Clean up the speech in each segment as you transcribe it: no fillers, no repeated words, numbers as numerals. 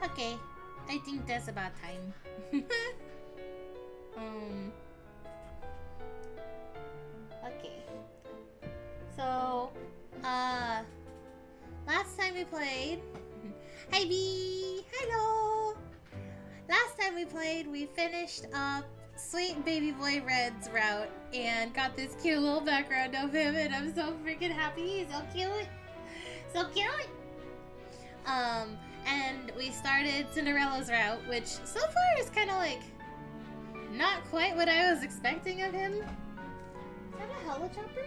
Okay, I think that's about time. Okay. So, last time we played... Hi, B! Hello! Last time we played, we finished up Sweet Baby Boy Red's route and got this cute little background of him, and I'm so freaking happy. He's so cute. So cute! And we started Cinderella's route, which so far is kind of like not quite what I was expecting of him. Is that a helichopper?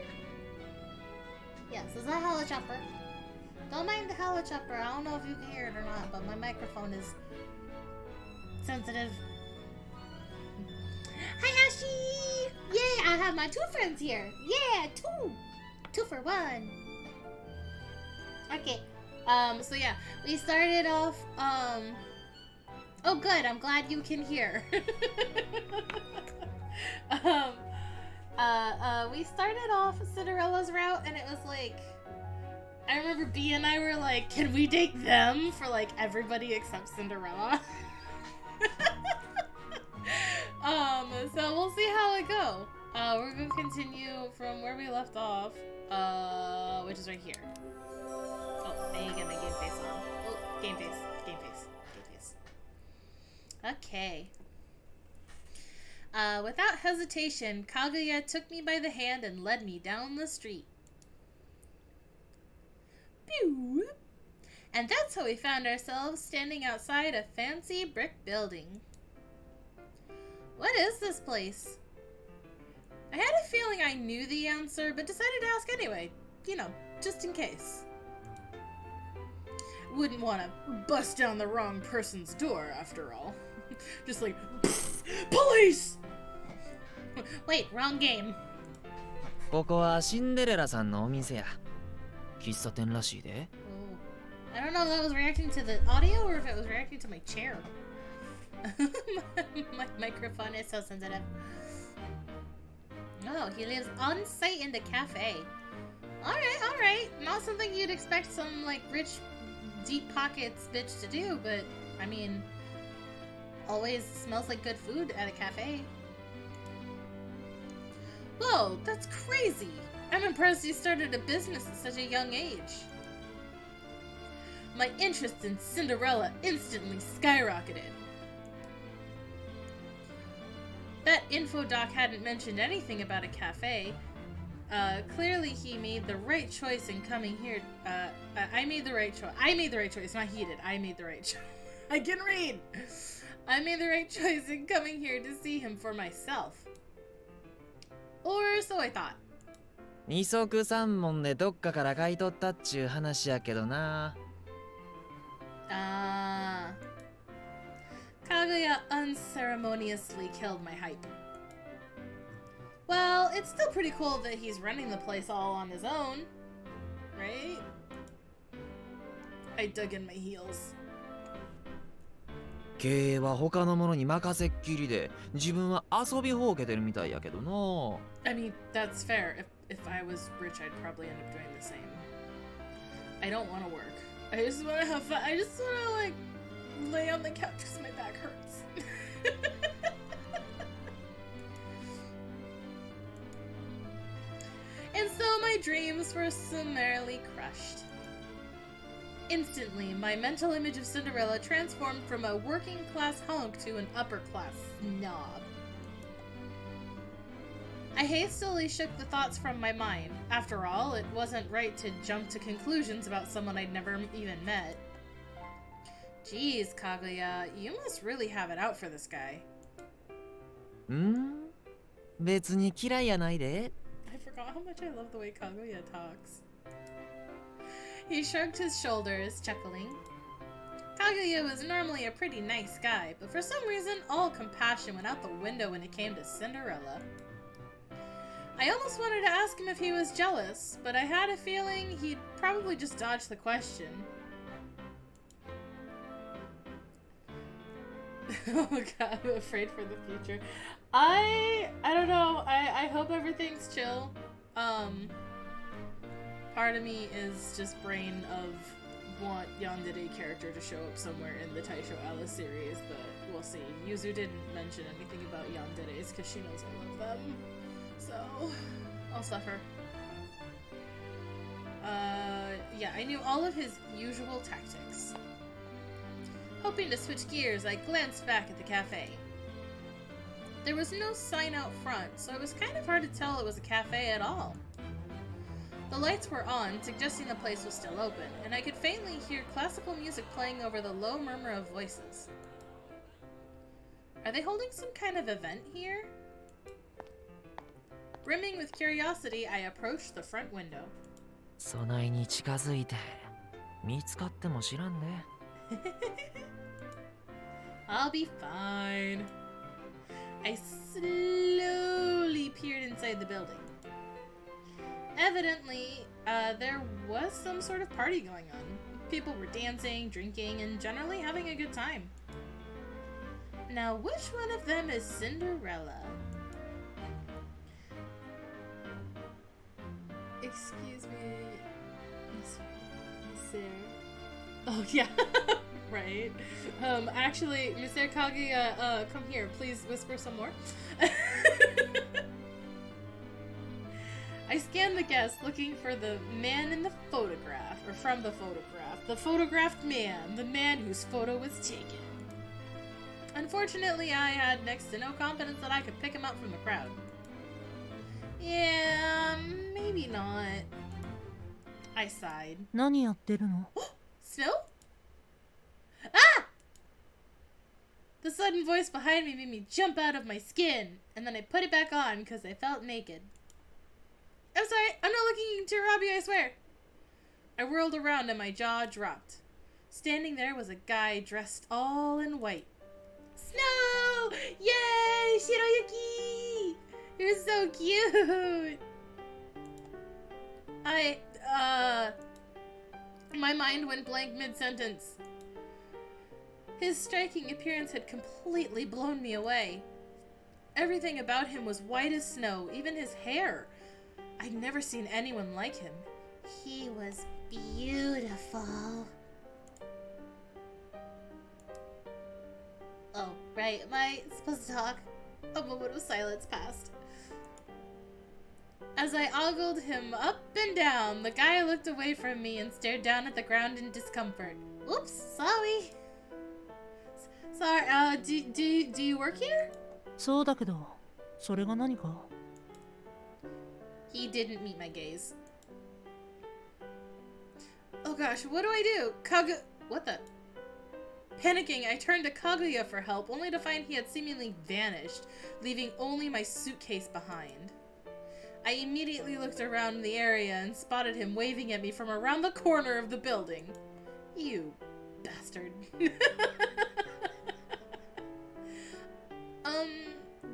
Yes, it's a helichopper. Don't mind the helichopper. I don't know if you can hear it or not, but my microphone is sensitive. Hi, Ashi! Yay, I have my two friends here. Yeah, two. 2 for 1. Okay. So yeah, we started off, oh good, I'm glad you can hear. We started off Cinderella's route, and it was like, I remember B and I were like, can we take them for like everybody except Cinderella? So we'll see how it go. We're gonna continue from where we left off, which is right here. Oh, I need to get my game face on. Oh, game face. Okay. Without hesitation, Kaguya took me by the hand and led me down the street. Pew! And that's how we found ourselves standing outside a fancy brick building. What is this place? I had a feeling I knew the answer, but decided to ask anyway. You know, just in case. Wouldn't want to bust down the wrong person's door, after all. Just like, police! Wait, wrong game. ここはシンデレラさんのお店や。喫茶店らしいで。I don't know if that was reacting to the audio or if it was reacting to my chair. my microphone is so sensitive. Oh, he lives on site in the cafe. Alright. Not something you'd expect some, like, rich, deep pockets bitch to do, but, I mean, always smells like good food at a cafe. Whoa, that's crazy! I'm impressed you started a business at such a young age. My interest in Cinderella instantly skyrocketed. That info doc hadn't mentioned anything about a cafe. Clearly he made the right choice in coming here. I made the right choice, not he did. I made the right choice. I can read! I made the right choice in coming here to see him for myself. Or so I thought. 二足三門でどっかから買い取ったっちゅう話やけどな。Kaguya unceremoniously killed my hype. Well, it's still pretty cool that he's running the place all on his own, right? I dug in my heels. 経営は他の者に任せっきりで、自分は遊びほうけてるみたいやけどな。I mean, that's fair. If I was rich, I'd probably end up doing the same. I don't want to work. I just want to have fun. I just want to, like, lay on the couch because my back hurts. And so my dreams were summarily crushed. Instantly, my mental image of Cinderella transformed from a working-class hunk to an upper-class snob. I hastily shook the thoughts from my mind. After all, it wasn't right to jump to conclusions about someone I'd never even met. Jeez, Kaguya, you must really have it out for this guy. 別に嫌いやないで。I forgot how much I love the way Kaguya talks. He shrugged his shoulders, chuckling. Kaguya was normally a pretty nice guy, but for some reason, all compassion went out the window when it came to Cinderella. I almost wanted to ask him if he was jealous, but I had a feeling he'd probably just dodge the question. Oh god, I'm afraid for the future. I don't know. I hope everything's chill. Part of me is just brain of want Yandere character to show up somewhere in the Taisho Alice series, but we'll see. Yuzu didn't mention anything about Yanderes because she knows I love them. So, I'll suffer. Yeah, I knew all of his usual tactics. Hoping to switch gears, I glanced back at the cafe. There was no sign out front, so it was kind of hard to tell it was a cafe at all. The lights were on, suggesting the place was still open, and I could faintly hear classical music playing over the low murmur of voices. Are they holding some kind of event here? Brimming with curiosity, I approached the front window. そないに近づいて見つかっても知らんで。I'll be fine. I slowly peered inside the building. Evidently, there was some sort of party going on. People were dancing, drinking, and generally having a good time. Now, which one of them is Cinderella? Excuse me, Monsieur. Oh, yeah. Right. Actually, Mr. Kaguya, come here. Please whisper some more. I scanned the guests looking for the man in the photograph, or from the photograph. The photographed man. The man whose photo was taken. Unfortunately, I had next to no confidence that I could pick him up from the crowd. Yeah, maybe not. I sighed. 何やってるの? Snow? Ah! The sudden voice behind me made me jump out of my skin, and then I put it back on because I felt naked. I'm sorry, I'm not looking to rob you, I swear. I whirled around and my jaw dropped. Standing there was a guy dressed all in white. Snow! Yay! Shiroyuki! You're so cute! My mind went blank mid-sentence. His striking appearance had completely blown me away. Everything about him was white as snow, even his hair. I'd never seen anyone like him. He was beautiful. Oh, right. Am I supposed to talk? A moment of silence passed. As I ogled him up and down, the guy looked away from me and stared down at the ground in discomfort. Oops, sorry. Sorry, do you work here? そうだけど、それが何か? He didn't meet my gaze. Oh gosh, what do I do? What the? Panicking, I turned to Kaguya for help, only to find he had seemingly vanished, leaving only my suitcase behind. I immediately looked around the area and spotted him waving at me from around the corner of the building. You bastard.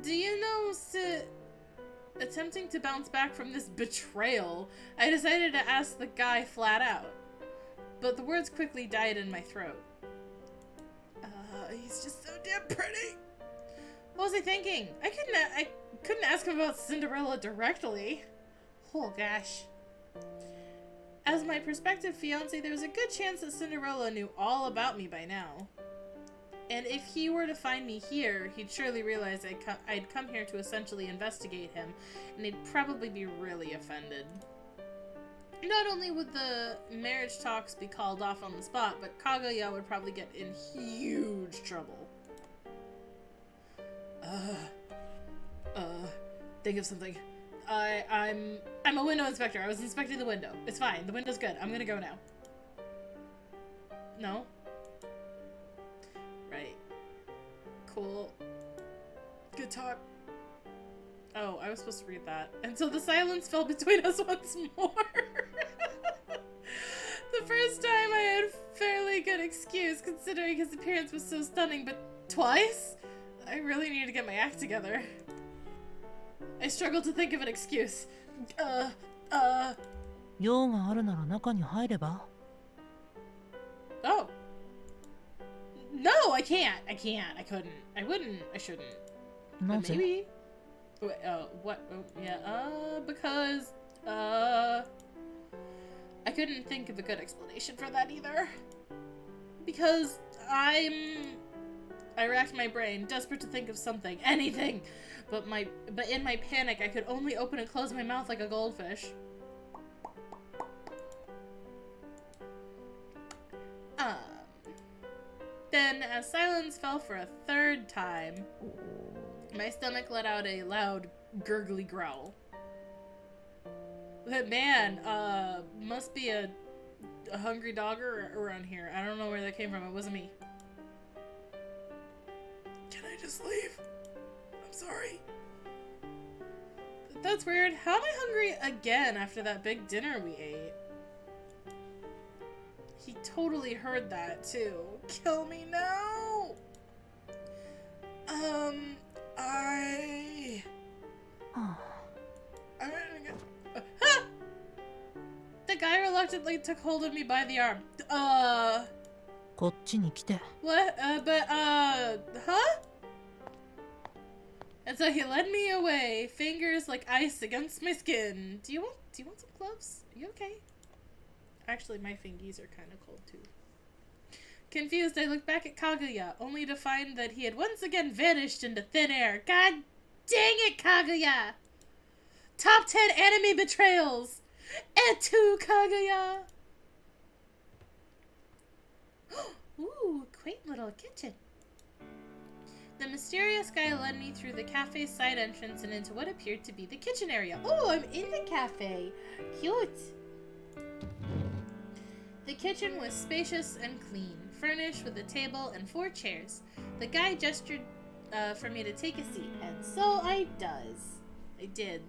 Do you know, attempting to bounce back from this betrayal, I decided to ask the guy flat out. But the words quickly died in my throat. He's just so damn pretty. What was I thinking? I couldn't ask him about Cinderella directly. Oh gosh. As my prospective fiancé, there was a good chance that Cinderella knew all about me by now. And if he were to find me here, he'd surely realize I'd come here to essentially investigate him, and he'd probably be really offended. Not only would the marriage talks be called off on the spot, but Kaguya would probably get in huge trouble. Think of something. I'm a window inspector. I was inspecting the window. It's fine. The window's good. I'm gonna go now. No? Right. Cool. Good talk. Oh, I was supposed to read that. And so the silence fell between us once more. The first time I had fairly good excuse, considering his appearance was so stunning, but twice? I really need to get my act together. I struggled to think of an excuse. 用があるなら中に入れば? Oh. No, I can't. I couldn't. I wouldn't. I shouldn't. But maybe. Wait, what? Oh, yeah. Because, I couldn't think of a good explanation for that either. Because I racked my brain, desperate to think of something, anything. But in my panic, I could only open and close my mouth like a goldfish. Then, as silence fell for a third time, my stomach let out a loud, gurgly growl. But man, must be a hungry dog around here. I don't know where that came from. It wasn't me. Can I just leave? I'm sorry. That's weird. How am I hungry again after that big dinner we ate? He totally heard that too. Kill me now! The guy reluctantly took hold of me by the arm. こっちに来て。 What? Huh? And so he led me away, fingers like ice against my skin. Do you want some gloves? Are you okay? Actually, my fingies are kind of cold too. Confused, I looked back at Kaguya, only to find that he had once again vanished into thin air. God dang it, Kaguya! Top 10 anime betrayals! Et tu, Kaguya! Ooh, quaint little kitchen. The mysterious guy led me through the cafe's side entrance and into what appeared to be the kitchen area. Oh, I'm in the cafe. Cute. The kitchen was spacious and clean, furnished with a table and 4 chairs. The guy gestured for me to take a seat, and so I did.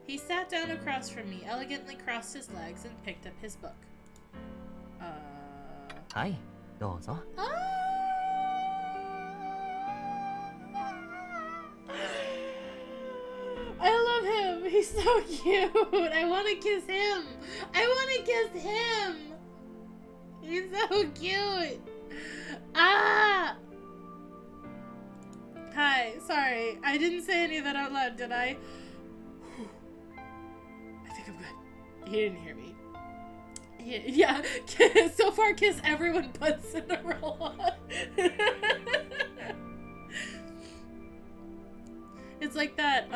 He sat down across from me, elegantly crossed his legs, and picked up his book. はい、どうぞ。I love him. He's so cute. I want to kiss him. He's so cute. Ah! Hi. Sorry. I didn't say any of that out loud, did I? I think I'm good. He didn't hear me. Yeah. So far, kiss everyone but Cinderella. It's like that,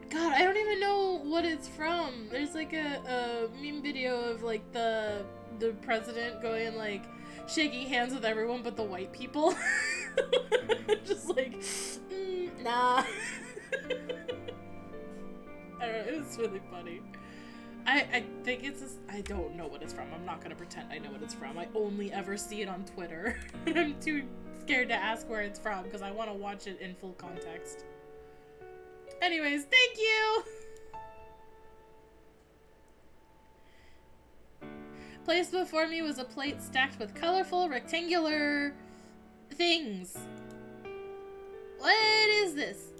God, I don't even know what it's from. There's like a meme video of like the president going like shaking hands with everyone but the white people. Just like, nah. I don't know, it was really funny. I think it's just, I don't know what it's from. I'm not gonna pretend I know what it's from. I only ever see it on Twitter. I'm too scared to ask where it's from because I want to watch it in full context. Anyways, thank you! Placed before me was a plate stacked with colorful rectangular things. What is this?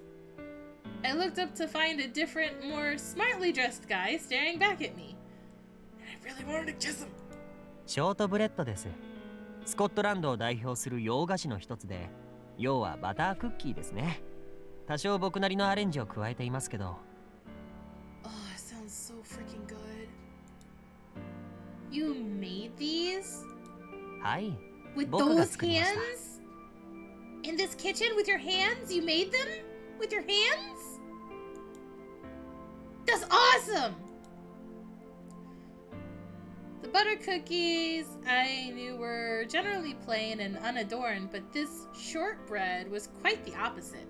I looked up to find a different, more smartly dressed guy staring back at me. And I really wanted to kiss him. ショートブレッドです。スコットランドを代表する洋菓子の一つで、要はバタークッキーですね。多少僕なりのアレンジを加えていますけど。Oh, it sounds so freaking good. You made these? はい。 With 僕が those 作りました。 hands? In this kitchen with your hands? You made them? With your hands? That's awesome! The butter cookies I knew were generally plain and unadorned, but this shortbread was quite the opposite.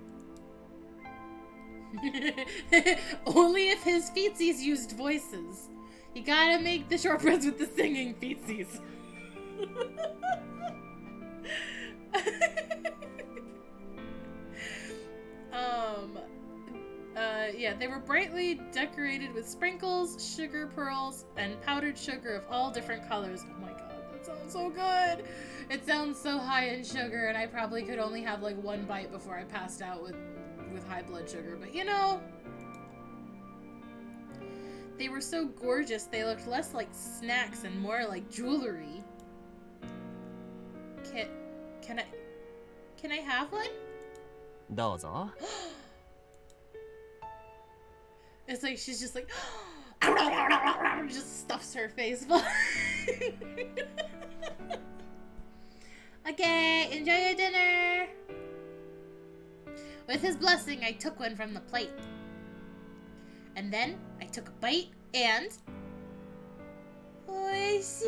Only if his feetsies used voices. You gotta make the shortbreads with the singing feetsies. Yeah, they were brightly decorated with sprinkles, sugar pearls, and powdered sugar of all different colors. Oh my god, that sounds so good! It sounds so high in sugar, and I probably could only have like one bite before I passed out with high blood sugar, but you know, they were so gorgeous they looked less like snacks and more like jewelry. Can I have one? どうぞ。It's like she's just like just stuffs her face. Okay, enjoy your dinner. With his blessing, I took one from the plate. And then I took a bite and... Oishii!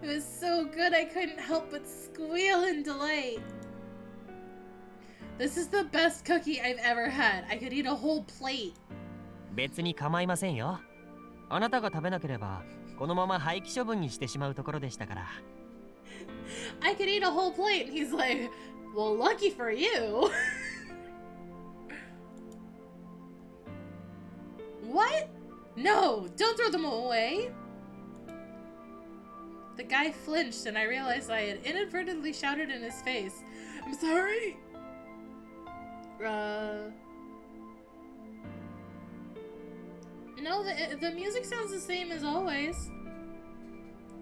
It was so good I couldn't help but squeal in delight. This is the best cookie I've ever had. I could eat a whole plate. 別に構いませんよ。あなたが食べなければこのまま廃棄処分にしてしまうところでしたから。I could eat a whole plate, and he's like, well, lucky for you. What? No, don't throw them away. The guy flinched, and I realized I had inadvertently shouted in his face, I'm sorry. No, the music sounds the same as always.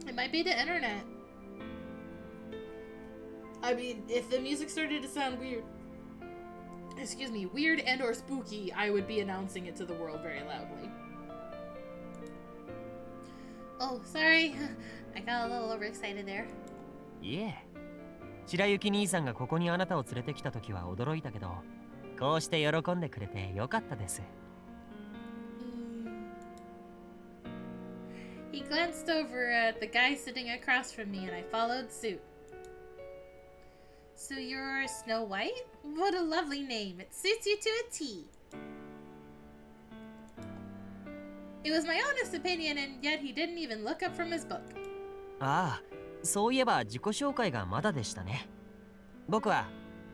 It might be the internet. I mean, if the music started to sound weird, excuse me, weird and or spooky, I would be announcing it to the world very loudly. Oh, sorry. I got a little overexcited there. いえ。白雪兄さんがここにあなたを連れてきたときは驚いたけど、こうして喜んでくれてよかったです。He glanced over at the guy sitting across from me and I followed suit. So you're Snow White? What a lovely name. It suits you to a T. It was my honest opinion, and yet he didn't even look up from his book. ああ、そういえば自己紹介がまだでしたね。僕は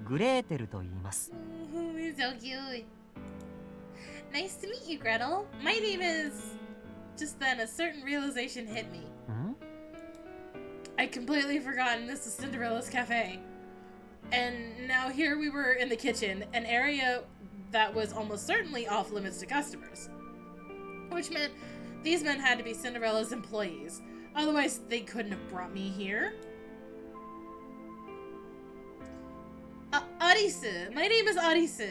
グレーテルと言います。He's so cute. Nice to meet you, Grettle. My name is... Just then, a certain realization hit me. I'd completely forgotten this is Cinderella's cafe. And now here we were in the kitchen, an area that was almost certainly off limits to customers. Which meant these men had to be Cinderella's employees. Otherwise, they couldn't have brought me here. Alice. My name is Alice.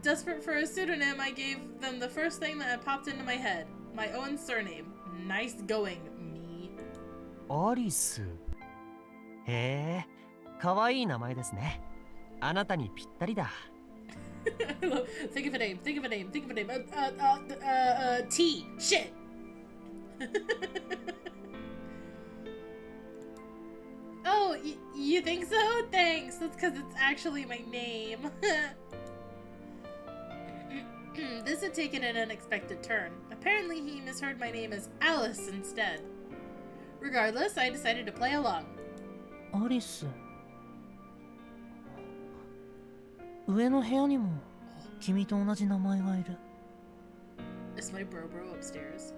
Desperate for a pseudonym, I gave them the first thing that had popped into my head. My own surname. Nice going, me. アリス。へえ、かわいい名前ですね。あなたにぴったりだ。Think of a name, think of a name, think of a name. T. Shit. Oh, you think so? Thanks. That's because it's actually my name. This had taken an unexpected turn. Apparently he misheard my name as Alice instead. Regardless, I decided to play along. アリス。上の部屋にも君と同じ名前がいる。Is my bro upstairs?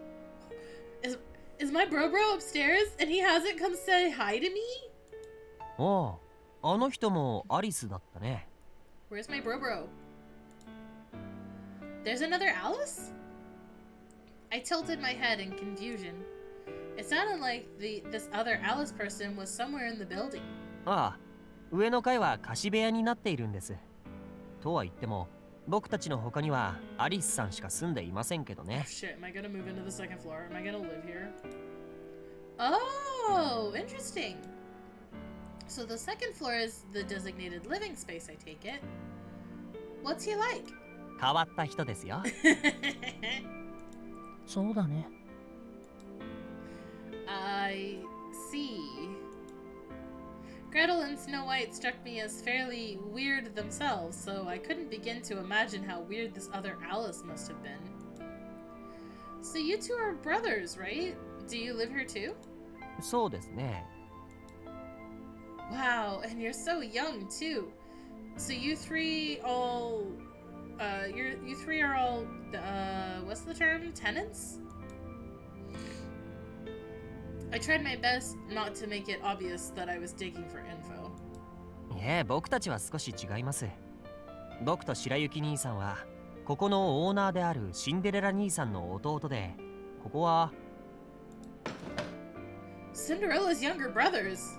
Is my bro upstairs and he hasn't come say hi to me? ああ、あの人もアリスだったね。Where's my bro? There's another Alice? I tilted my head in confusion. It sounded like this other Alice person was somewhere in the building. ああ、上の階は貸し部屋になっているんです。とは言っても、僕たちの他にはアリスさんしか住んでいませんけどね。Oh shit, am I gonna move into the second floor? Am I gonna live here? Oh, interesting. So the second floor is the designated living space, I take it. What's he like? 変わった人ですよ。そうだね。I see. Grettle and Snow White struck me as fairly weird themselves, so I couldn't begin to imagine how weird this other Alice must have been. So you two are brothers, right? Do you live here too? そうですね。Wow, and you're so young too. So you three all, you three are all, what's the term? Tenants? I tried my best not to make it obvious that I was digging for info. いえ、僕たちは少し違います。僕と白雪兄さんは、ここのオーナーであるシンデレラ兄さんの弟で、ここは... Cinderella's younger brothers!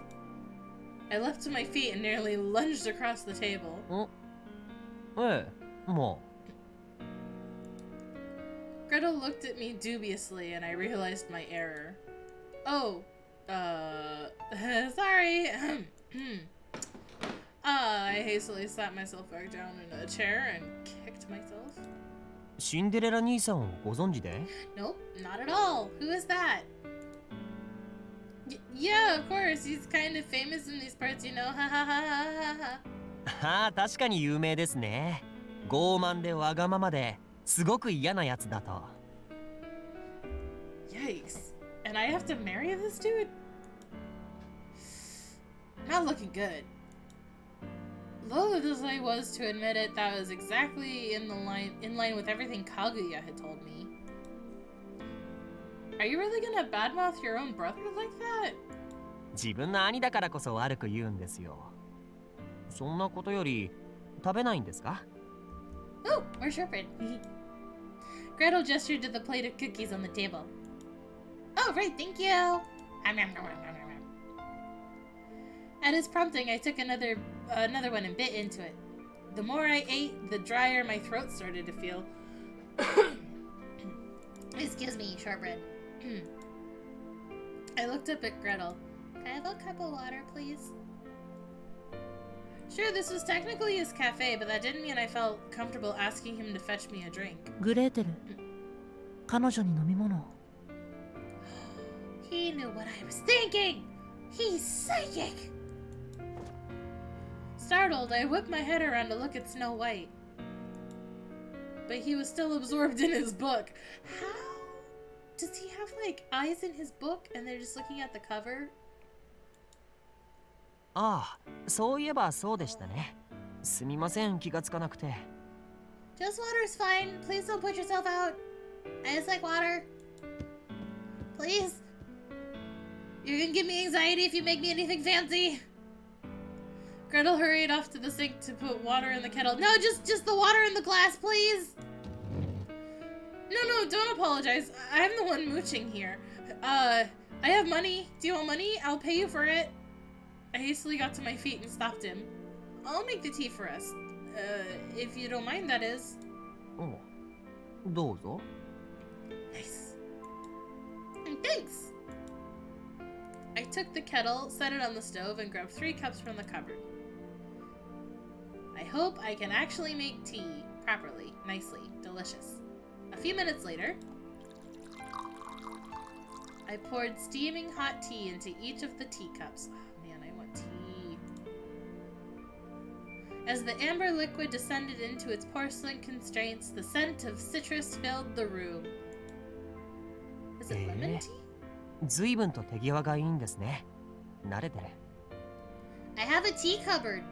I leapt to my feet and nearly lunged across the table. ええ、も Gretel looked at me dubiously, and I realized my error. Oh, sorry. I hastily sat myself back down in a chair and kicked myself. う。シンデレラ兄さんをご存知で？ Nope, not at all. Who is that? Yeah, of course. He's kind of famous in these parts, you know. Ha ha ha ha ha. ああ、確かに有名ですね。傲慢でわがままですごく嫌なやつだと。Yikes. And I have to marry this dude? Not looking good. Loath as I was to admit it, that was exactly in line with everything Kaguya had told me. Are you really gonna badmouth your own brother like that? 自分の兄だからこそ悪く言うんですよ。そんなことより食べないんですか？ Oh, more shortbread. Gretel gestured to the plate of cookies on the table. Oh, right, thank you. At his prompting, I took another one and bit into it. The more I ate, the drier my throat started to feel. Excuse me, shortbread. I looked up at Gretel. Can I have a cup of water, please? Sure, this was technically his cafe, but that didn't mean I felt comfortable asking him to fetch me a drink. グレーテル、彼女に飲み物を。 He knew what I was thinking! He's psychic! Startled, I whipped my head around to look at Snow White. But he was still absorbed in his book. How? Does he have, like, eyes in his book and they're just looking at the cover? ああ、そういえばそうでしたね。すみません、気がつかなくて。Just water's fine. Please don't put yourself out. I just like water. Please? You're gonna give me anxiety if you make me anything fancy. Gretel hurried off to the sink to put water in the kettle. No, just the water in the glass, please. No, don't apologize. I'm the one mooching here. I have money. Do you want money? I'll pay you for it. I hastily got to my feet and stopped him. I'll make the tea for us. If you don't mind, that is. お、どうぞ。Nice. And thanks. I took the kettle, set it on the stove, and grabbed 3 cups from the cupboard. I hope I can actually make tea properly, nicely, delicious. A few minutes later, I poured steaming hot tea into each of the teacups. Oh man, I want tea. As the amber liquid descended into its porcelain constraints, the scent of citrus filled the room. Is it lemon tea? 随分と手際がいいんですね。慣れてる。I have a tea cupboard.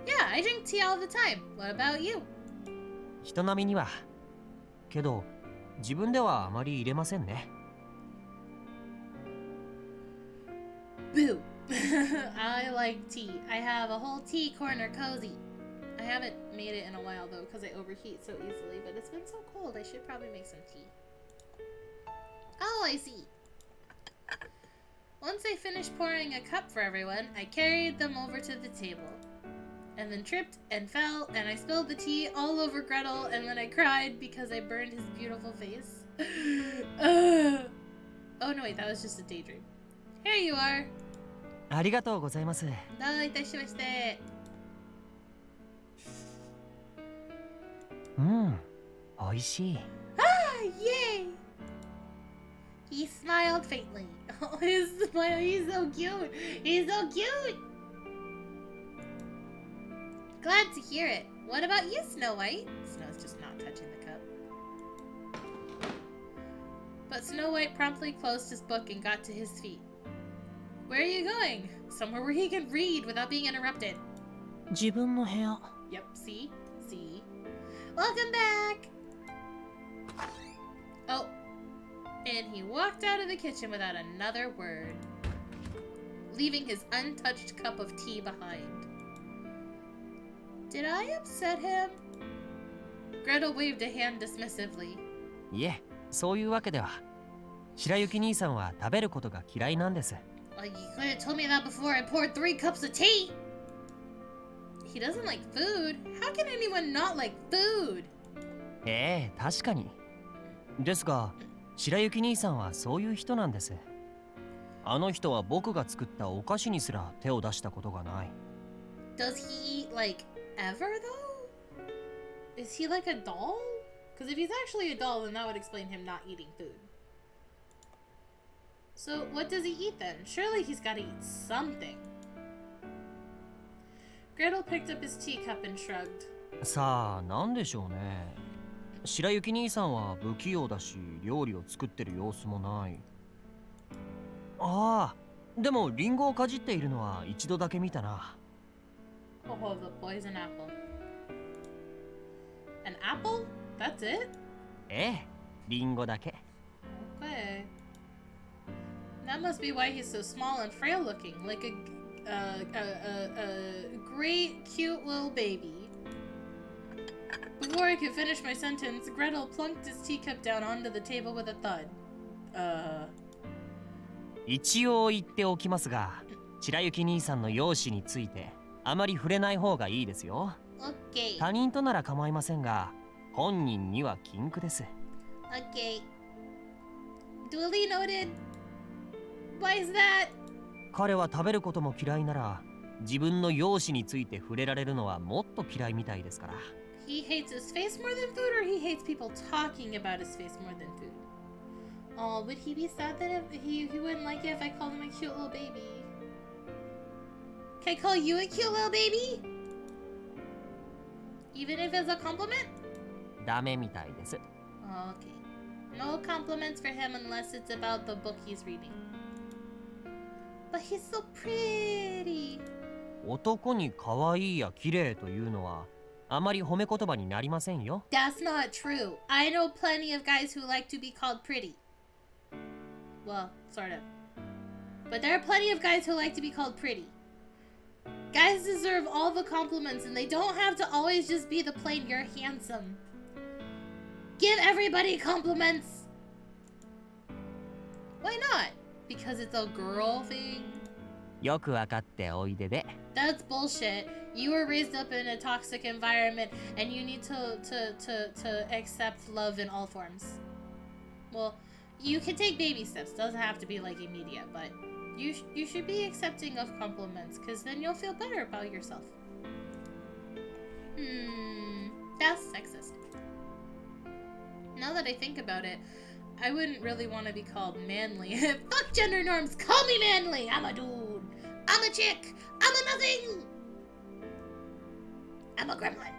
Yeah, I drink tea all the time. What about you? 人並みには。けど、自分ではあまり入れませんね。Boo. I like tea. I have a whole tea corner cozy. I haven't made it in a while though because I overheat so easily, but it's been so cold I should probably make some tea. Oh, I see. Once I finished pouring a cup for everyone, I carried them over to the table. And then tripped and fell, and I spilled the tea all over Grettle, and then I cried because I burned his beautiful face. Oh no, wait, that was just a daydream. Here you are. ありがとうございます。どういたしまして。うん、おいしい。Ah, yay! He smiled faintly. Oh, his smile, he's so cute. He's so cute. Glad to hear it. What about you, Snow White? Snow's just not touching the cup. But Snow White promptly closed his book and got to his feet. Where are you going? Somewhere where he can read without being interrupted. 自分の部屋。 Yep, see? See? Welcome back! Oh. And he walked out of the kitchen without another word, leaving his untouched cup of tea behind. Did I upset him? Gretel waved a hand dismissively. いえ、そういうわけでは。白雪兄さんは食べることが嫌いなんです。Well, you could have told me that before I poured 3 cups of tea! He doesn't like food? How can anyone not like food? ええ、確かに。ですが、白雪兄さんはそういう人なんです。あの人は僕が作ったお菓子にすら手を出したことがない。Does he eat like ever though? Is he like a doll? Because if he's actually a doll, then that would explain him not eating food. So what does he eat then? Surely he's got to eat something. Grettle picked up his teacup and shrugged. さあ、なんでしょうね。白雪兄さんは不器用だし、料理を作ってる様子もない。ああ、でもリンゴをかじっているのは一度だけ見たな。Oh, the poison apple. An apple? That's it? ええ、リンゴだけ。Okay. That must be why he's so small and frail looking, like a great, cute little baby. Before I could finish my sentence, Grettle plunked his teacup down onto the table with a thud. 一応言っておきますが、白雪兄さんの容姿についてあまり触れない方がいいですよ。Okay. 他人となら構いませんが、本人には禁句です。Okay. Duly noted. Why is that? 彼は食べることも嫌いなら、自分の容姿について触れられるのはもっと嫌いみたいですから。He hates his face more than food, or he hates people talking about his face more than food? Oh, would he be sad that if he wouldn't like it if I called him a cute little baby? Can I call you a cute little baby? Even if it's a compliment? ダメみたいです。Okay. No compliments for him unless it's about the book he's reading. But he's so pretty. 男に可愛いや綺麗というのはあまり褒め言葉になりませんよ。That's not true. I know plenty of guys who like to be called pretty. Well, sort of. But there are plenty of guys who like to be called pretty. Guys deserve all the compliments, and they don't have to always just be the plain "you're handsome." Give everybody compliments. Why not? Because it's a girl thing? よくわかっておいでで。That's bullshit. You were raised up in a toxic environment, and you need to accept love in all forms. Well, you can take baby steps. Doesn't have to be like immediate, but you should be accepting of compliments, because then you'll feel better about yourself. That's sexist. Now that I think about it, I wouldn't really want to be called manly. Fuck gender norms. Call me manly. I'm a dude. I'm a chick. I'm a nothing. I'm a gremlin.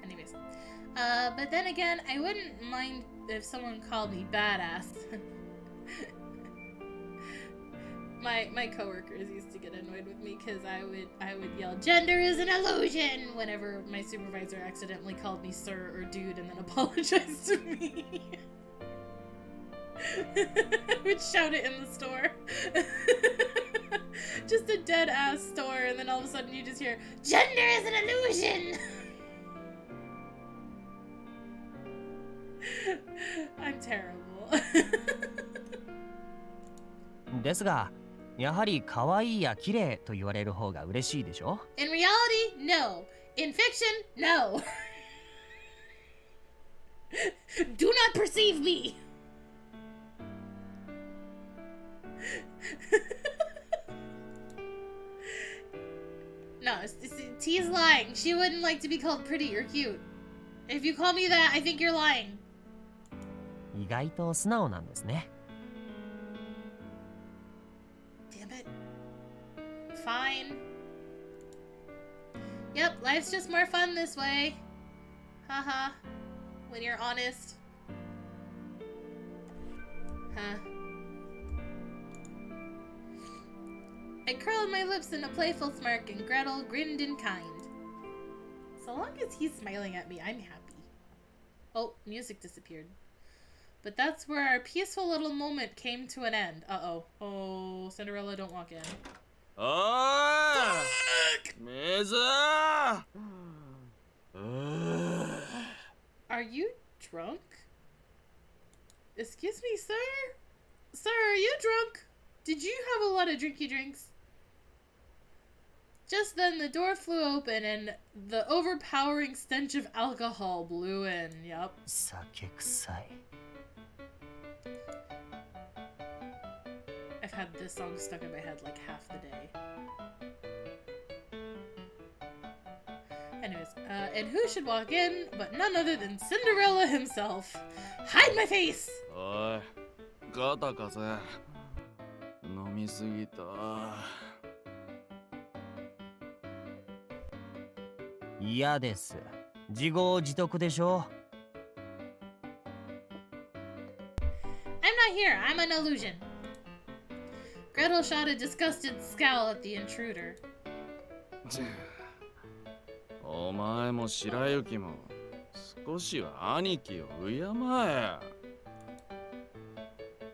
Anyways. But then again, I wouldn't mind if someone called me badass. My coworkers used to get annoyed with me because I would yell, "Gender is an illusion," whenever my supervisor accidentally called me sir or dude and then apologized to me. I would shout it in the store. Just a dead ass store, and then all of a sudden you just hear, "Gender is an illusion!" I'm terrible. ですが、やはり可愛いや綺麗と言われる方が嬉しいでしょ？ In reality, no. In fiction, no. Do not perceive me. No, T's lying. She wouldn't like to be called pretty or cute. If you call me that, I think you're lying. 意外と素直なんですね。Damn it. Fine. Yep, life's just more fun this way. Haha. When you're honest. Huh. I curled my lips in a playful smirk, and Grettle grinned in kind. So long as he's smiling at me, I'm happy. Oh, music disappeared. But that's where our peaceful little moment came to an end. Uh-oh. Oh, Cinderella, don't walk in. Oh! Fuck! Mesa! Are you drunk? Excuse me, sir? Sir, are you drunk? Did you have a lot of drinky drinks? Just then, the door flew open and the overpowering stench of alcohol blew in. Yup. 酒臭い。 I've had this song stuck in my head like half the day. Anyways, and who should walk in but none other than Cinderella himself? Hide my face! おい、ガタかぜ。飲みすぎた。嫌です。自業自得でしょ。 I'm not here, I'm an illusion. Grettle shot a disgusted scowl at the intruder. お前も白雪も少しは兄貴を敬え。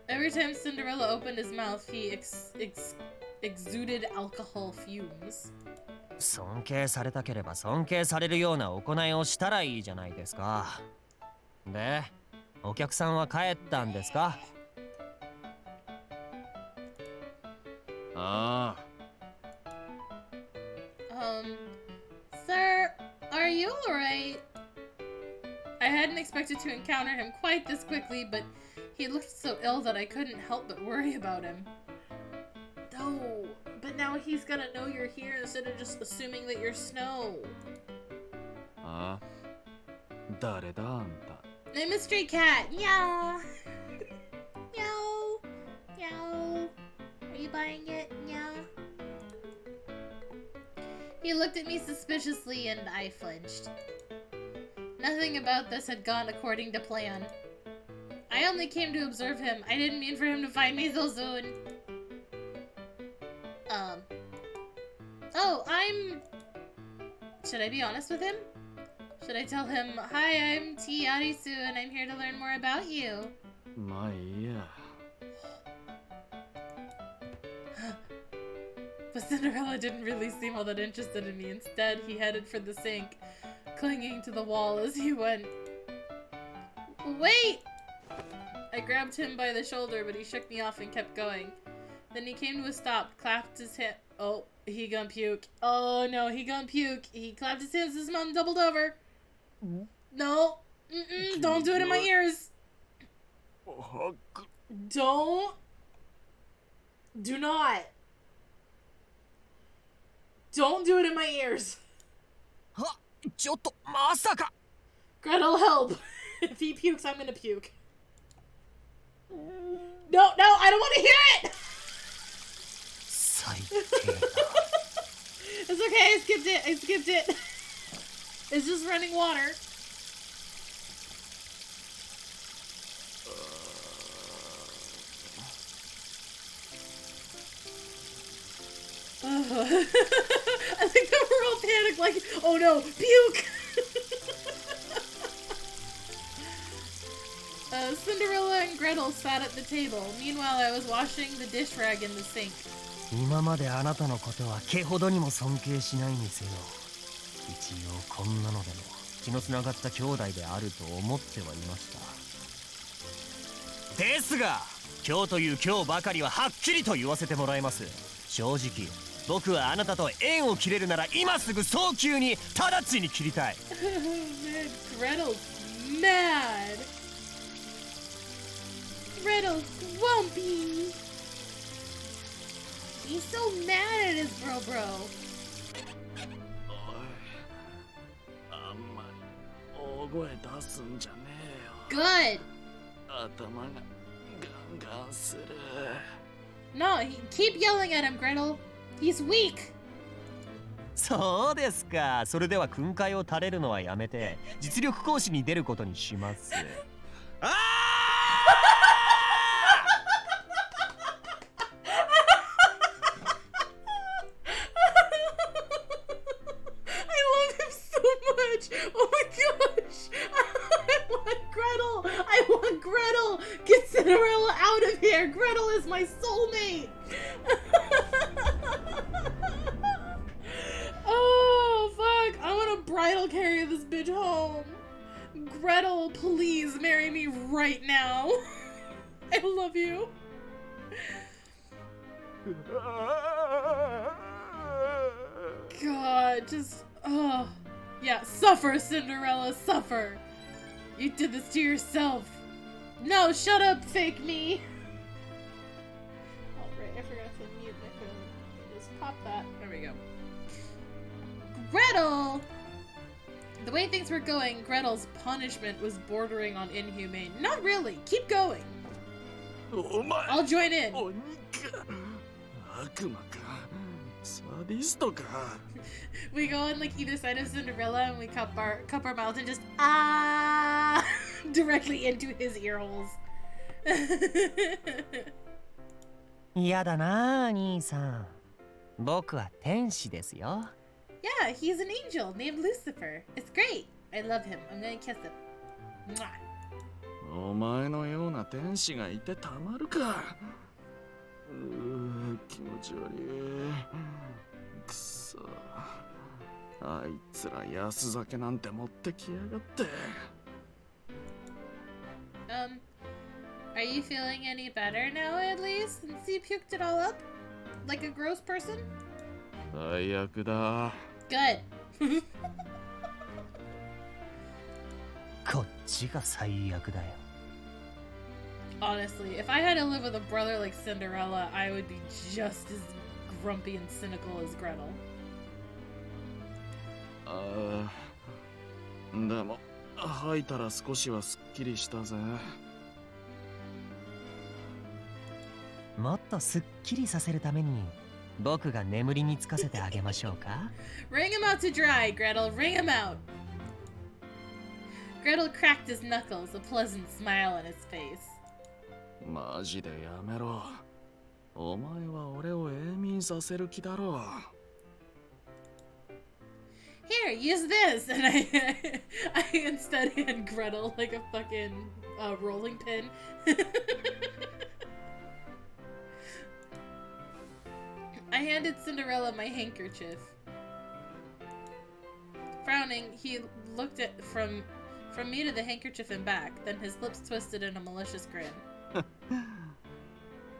Every time Cinderella opened his mouth, he exuded alcohol fumes. 尊敬されたければ尊敬されるような行いをしたらいいじゃないですか。で、お客さんは帰ったんですか？ああ。Sir, are you alright? I hadn't expected to encounter him quite this quickly, but he looked so ill that I couldn't help but worry about him. No, but now he's gonna know you're here instead of just assuming that you're Snow. ああ。誰だあんた。 I'm a stray cat. Meow. Meow. Meow. Are you buying it? Meow. He looked at me suspiciously and I flinched. Nothing about this had gone according to plan. I only came to observe him. I didn't mean for him to find me so soon. Oh, should I be honest with him? Should I tell him, hi, I'm Taisho Alice and I'm here to learn more about you? まあいいや。 But Cinderella didn't really seem all that interested in me. Instead, he headed for the sink, clinging to the wall as he went. Wait! I grabbed him by the shoulder, but he shook me off and kept going. Then he came to a stop, clapped his hand. Oh, he gonna puke. Oh no, he gonna puke. He clapped his hands to his mouth and doubled over. No. Don't do it in my ears. Don't. Do not. Don't do it in my ears. は、ちょっとまさか。 Grettle, help. If he pukes, I'm gonna puke. No, I don't want to hear it. 最低だ。 It's okay, I skipped it. It's just running water. I think that we're all panicked, like, oh no, puke! Cinderella and Grettle sat at the table. Meanwhile, I was washing the dish rag in the sink. 今まであなたのことは毛ほどにも尊敬しないにせよ、一応こんなのでも血のつながった兄弟であると思ってはいました。ですが、今日という今日ばかりははっきりと言わせてもらいます。正直、僕はあなたと縁を切れるなら今すぐ早急に直ちに切りたい。Man, Gretel's mad. Gretel's grumpy. He's so mad at his bro. おい。あんまり大声出すんじゃねえよ。 Good. 頭がガンガンする。 No, keep yelling at him, Grettle. He's weak. そうですか。それでは訓戒を垂れるのはやめて実力行使に出ることにします。ああOh my gosh! I want Grettle! Get Cinderella out of here! Grettle is my soulmate! Oh, fuck! I want to bridal carry this bitch home! Grettle, please marry me right now! I love you! God, just, oh. Yeah, suffer, Cinderella, suffer. You did this to yourself. No, shut up, fake me. Oh, right, I forgot to mute my phone. Just pop that. There we go. Grettle! The way things were going, Gretel's punishment was bordering on inhumane. Not really. Keep going. お前 I'll join in. 鬼か悪魔かサディストか We go on like either side of Cinderella and we cup our mouth and just directly into his ear holes. 嫌だなあ兄さん。僕は天使ですよ。Yeah, he's an angel named Lucifer. It's great. I love him. I'm gonna kiss him. Mwah. お前のような天使がいてたまるか気持ち悪いくそあいつら安酒なんて持ってきやがって Are you feeling any better now at least? Since you puked it all up? Like a gross person? 最悪だ Good. こっちが最悪だよ。Honestly, if I had to live with a brother like Cinderella, I would be just as grumpy and cynical as Grettle. でも吐いたら少しはすっきりしたぜもっとすっきりさせるために僕が眠りにつかせてあげましょうか Wring him out to dry, Grettle. Wring him out. Grettle cracked his knuckles, a pleasant smile on his face. マジでやめろお前は俺を永眠させる気だろ Here, use this! And I instead hand Grettle like a fucking rolling pin. I handed Cinderella my handkerchief. Frowning, he looked at from me to the handkerchief and back, then his lips twisted in a malicious grin.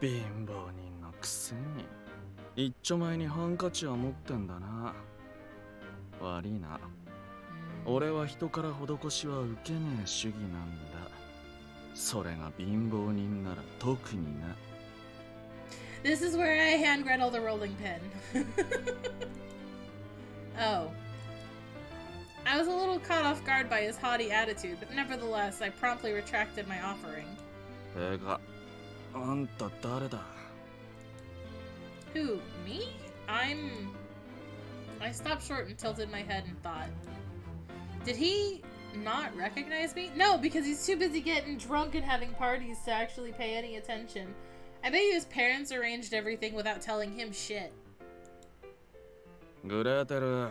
貧乏人のくせに一丁前にハンカチは持ってんだな悪いな俺は人から施しは受けねえ主義なんだそれが貧乏人なら特にな This is where I hand Grettle the rolling pin. Oh. I was a little caught off guard by his haughty attitude, but nevertheless, I promptly retracted my offering. てかあんた誰だ Who, me? I stopped short and tilted my head and thought. Did he not recognize me? No, because he's too busy getting drunk and having parties to actually pay any attention. I bet you his parents arranged everything without telling him shit. グレーテル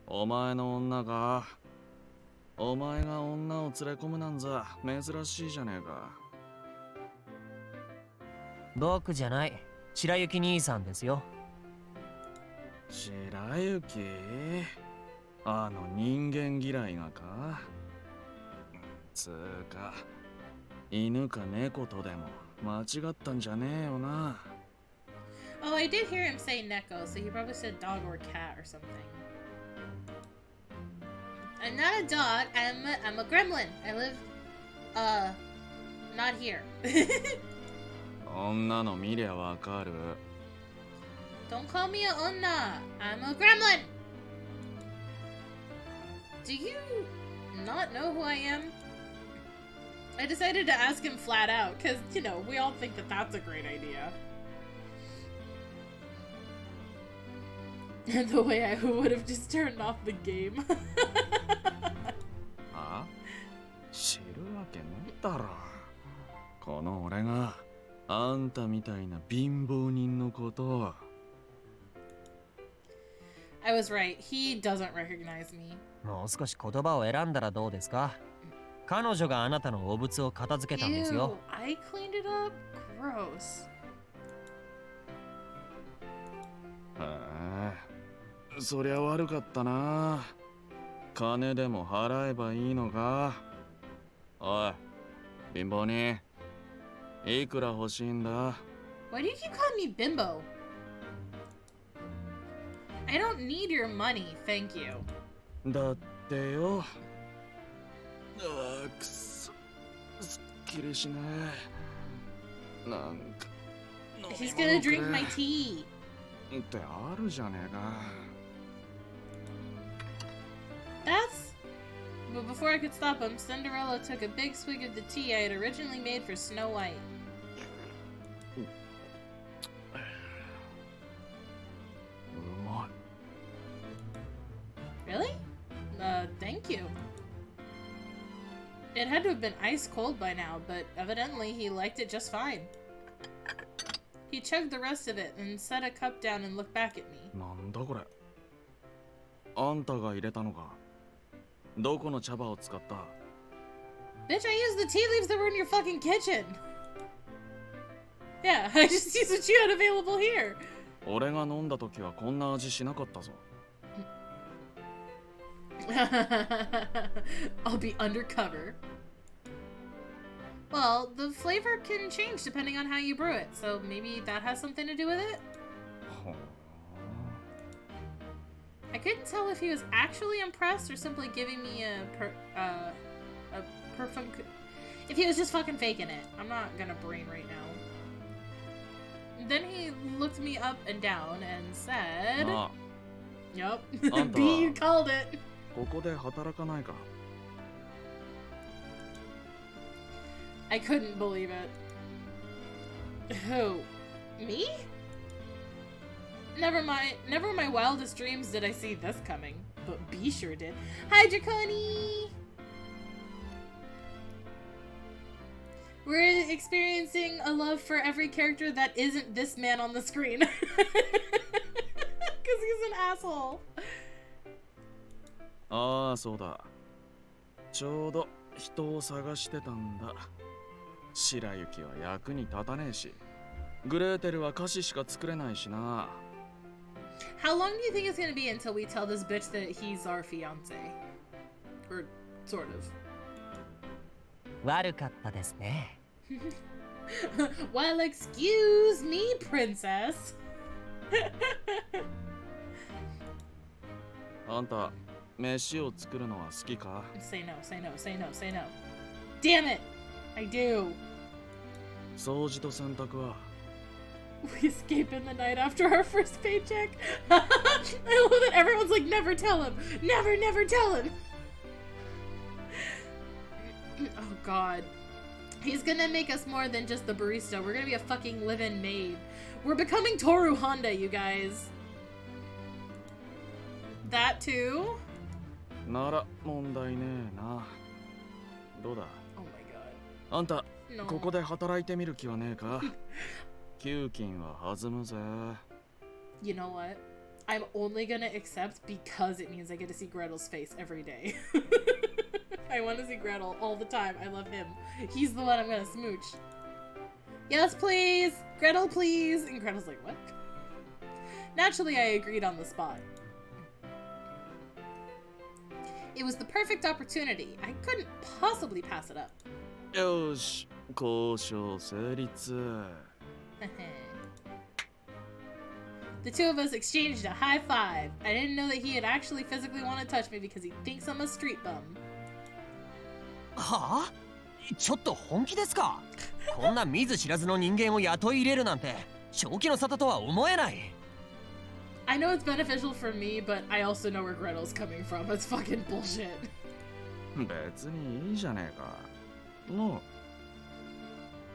お前の女かお前が女を連れ込むなんざ珍しいじゃねえか僕じゃない白雪兄さんですよ白雪あの人間嫌いがかつーか犬か猫とでも間違ったんじゃねえよな Oh, I did hear him say Neko, so he probably said dog or cat or something. I'm not a dog, I'm a gremlin. I live, not here. 女の見りゃわかる Don't call me a onna. I'm a gremlin. Do you not know who I am? I decided to ask him flat out, because, you know, we all think that that's a great idea. And the way I would have just turned off the game. あ知るわけねえだろこの俺があんたみたいな貧乏人のことを I was right. He doesn't recognize me. もう少し言葉を選んだらどうですか彼女があなたの汚物を片付けたんですよ Ew, I cleaned it up? Gross. へえそりゃ悪かったな金でも払えばいいのかおい貧乏人いくら欲しいんだ Why do you keep calling me bimbo? I don't need your money, thank you. だってよ。くそ。すっきりしねえ。なんか。 He's gonna drink my tea. ってあるじゃねえか。 That's... But before I could stop him, Cinderella took a big swig of the tea I had originally made for Snow White. Really? Thank you. It had to have been ice cold by now, but evidently he liked it just fine. He chugged the rest of it and set a cup down and looked back at me. なんだこれ。あんたが入れたのか。どこの茶葉を使った？ Bitch, I used the tea leaves that were in your fucking kitchen. Yeah, I just used what you had available here. 俺が飲んだ時はこんな味しなかったぞ。I'll be undercover. Well, the flavor can change depending on how you brew it, so maybe that has something to do with it? I couldn't tell if he was actually impressed or simply giving me a perfume. If he was just fucking faking it. I'm not gonna brain right now. Then he looked me up and down and said... Yup. B, you called it. ここで働かないか。 I couldn't believe it. Who? Me? Never in my wildest dreams did I see this coming. But B sure did. Hi, Draconi! We're experiencing a love for every character that isn't this man on the screen. Because he's an asshole. ああ、そうだ。ちょうど人を探してたんだ。白雪は役に立たねえし、グレーテルは歌詞しか作れないしな。How long do you think it's gonna be until we tell this bitch that he's our fiancé? Or sort of. 悪かったですね。Well, excuse me, princess. あんた、飯を作るのは好きか？ Say no, say no, say no, say no. Damn it! I do. 掃除と洗濯は We escape in the night after our first paycheck. I love that everyone's like, never tell him. Never, never tell him. Oh god. He's gonna make us more than just the barista. We're gonna be a fucking live-in maid. We're becoming Toru Honda, you guys. That too? なら問題ねえな。どうだ？ Oh my god. あんた、 No. ここで働いてみる気はねえか？給金は弾むぜ。 You know what? I'm only gonna accept because it means I get to see Gretel's face every day. I want to see Grettle all the time. I love him. He's the one I'm gonna smooch. Yes, please! Grettle, please! And Grettel's like, what? Naturally, I agreed on the spot. It was the perfect opportunity. I couldn't possibly pass it up. よし、交渉成立。The two of us exchanged a high five. I didn't know that he had actually physically want to touch me because he thinks I'm a street bum. はあ？ちょっと本気ですか？こんな見ず知らずの人間を雇い入れるなんて正気の沙汰とは思えない。 I know it's beneficial for me, but I also know where Grettel's coming from. That's fucking bullshit. 別にいいじゃねえか。の。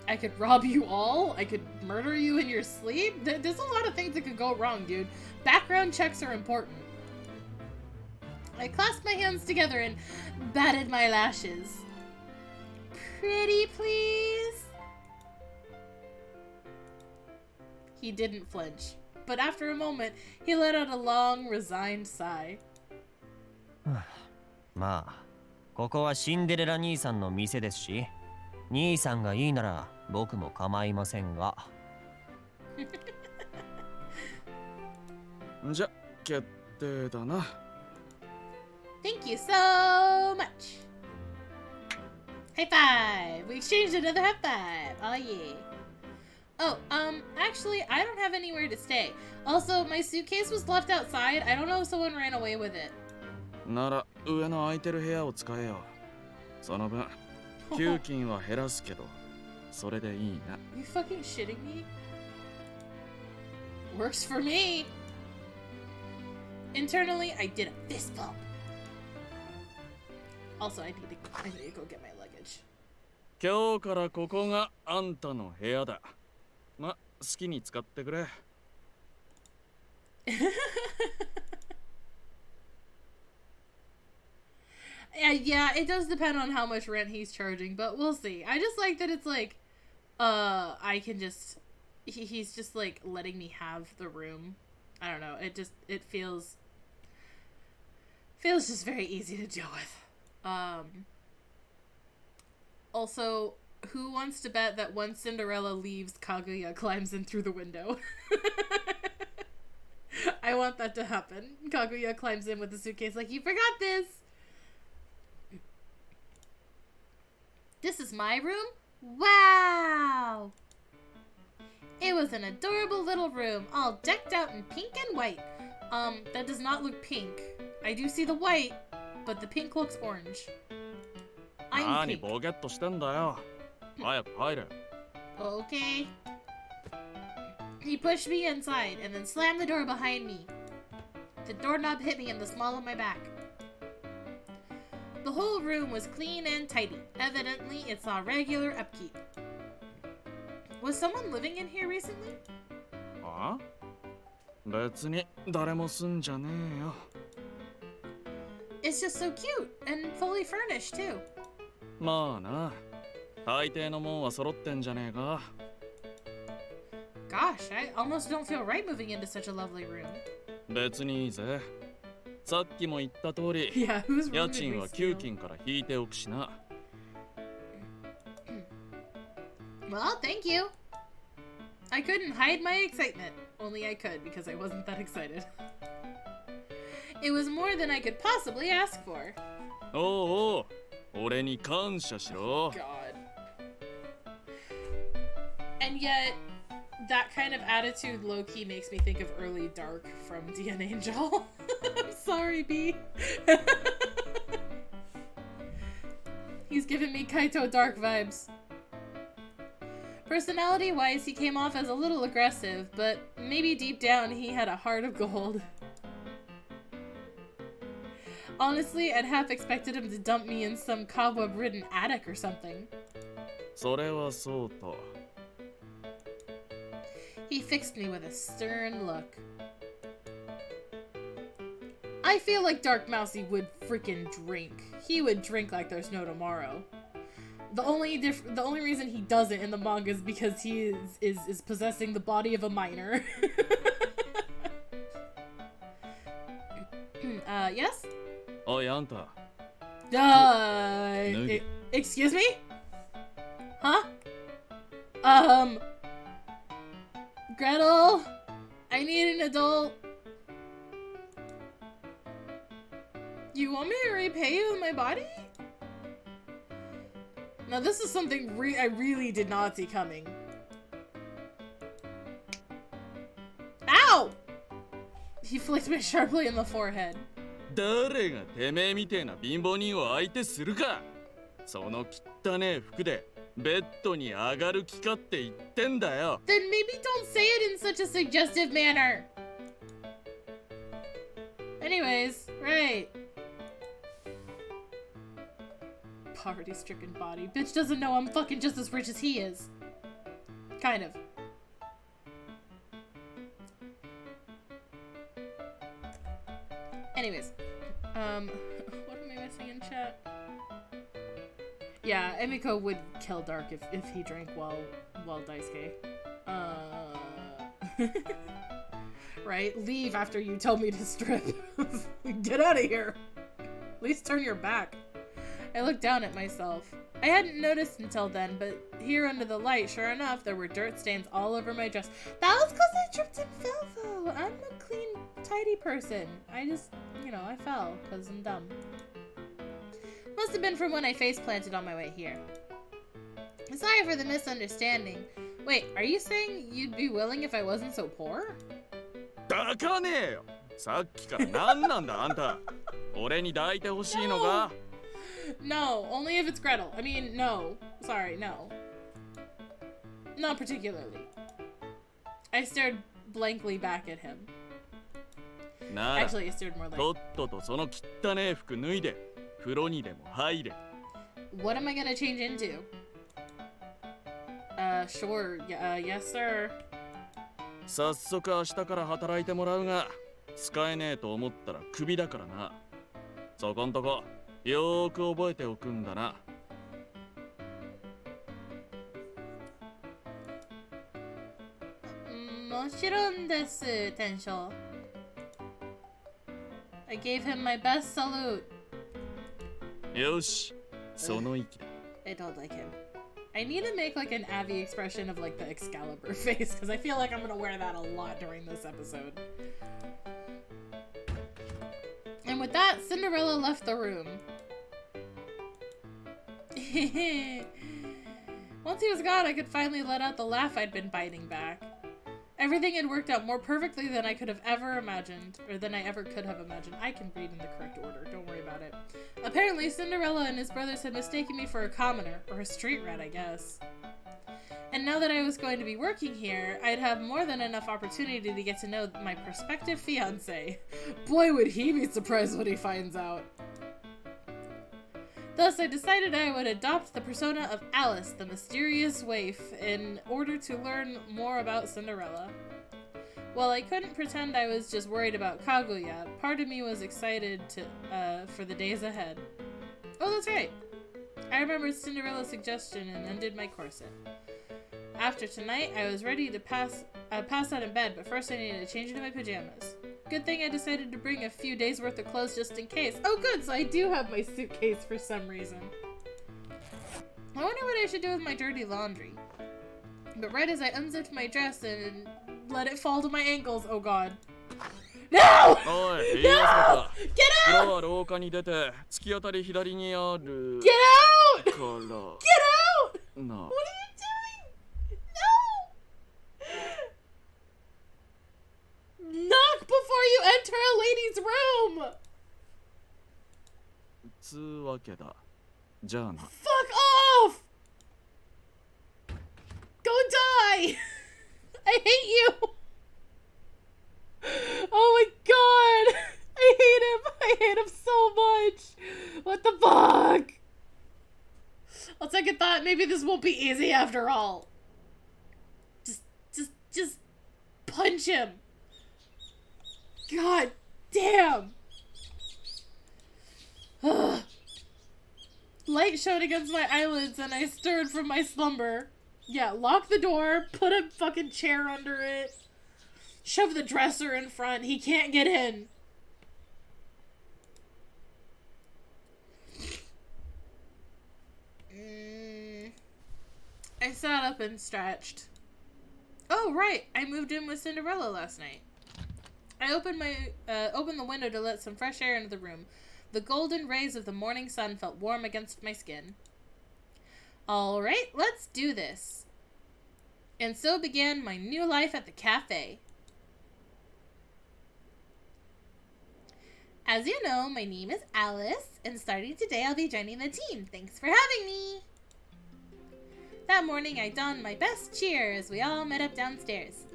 I could rob you all. I could murder you in your sleep. There's a lot of things that could go wrong, dude. Background checks are important. I clasped my hands together and batted my lashes. Pretty, please? He didn't flinch, but after a moment, he let out a long, resigned sigh. まあ、ここはシンデレラ兄さんの店ですし、兄さんがいいなら僕も構いませんが。じゃ、決定だな。Thank you so much. High five! We exchanged another high five. Oh yeah. Oh, actually, I don't have anywhere to stay. Also, my suitcase was left outside. I don't know if someone ran away with it. なら上の空いてる部屋を使えよ。その分給金は減らすけどそれでいいな。 You fucking shitting me? Works for me! Internally, I did a fist bump. Also, I need to go get my luggage. 今日からここがあんたの部屋だ。ま、好きに使ってくれ。Yeah, it does depend on how much rent he's charging, but we'll see. I just like that it's like, I can just, he's just like letting me have the room. I don't know. It feels just very easy to deal with. Also, who wants to bet that once Cinderella leaves, Kaguya climbs in through the window? I want that to happen. Kaguya climbs in with the suitcase like, you forgot this! This is my room? Wow! It was an adorable little room, all decked out in pink and white. That does not look pink. I do see the white, but the pink looks orange. I'm 何 pink. ボケっとしてんだよ。早く入れ。 Okay. He pushed me inside and then slammed the door behind me. The doorknob hit me in the small of my back. The whole room was clean and tidy. Evidently, it saw regular upkeep. Was someone living in here recently? あ？別に誰も住んじゃねえよ。 It's just so cute and fully furnished too. まあな。大抵のもんは揃ってんじゃねえか。 Gosh, I almost don't feel right moving into such a lovely room. 別にいいぜ。さっきも言った通り、 Yeah, whose room 家 did 賃 we は給 steal? 金から引いておくしな。 Well, thank you. I couldn't hide my excitement. Only I could because I wasn't that excited. It was more than I could possibly ask for. おうおう、俺に感謝しろ。 God. And yet, that kind of attitude low-key makes me think of early Dark from DN Angel. I'm sorry, B. He's giving me Kaito Dark vibes. Personality-wise, he came off as a little aggressive, but maybe deep down he had a heart of gold. Honestly, I'd half expected him to dump me in some cobweb-ridden attic or something. それはそうと。 He fixed me with a stern look. I feel like Dark Mousy would freaking drink. He would drink like there's no tomorrow. The only reason he doesn't in the manga is because he is possessing the body of a minor. Yes? おいあんた。 Excuse me? Huh? Grettle, I need an adult. You want me to repay you with my body? Now this is something I really did not see coming. Ow! He flicked me sharply in the forehead. 誰がてめえみてえな貧乏人を相手するか。その汚ねえ服でベッドに上がる気かって言ってんだよ。 Then maybe don't say it in such a suggestive manner. Anyways, right. Poverty-stricken body. Bitch doesn't know I'm fucking just as rich as he is. Kind of. Anyways. What am I missing in chat? Yeah, Emiko would kill Dark if he drank while Daisuke. Right? Leave after you tell me to strip. Get out of here. At least turn your back. I looked down at myself. I hadn't noticed until then, but here under the light, sure enough, there were dirt stains all over my dress. That was because I tripped and fell, though. I'm a clean, tidy person. I just, I fell because I'm dumb. Must have been from when I face planted on my way here. Sorry for the misunderstanding. Wait, are you saying you'd be willing if I wasn't so poor? 抱かねえよ。さっきから何なんだあんた。俺に抱いてほしいのか No, only if it's Grettle. I mean, no. Sorry, no. Not particularly. I stared blankly back at him. なら、 Actually, I stared more と like... っととその汚ねえ服脱いで、風呂にでも入れ。 What am I gonna change into? Sure. Yes, sir. 早速明日から働いてもらうが、使えねえと思ったらクビだからな。そこんとこ、よーく覚えておくんだな。もちろんです、店長。I gave him my best salute. よし、その意気だ。I don't like him. I need to make like an Abby expression of like the Excalibur face because I feel like I'm gonna wear that a lot during this episode. And with that, Cinderella left the room. Once he was gone, I could finally let out the laugh I'd been biting back. Everything had worked out more perfectly than I could have ever imagined, or than I ever could have imagined. I can read in the correct order, don't worry about it. Apparently, Cinderella and his brothers had mistaken me for a commoner, or a street rat, I guess. And now that I was going to be working here, I'd have more than enough opportunity to get to know my prospective fiancé. Boy, would he be surprised when he finds out. Thus, I decided I would adopt the persona of Alice, the mysterious waif, in order to learn more about Cinderella. While I couldn't pretend I was just worried about Kaguya, part of me was excited for the days ahead. Oh, that's right. I remembered Cinderella's suggestion and undid my corset. After tonight, I was ready to pass out in bed, but first I needed to change into my pajamas. Good thing I decided to bring a few days worth of clothes just in case. Oh good, so I do have my suitcase for some reason. I wonder what I should do with my dirty laundry. But right as I unzipped my dress and let it fall to my ankles, oh god. No! おい、いい No! やつ Get だ。風 out! 呂は廊下に出て、突き当たり左にある。 Get out! から。 Get out! な。 What are you doing? No! Knock before you enter a lady's room! つうわけだ。じゃあな。 Fuck off! Go die! I hate you! Oh my god! I hate him! I hate him so much! What the fuck? I'll take a thought. Maybe this won't be easy after all. Just punch him. God damn. Ugh. Light shone against my eyelids and I stirred from my slumber. Yeah, lock the door, put a fucking chair under it, shove the dresser in front. He can't get in. I sat up and stretched. Oh, right. I moved in with Cinderella last night. I opened the window to let some fresh air into the room. The golden rays of the morning sun felt warm against my skin. All right, let's do this. And so began my new life at the cafe. As you know, my name is Alice, and starting today I'll be joining the team. Thanks for having me. That morning I donned my best cheer as we all met up downstairs.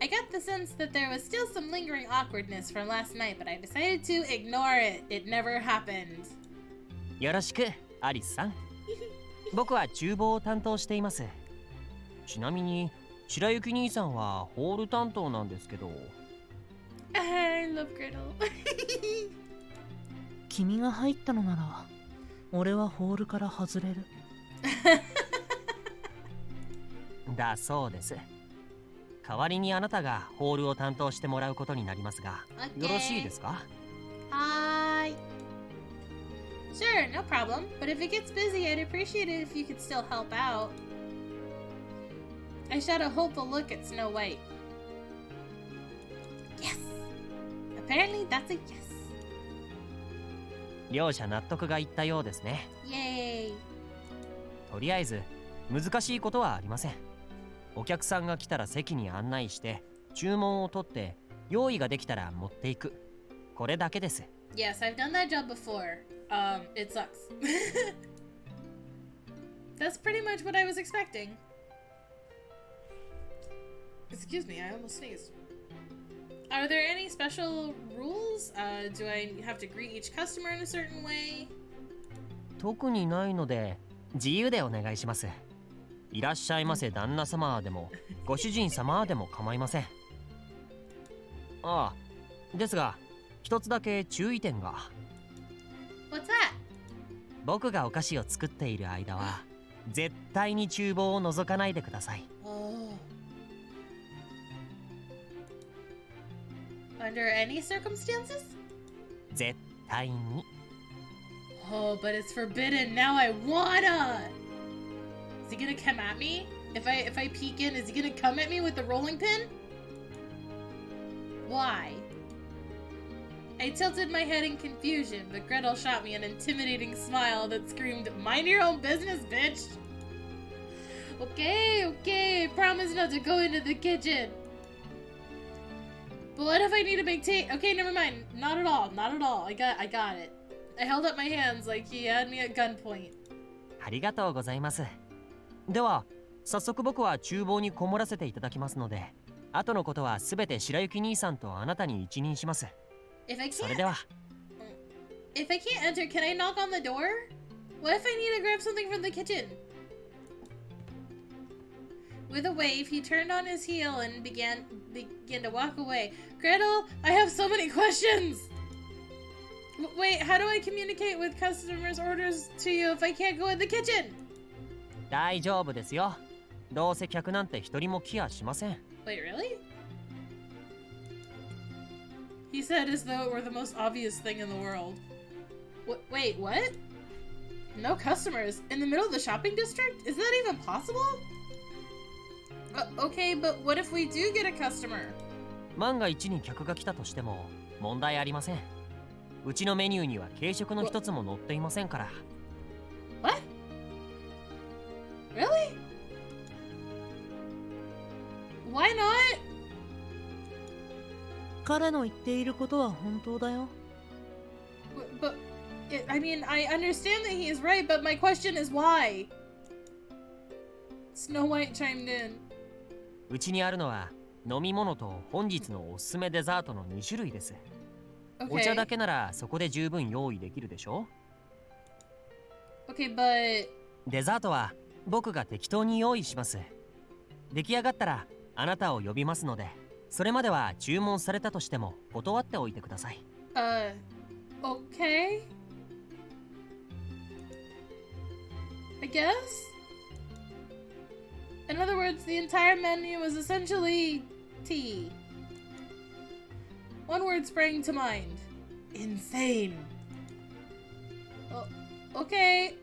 I got the sense that there was still some lingering awkwardness from last night, but I decided to ignore it. It never happened. よろしく、アリスさん。僕は厨房を担当しています。ちなみに、白雪兄さんはホール担当なんですけど。I love Grettle. 君が入ったのなら俺はホールから外れる。だそうです。代わりにあなたがホールを担当してもらうことになりますが、よろしいですか？はーい。Sure, no problem. But if it gets busy, I'd appreciate it if you could still help out. I shot a hopeful look at Snow White. Yes! Apparently that's a yes. 両者納得がいったようですね。Yay! とりあえず難しいことはありません。お客さんが来たら席に案内して注文を取って用意ができたら持っていく、これだけです。 Yes, I've done that job before. It sucks. That's pretty much what I was expecting. Excuse me, I almost sneezed. Are there any special rules? Do I have to greet each customer in a certain way? 特にないので自由でお願いします。いらっしゃいませ旦那様でもご主人様でも構いません。ああ、ですが一つだけ注意点が。 What's that? 僕がお菓子を作っている間は絶対に厨房を覗かないでください。 Oh. Under any circumstances? 絶対に。 Oh, but it's forbidden. Now I wanna. Is he gonna come at me? If I peek in, is he gonna come at me with the rolling pin? Why? I tilted my head in confusion, but Grettle shot me an intimidating smile that screamed, "Mind your own business, bitch!" Okay, promise not to go into the kitchen. But what if I need to make tea? Okay, never mind. Not at all. I got it. I held up my hands like he had me at gunpoint. ありがとうございます。では早速僕は厨房にこもらせていただきますので、後のことはすべて白雪兄さんとあなたに一任します。 それでは。 If I can't enter, can I knock on the door? What if I need to grab something from the kitchen? With a wave, he turned on his heel and began to walk away. Grettle, I have so many questions! Wait, how do I communicate with customers' orders to you if I can't go in the kitchen? 大丈夫ですよ。どうせ客なんて一人も来やしません。 Wait, really? He said as though it were the most obvious thing in the world. Wait, what? No customers? In the middle of the shopping district? Is that even possible? Okay, but what if we do get a customer? 万が一に客が来たとしても問題ありません。うちのメニューには軽食の一つも載っていませんから。 What? Really? Why not? 彼の言っていることは本当だよ。 But I mean, I understand that he is right, but my question is why? Snow White chimed in. うちにあるのは飲み物と本日のおすすめデザートの2種類です。 Okay. お茶だけならそこで十分用意できるでしょ。 Okay, but デザートは僕が適当に用意します。出来上がったらあなたを呼びますので、それまでは注文されたとしても断っておいてください。 okay. I guess? In other words, the entire menu was essentially tea. One word sprang to mind. Insane. Okay,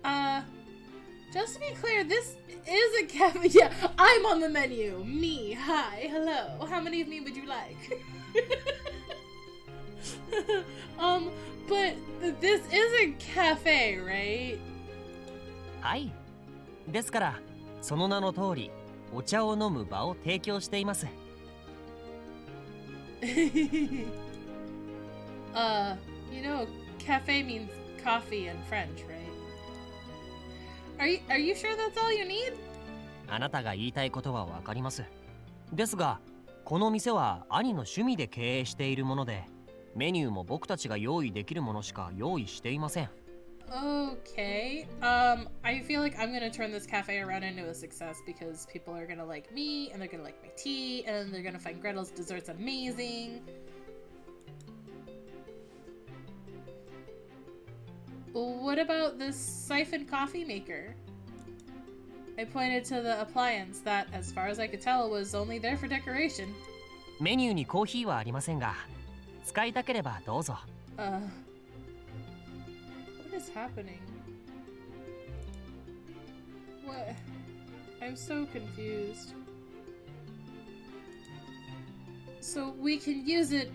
just to be clear, this is a cafe. Yeah, I'm on the menu. Me. Hi. Hello. How many of me would you like? But this is a cafe, right? はい。ですからその名の通りお茶を飲む場を提供しています。You know, cafe means coffee in French, right? Are you sure that's all you need? あなたが言いたいことはわかります。ですが、この店は兄の趣味で経営しているもので、メニューも僕たちが用意できるものしか用意していません。Okay. I feel like I'm gonna turn this cafe around into a success because people are gonna like me, and they're gonna like my tea, and they're gonna find Gretel's desserts amazing. What about this siphon coffee maker? I pointed to the appliance that, as far as I could tell, was only there for decoration. メニューにコーヒーはありませんが、使いたければどうぞ。What is happening? What? I'm so confused. So we can use it,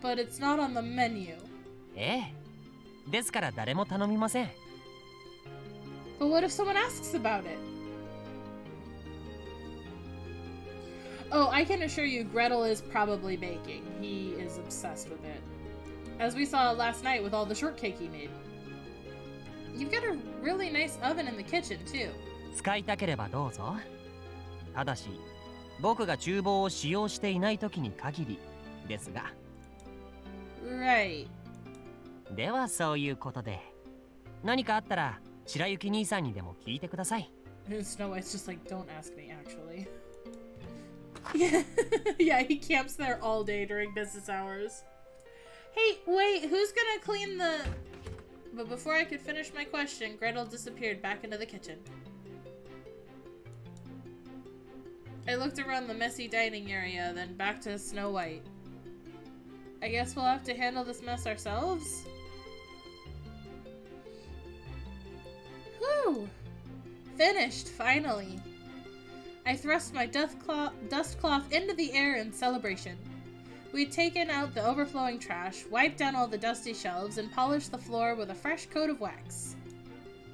but it's not on the menu. ええ。ですから誰も頼みません。But But what if someone asks about it? Oh, I can assure you Grettle is probably baking. He is obsessed with it. As we saw last night with all the shortcake he made. You've got a really nice oven in the kitchen, too. 使いたければどうぞ。ただし、僕が厨房を使用していない時に限りですが。Right. ではそういうことで。何かあったら白雪兄さんにでも聞いてください。Snow White's just like, don't ask me, actually. Yeah, yeah, he camps there all day during business hours. Hey, wait, who's gonna clean the... But before I could finish my question, Grettle disappeared back into the kitchen. I looked around the messy dining area, then back to Snow White. I guess we'll have to handle this mess ourselves? Whew! Finished, finally. I thrust my dust cloth into the air in celebration. We'd taken out the overflowing trash, wiped down all the dusty shelves, and polished the floor with a fresh coat of wax.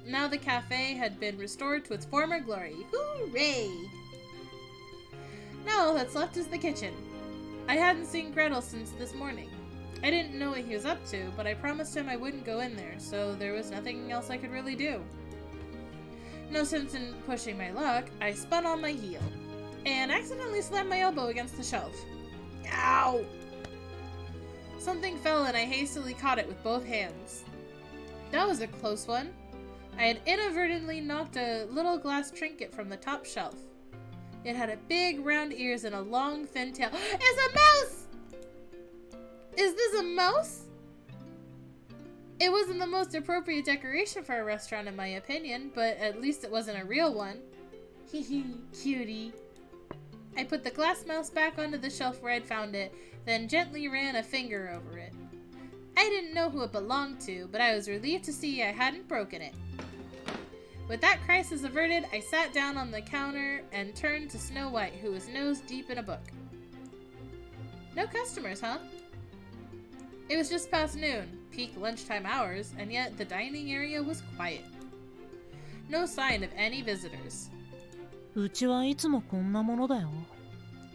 Now the cafe had been restored to its former glory. Hooray! Now all that's left is the kitchen. I hadn't seen Grettle since this morning. I didn't know what he was up to, but I promised him I wouldn't go in there, so there was nothing else I could really do. No sense in pushing my luck, I spun on my heel, and accidentally slammed my elbow against the shelf. Ow! Something fell and I hastily caught it with both hands. That was a close one. I had inadvertently knocked a little glass trinket from the top shelf. It had a big round ears and a long thin tail. It's a mouse! Is this a mouse? It wasn't the most appropriate decoration for a restaurant in my opinion, but at least it wasn't a real one. Hee cutie. I put the glass mouse back onto the shelf where I'd found it, then gently ran a finger over it. I didn't know who it belonged to, but I was relieved to see I hadn't broken it. With that crisis averted, I sat down on the counter and turned to Snow White, who was nose deep in a book. No customers, huh? It was just past noon, peak lunchtime hours, and yet the dining area was quiet. No sign of any visitors. うちはいつもこんなものだよ。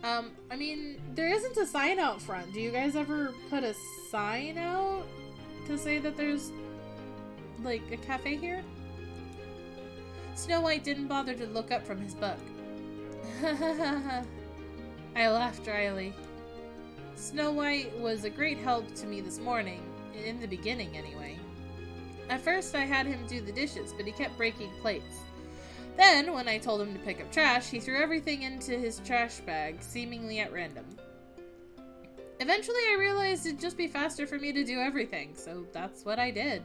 I mean, there isn't a sign out front. Do you guys ever put a sign out to say that there's, like, a cafe here? Snow White didn't bother to look up from his book. I laughed dryly. Snow White was a great help to me this morning, in the beginning anyway. At first I had him do the dishes, but he kept breaking plates. Then, when I told him to pick up trash, he threw everything into his trash bag, seemingly at random. Eventually I realized it'd just be faster for me to do everything, so that's what I did.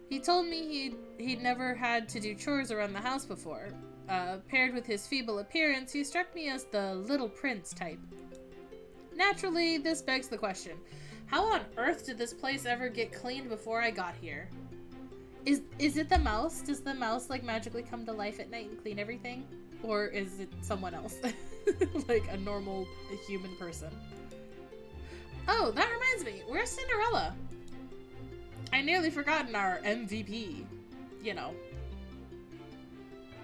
He told me he'd never had to do chores around the house before. Paired with his feeble appearance, he struck me as the little prince type. Naturally, this begs the question, how on earth did this place ever get cleaned before I got here? Is it the mouse? Does the mouse like magically come to life at night and clean everything? Or is it someone else? Like a normal human person? Oh, that reminds me, where's Cinderella? I nearly forgotten our MVP. You know.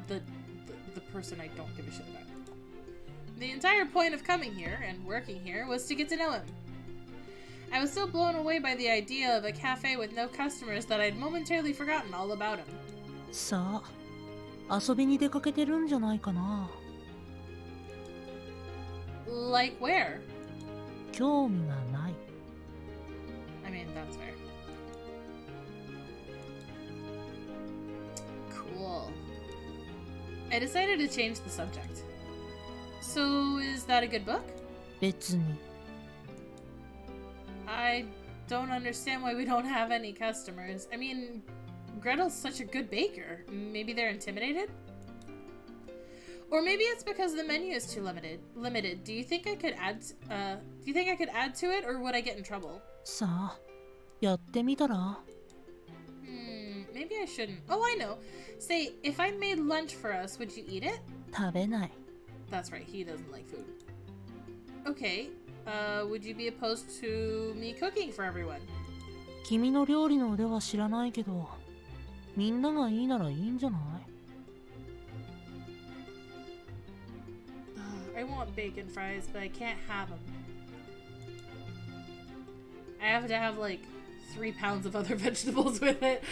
The person I don't give a shit about. The entire point of coming here and working here was to get to know him. I was so blown away by the idea of a cafe with no customers that I'd momentarily forgotten all about him. さあ、遊びに出かけてるんじゃないかな。Like where? 興味がない。I mean, that's fair. Cool. I decided to change the subject. So, is that a good book? 別に。I don't understand why we don't have any customers. I mean, Gretel's such a good baker. Maybe they're intimidated? Or maybe it's because the menu is too limited. Do you think I could add to it, or would I get in trouble? さあ、やってみたら。Maybe I shouldn't. Oh, I know. Say, if I made lunch for us, would you eat it? 食べない。That's right, he doesn't like food. Okay, would you be opposed to me cooking for everyone? 君の料理の腕は知らないけど、みんながいいならいいんじゃない？ I want bacon fries, but I can't have them. I have to have like 3 pounds of other vegetables with it.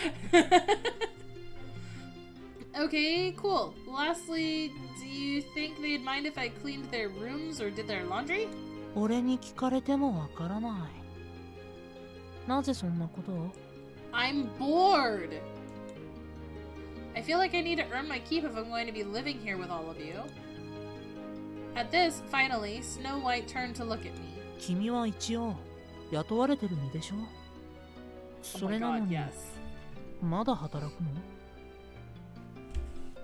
Okay, cool. Lastly, do you think they'd mind if I cleaned their rooms or did their laundry? 俺に聞かれてもわからない。なぜそんなことを？ I'm bored. I feel like I need to earn my keep if I'm going to be living here with all of you. At this, finally, Snow White turned to look at me. 君は一応雇われてる身でしょ？ Oh そ my れなの god, に yes. まだ働くの？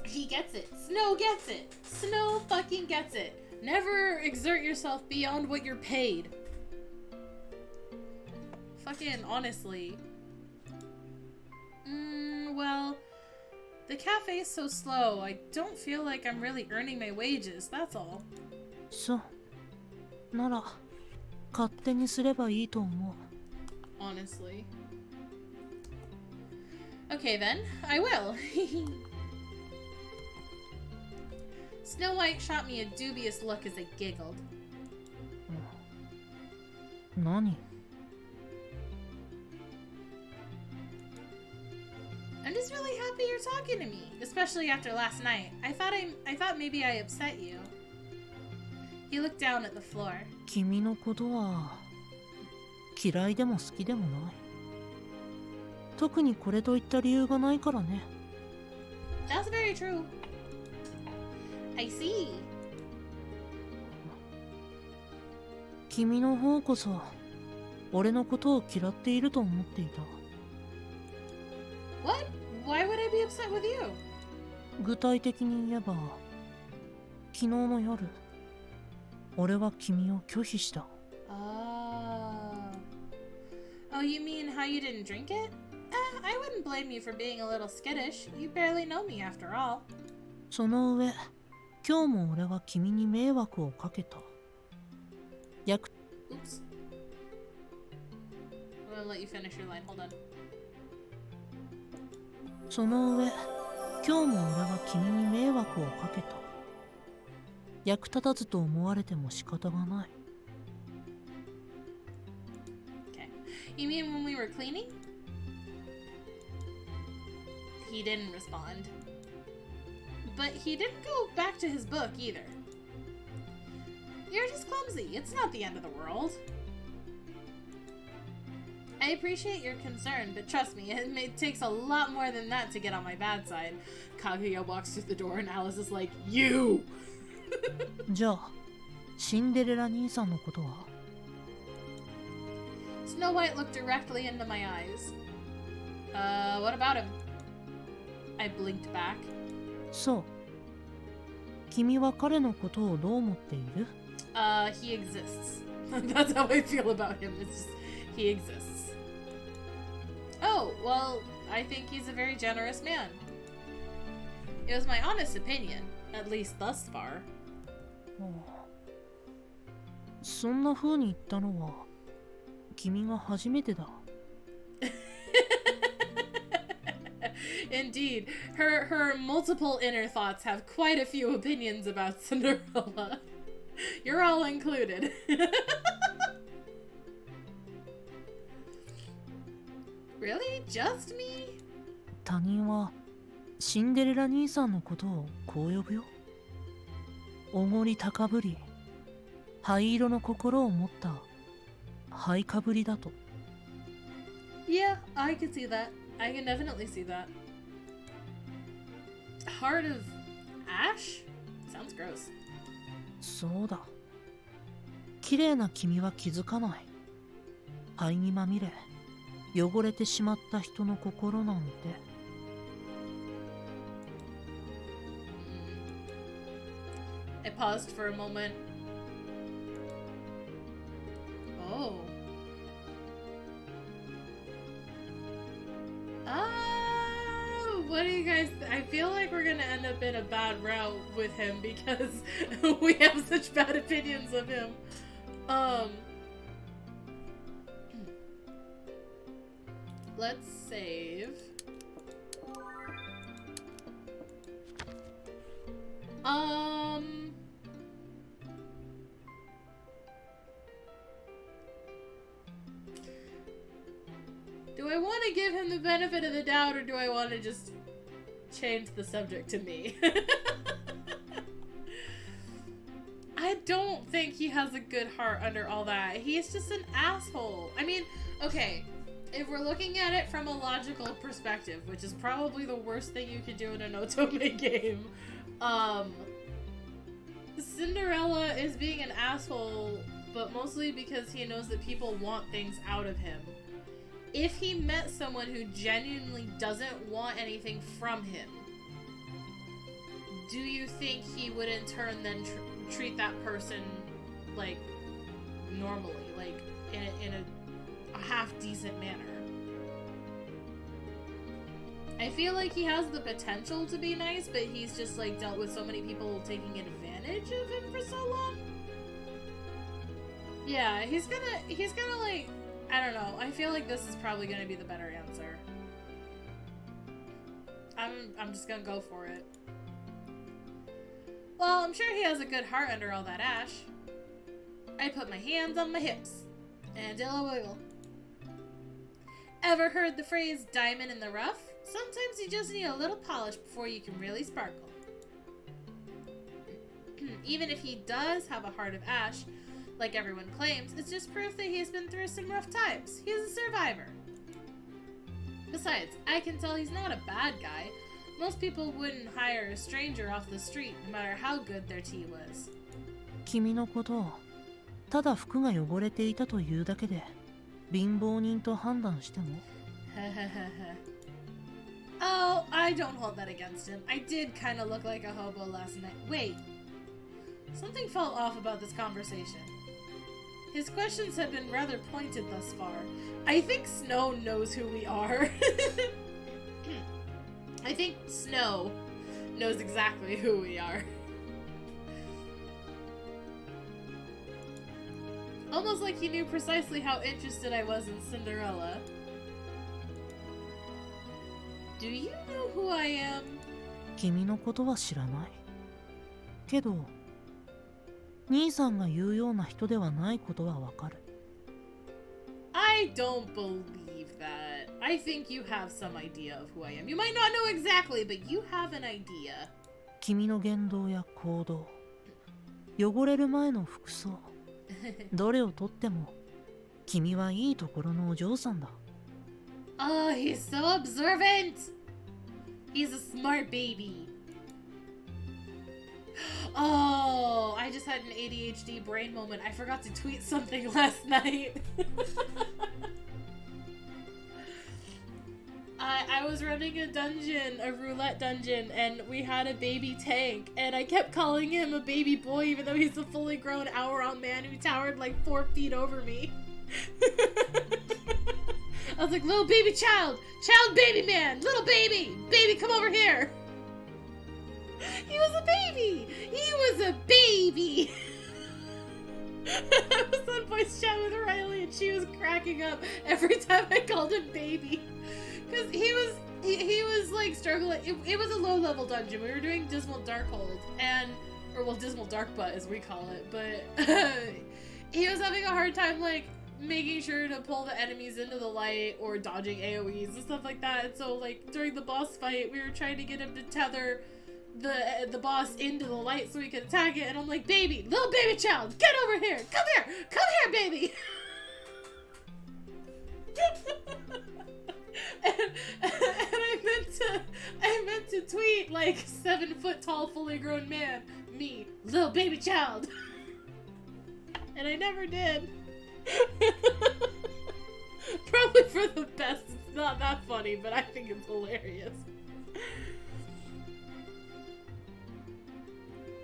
He gets it. Snow gets it. Snow fucking gets it. Never exert yourself beyond what you're paid. Fucking honestly. Well, the cafe's so slow. I don't feel like I'm really earning my wages, that's all. そうなら勝手にすればいいと思う。 Honestly. Okay then, I will. Snow White shot me a dubious look as I giggled. 何？ I'm just really happy you're talking to me, especially after last night. I thought maybe I upset you. He looked down at the floor. 君のことは嫌いでも好きでもない。特にこれといった理由がないからね。 That's very true. I see. 君の方こそ俺のことを嫌っていると思っていた。 What? Why would I be upset with you? 具体的に言えば昨日の夜俺は君を拒否した。 Oh, you mean how you didn't drink it? I wouldn't blame you for being a little skittish. You barely know me after all. その上今日も俺は君に迷惑をかけた。Oops. I'm gonna let you finish your line. Hold on. その上今日も俺は君に迷惑をかけた。役立たずと思われても仕方がない。 Okay. You mean when we were cleaning? He didn't respond. But he didn't go back to his book either. You're just clumsy. It's not the end of the world. I appreciate your concern, but trust me, it takes a lot more than that to get on my bad side. Kaguya walks through the door and Alice is like, You! じゃあシンデレラ兄さんのことは？ Snow White looked directly into my eyes. What about him? I blinked back. そう。君は彼のことをどう思っている？ He exists. That's how I feel about him. It's just, he exists. Oh, well, I think he's a very generous man. It was my honest opinion, at least thus far. そんな風に言ったのは君が初めてだ。Indeed, her multiple inner thoughts have quite a few opinions about Cinderella. You're all included. Really? Just me? 他人はシンデレラ兄さんのことをこう呼ぶよ。おごり高ぶり、灰色の心を持った灰かぶりだと。 Yeah, I can see that. I can definitely see that. Heart of ash? Sounds gross. そうだ。綺麗な君は気づかない。灰にまみれ、汚れてしまった人の心なんて。I paused for a moment. Oh. What do you guys... I feel like we're gonna end up in a bad route with him because we have such bad opinions of him. Let's save. Do I want to give him the benefit of the doubt, or do I want to just change the subject to me? I don't think he has a good heart under all that. He's just an asshole. I mean, okay, if we're looking at it from a logical perspective, which is probably the worst thing you could do in an Otome game, Cinderella is being an asshole, but mostly because he knows that people want things out of him. If he met someone who genuinely doesn't want anything from him, do you think he would in turn then treat that person, like, normally, like, in a half-decent manner? I feel like he has the potential to be nice, but he's just, like, dealt with so many people taking advantage of him for so long. Yeah, he's gonna, like, I don't know. I feel like this is probably gonna be the better answer. I'm just gonna go for it. Well, I'm sure he has a good heart under all that ash. I put my hands on my hips and did a wiggle. Ever heard the phrase diamond in the rough? Sometimes you just need a little polish before you can really sparkle. Even if he does have a heart of ash, like everyone claims, it's just proof that he's been through some rough times. He's a survivor. Besides, I can tell he's not a bad guy. Most people wouldn't hire a stranger off the street, no matter how good their tea was. 君のことをただ服が汚れていたというだけで貧乏人と判断しても Oh, I don't hold that against him. I did kind of look like a hobo last night. Wait. Something felt off about this conversation. His questions have been rather pointed thus far. I think Snow knows who we are. I think Snow knows exactly who we are. Almost like he knew precisely how interested I was in Cinderella. Do you know who I am? 君のことは知らないけど兄さんが言うような人ではないことはわかる I don't believe that. I think you have some idea of who I am. You might not know exactly, but you have an idea. 君の言動や行動汚れる前の服装どれをとっても君はいいところのお嬢さんだ Oh, he's so observant. He's a smart baby. Oh, I just had an ADHD brain moment. I forgot to tweet something last night. I was running a dungeon, a roulette dungeon, and we had a baby tank, and I kept calling him a baby boy even though he's a fully grown hour-on man who towered like 4 feet over me. I was like, little baby child baby man, little baby, come over here. He was a baby. I was on voice chat with Riley and she was cracking up every time I called him baby. Because he was like struggling. It was a low level dungeon. We were doing Dismal Darkhold Dismal Darkbutt as we call it, but he was having a hard time like making sure to pull the enemies into the light or dodging AoEs and stuff like that. And so like during the boss fight, we were trying to get him to tether the boss into the light so we could attack it, and I'm like, baby, little baby child, get over here, come here, baby. and I meant to tweet like 7 foot tall fully grown man, me, little baby child. And I never did. Probably for the best. It's not that funny, but I think it's hilarious.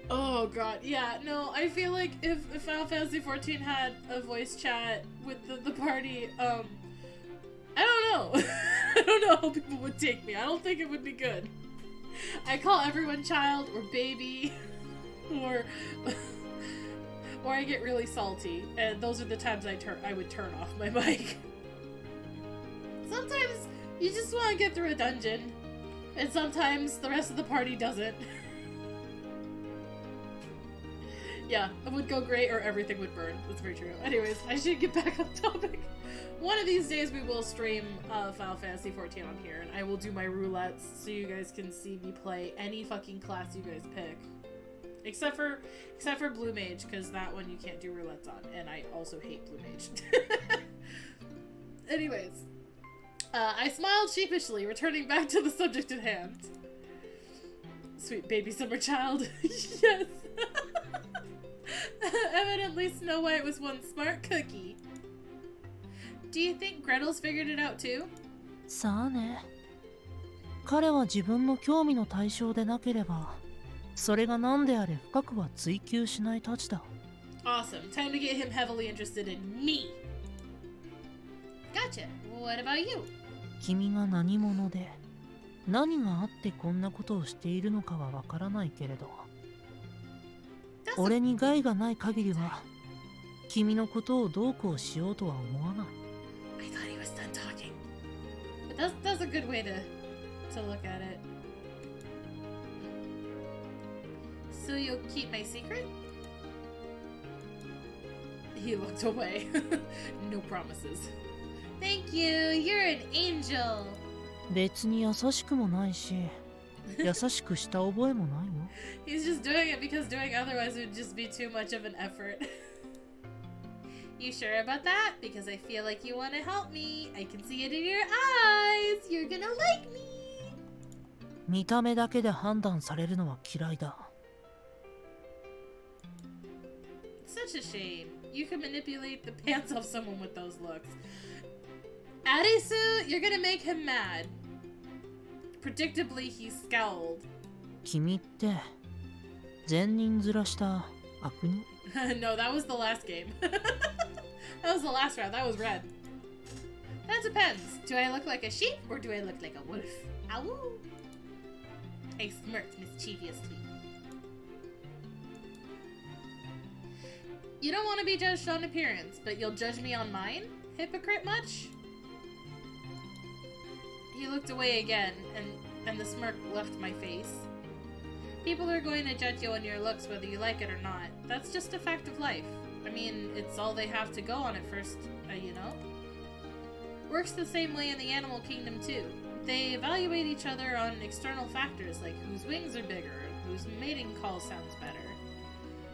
Oh god, yeah, no, I feel like if Final Fantasy XIV had a voice chat with the party, I don't know. I don't know how people would take me. I don't think it would be good. I call everyone child or baby, or I get really salty, and those are the times I would turn off my mic. Sometimes you just want to get through a dungeon, and sometimes the rest of the party doesn't. Yeah, it would go great or everything would burn. That's very true. Anyways, I should get back on topic. One of these days we will stream Final Fantasy 14 on here, and I will do my roulettes so you guys can see me play any fucking class you guys pick. Except for Blue Mage, because that one you can't do roulettes on, and I also hate Blue Mage. Anyways, I smiled sheepishly, returning back to the subject at hand. Sweet baby summer child. Yes. Evidently Snow White was one smart cookie. Do you think Gretel's figured it out too? さあね。彼は自分の興味の対象でなければ、それが何であれ深くは追求しないたちだ。Awesome. Time to get him heavily interested in me. Gotcha. What about you? 君が何者で、何があってこんなことをしているのかはわからないけれど、俺に害がない限りは、君のことをどうこうしようとは思わない。I thought he was done talking. But that's a good way to look at it. So you'll keep my secret? He looked away. No promises. Thank you. You're an angel. 別に優しくもないし、優しくした覚えもないよ。He's just doing it because doing otherwise would just be too much of an effort. You sure about that? Because I feel like you want to help me. I can see it in your eyes. You're gonna like me. 見た目だけで判断されるのは嫌いだ。Such a shame. You can manipulate the pants off someone with those looks. Arisu, you're gonna make him mad. Predictably, he scowled. 君って善人面した悪人？ No, that was the last game. That was the last round. That was red. That depends. Do I look like a sheep or do I look like a wolf? Ow! I smirked mischievously. You don't want to be judged on appearance, but you'll judge me on mine? Hypocrite much? He looked away again, and the smirk left my face. People are going to judge you on your looks whether you like it or not. That's just a fact of life. I mean, it's all they have to go on at first, you know? Works the same way in the animal kingdom too. They evaluate each other on external factors like whose wings are bigger, whose mating call sounds better.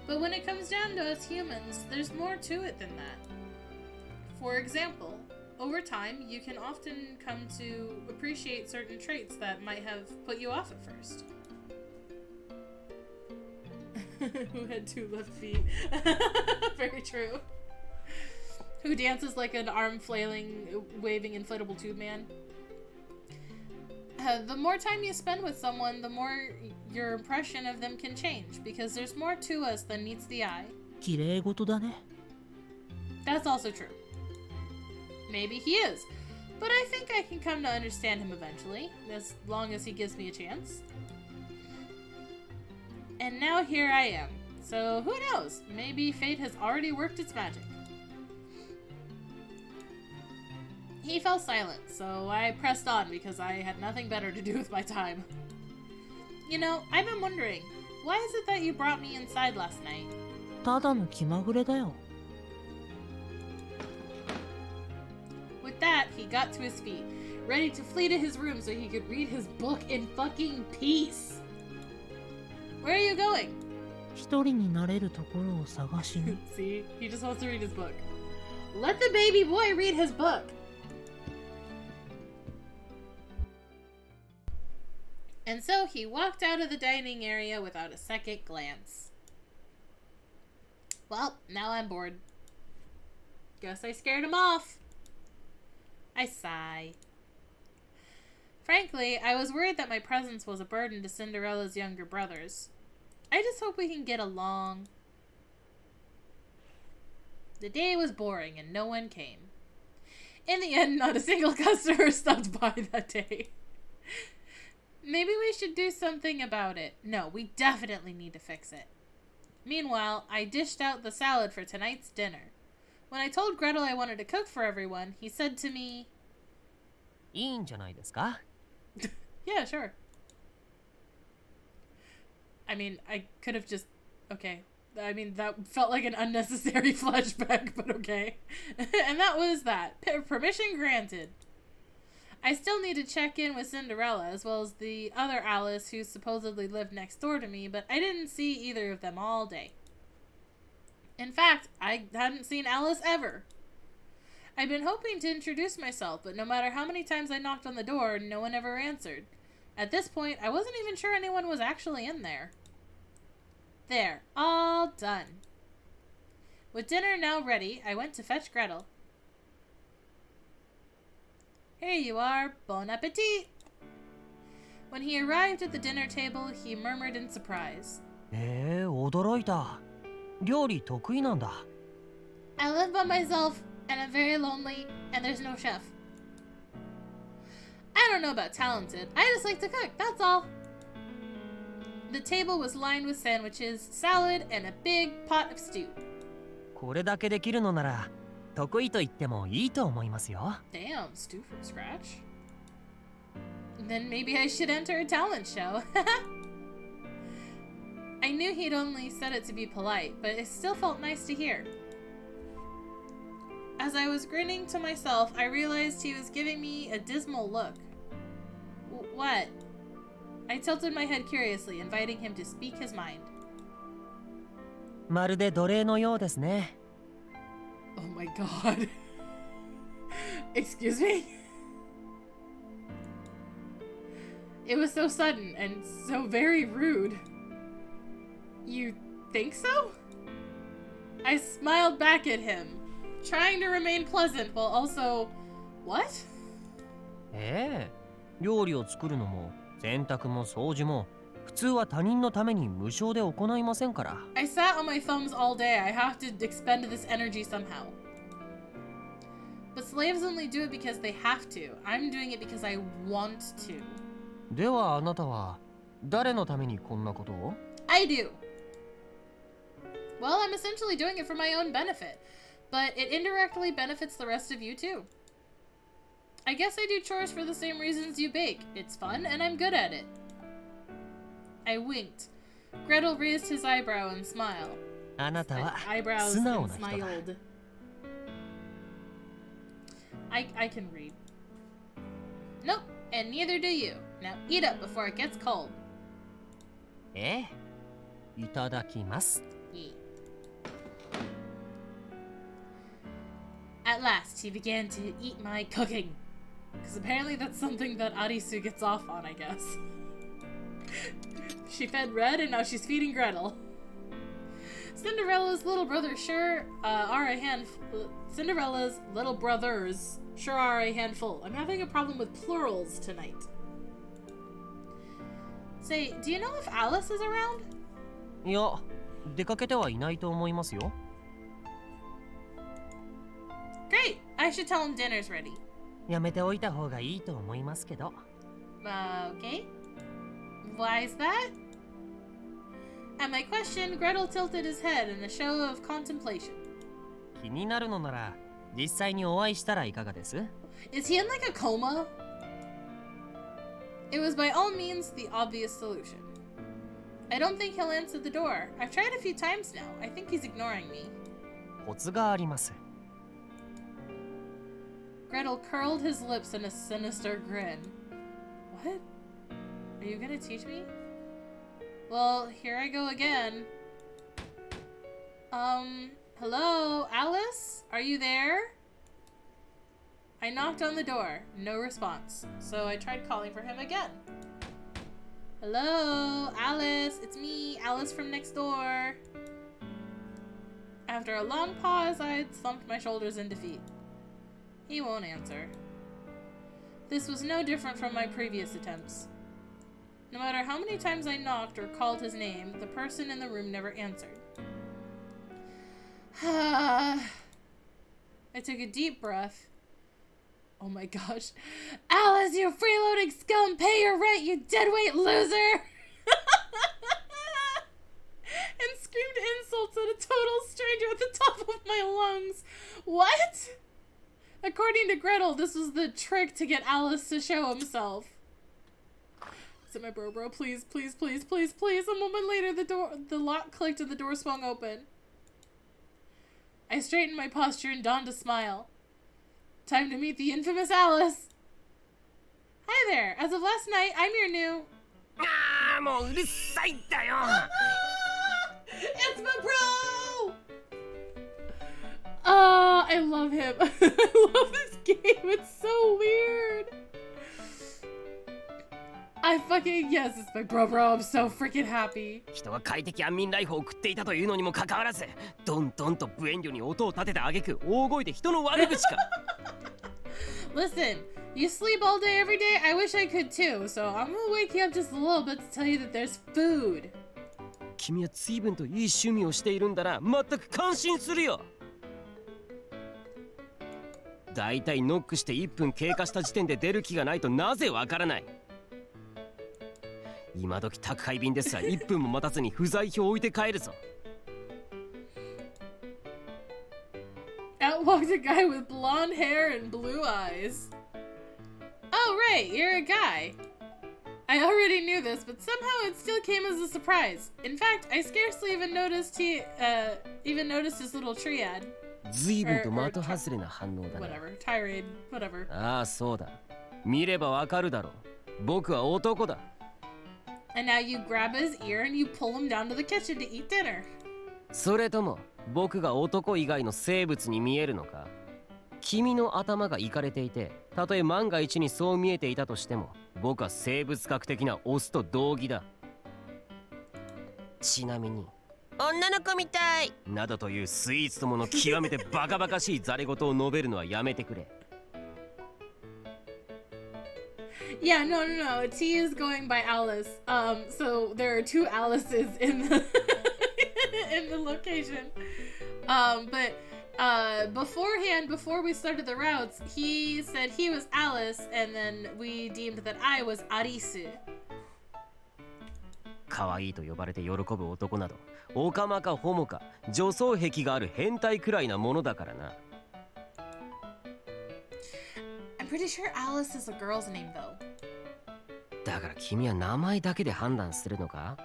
But when it comes down to us humans, there's more to it than that. For example, over time, you can often come to appreciate certain traits that might have put you off at first. Who had 2 left feet? Very true. Who dances like an arm flailing, waving inflatable tube man? The more time you spend with someone, the more your impression of them can change, because there's more to us than meets the eye. 綺麗事だね。 That's also true. Maybe he is, but I think I can come to understand him eventually, as long as he gives me a chance. And now here I am. So who knows? Maybe fate has already worked its magic. He fell silent, so I pressed on because I had nothing better to do with my time. You know, I've been wondering, why is it that you brought me inside last night? ただの気まぐれだよ。 With that, he got to his feet, ready to flee to his room so he could read his book in fucking peace. Where are you going? 一人になれるところを探しに。 See, he just wants to read his book. Let the baby boy read his book. And so he walked out of the dining area without a second glance. Well, now I'm bored. Guess I scared him off. I sigh. Frankly, I was worried that my presence was a burden to Cinderella's younger brothers. I just hope we can get along. The day was boring and no one came. In the end, not a single customer stopped by that day. Maybe we should do something about it. No, we definitely need to fix it. Meanwhile, I dished out the salad for tonight's dinner. When I told Grettle I wanted to cook for everyone, he said to me, いいんじゃないですか? Yeah, sure. I mean, I could have just... Okay. I mean, that felt like an unnecessary flashback, but okay. And that was that. Permission granted. I still need to check in with Cinderella, as well as the other Alice who supposedly lived next door to me, but I didn't see either of them all day. In fact, I hadn't seen Alice ever. I'd been hoping to introduce myself, but no matter how many times I knocked on the door, no one ever answered. At this point, I wasn't even sure anyone was actually in there. There, all done. With dinner now ready, I went to fetch Grettle. Here you are, bon appetit! When he arrived at the dinner table, he murmured in surprise. 驚いた。料理得意なんだ。I live by myself, and I'm very lonely, and there's no chef. I don't know about talented, I just like to cook, that's all. The table was lined with sandwiches, salad, and a big pot of stew. これだけできるのなら、得意と言ってもいいと思いますよ。Damn, stew from scratch? Then maybe I should enter a talent show. I knew he'd only said it to be polite, but it still felt nice to hear. As I was grinning to myself, I realized he was giving me a dismal look. What? I tilted my head curiously, inviting him to speak his mind. まるで奴隷のようですね。Oh my god. Excuse me? It was so sudden and so very rude. You think so? I smiled back at him, trying to remain pleasant while also... What? 料理を作るのも洗濯も掃除も普通は他人のために無償で行いませんから。I sat on my thumbs all day. I have to expend this energy somehow. But slaves only do it because they have to. I'm doing it because I want to. ではあなたは誰のためにこんなことを？ I do. Well, I'm essentially doing it for my own benefit, but it indirectly benefits the rest of you too. I guess I do chores for the same reasons you bake. It's fun and I'm good at it. I winked. Grettle raised his eyebrow and smiled. あなたは Eyebrows 素直 and な人だ。 smiled. I can read. Nope, and neither do you. Now eat up before it gets cold. いただきます。 Yeah. At last, he began to eat my cooking. Because apparently that's something that Arisu gets off on, I guess. She fed Red, and now she's feeding Grettle. Cinderella's little brothers sure are a handful. Cinderella's little brothers sure are a handful. I'm having a problem with plurals tonight. Say, do you know if Alice is around? いや、出かけてはいないと思いますよ。Great! I should tell him dinner's ready. やめておいた方がいいと思いますけど。Okay. Why is that? At my question, Grettle tilted his head in a show of contemplation. 気になるのなら、実際にお会いしたらいかがです？ Is he in like a coma? It was by all means the obvious solution. I don't think he'll answer the door. I've tried a few times now. I think he's ignoring me. コツがあります。Grettle curled his lips in a sinister grin. What? Are you gonna teach me? Well, here I go again. Hello, Alice? Are you there? I knocked on the door. No response. So I tried calling for him again. Hello, Alice. It's me, Alice from next door. After a long pause, I slumped my shoulders in defeat. He won't answer. This was no different from my previous attempts. No matter how many times I knocked or called his name, the person in the room never answered. I took a deep breath. Oh my gosh. Alice, you freeloading scum! Pay your rent, you deadweight loser! And screamed insults at a total stranger at the top of my lungs. What? According to Grettle, this was the trick to get Alice to show himself. Is it my bro? Please, please, please, please, please. A moment later, the lock clicked and the door swung open. I straightened my posture and donned a smile. Time to meet the infamous Alice. Hi there. As of last night, I'm your new... It's my bro! Oh, I love him. I love this game. It's so weird. I fucking... Yes, it's my bro. I'm so freaking happy. 人が快適安眠ライフを送っていたというのにもかかわらず、どんどんと無遠慮に音を立てた挙句、大声で人の悪口か。Listen, you sleep all day every day? I wish I could too, so I'm gonna wake you up just a little bit to tell you that there's food. 君は随分といい趣味をしているんだな。全く感心するよ。だいたいノックして1分経過した時点で出る気がないとなぜわからない。今時宅配便ですら1分も待たずに不在票を置いて帰るぞ。Out walked a guy with blonde hair and blue eyes. Oh, right, you're a guy. I already knew this, but somehow it still came as a surprise. In fact, I scarcely even noticed his little triad. 随分と的外れな反応だな。Whatever, tirade, whatever. ああ、そうだ。見ればわかるだろう。僕は男だ。And now you grab his ear and you pull him down to the kitchen to eat dinner. それとも僕が男以外の生物に見えるのか？君の頭がイカれていて、たとえ万が一にそう見えていたとしても、僕は生物学的なオスと同義だ。ちなみに、女の子みたいなどというスイーツともの極めてバカバカしいザレ言を述べるのはやめてくれ。Yeah, no. T is going by Alice. So there are two Alices in the in the location. But beforehand, before we started the routes, he said he was Alice, and then we deemed that I was Alice. 可愛いと呼ばれて喜ぶ男など、オカマかホモか、女装癖がある変態くらいなものだからな。I'm pretty sure Alice is a girl's name, though. だから君は名前だけで判断するのか？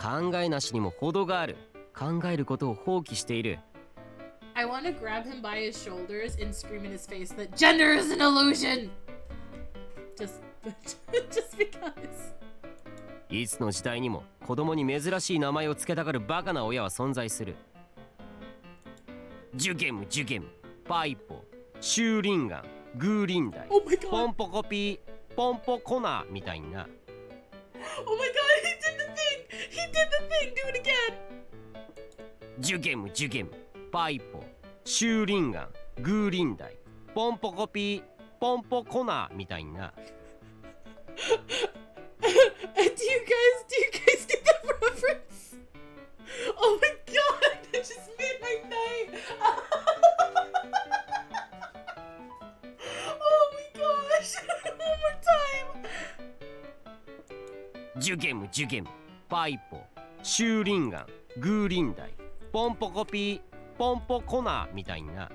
考えなしにも程がある。考えることを放棄している。I want to grab him by his shoulders and scream in his face that gender is an illusion! Just because. いつの時代にも子供に珍しい名前を付けたがるバカな親は存在する。ジュゲム、パイポ、シューリンガン、グーリンダイ、Oh my god! ポンポコピー、ポンポコナーみたいな。Oh my god, he did the thing! Do it again! ジュゲム、パイポ、シューリンガン、グーリンダイ、ポンポコピー、ポンポコナーみたいな。Do you guys get that reference? Oh my god, that just made my night! Oh my gosh! One more time! ジュゲム、パイポ、シューリンガン、グーリンダイ、ポンポコピー、ポンポコナーみたいな。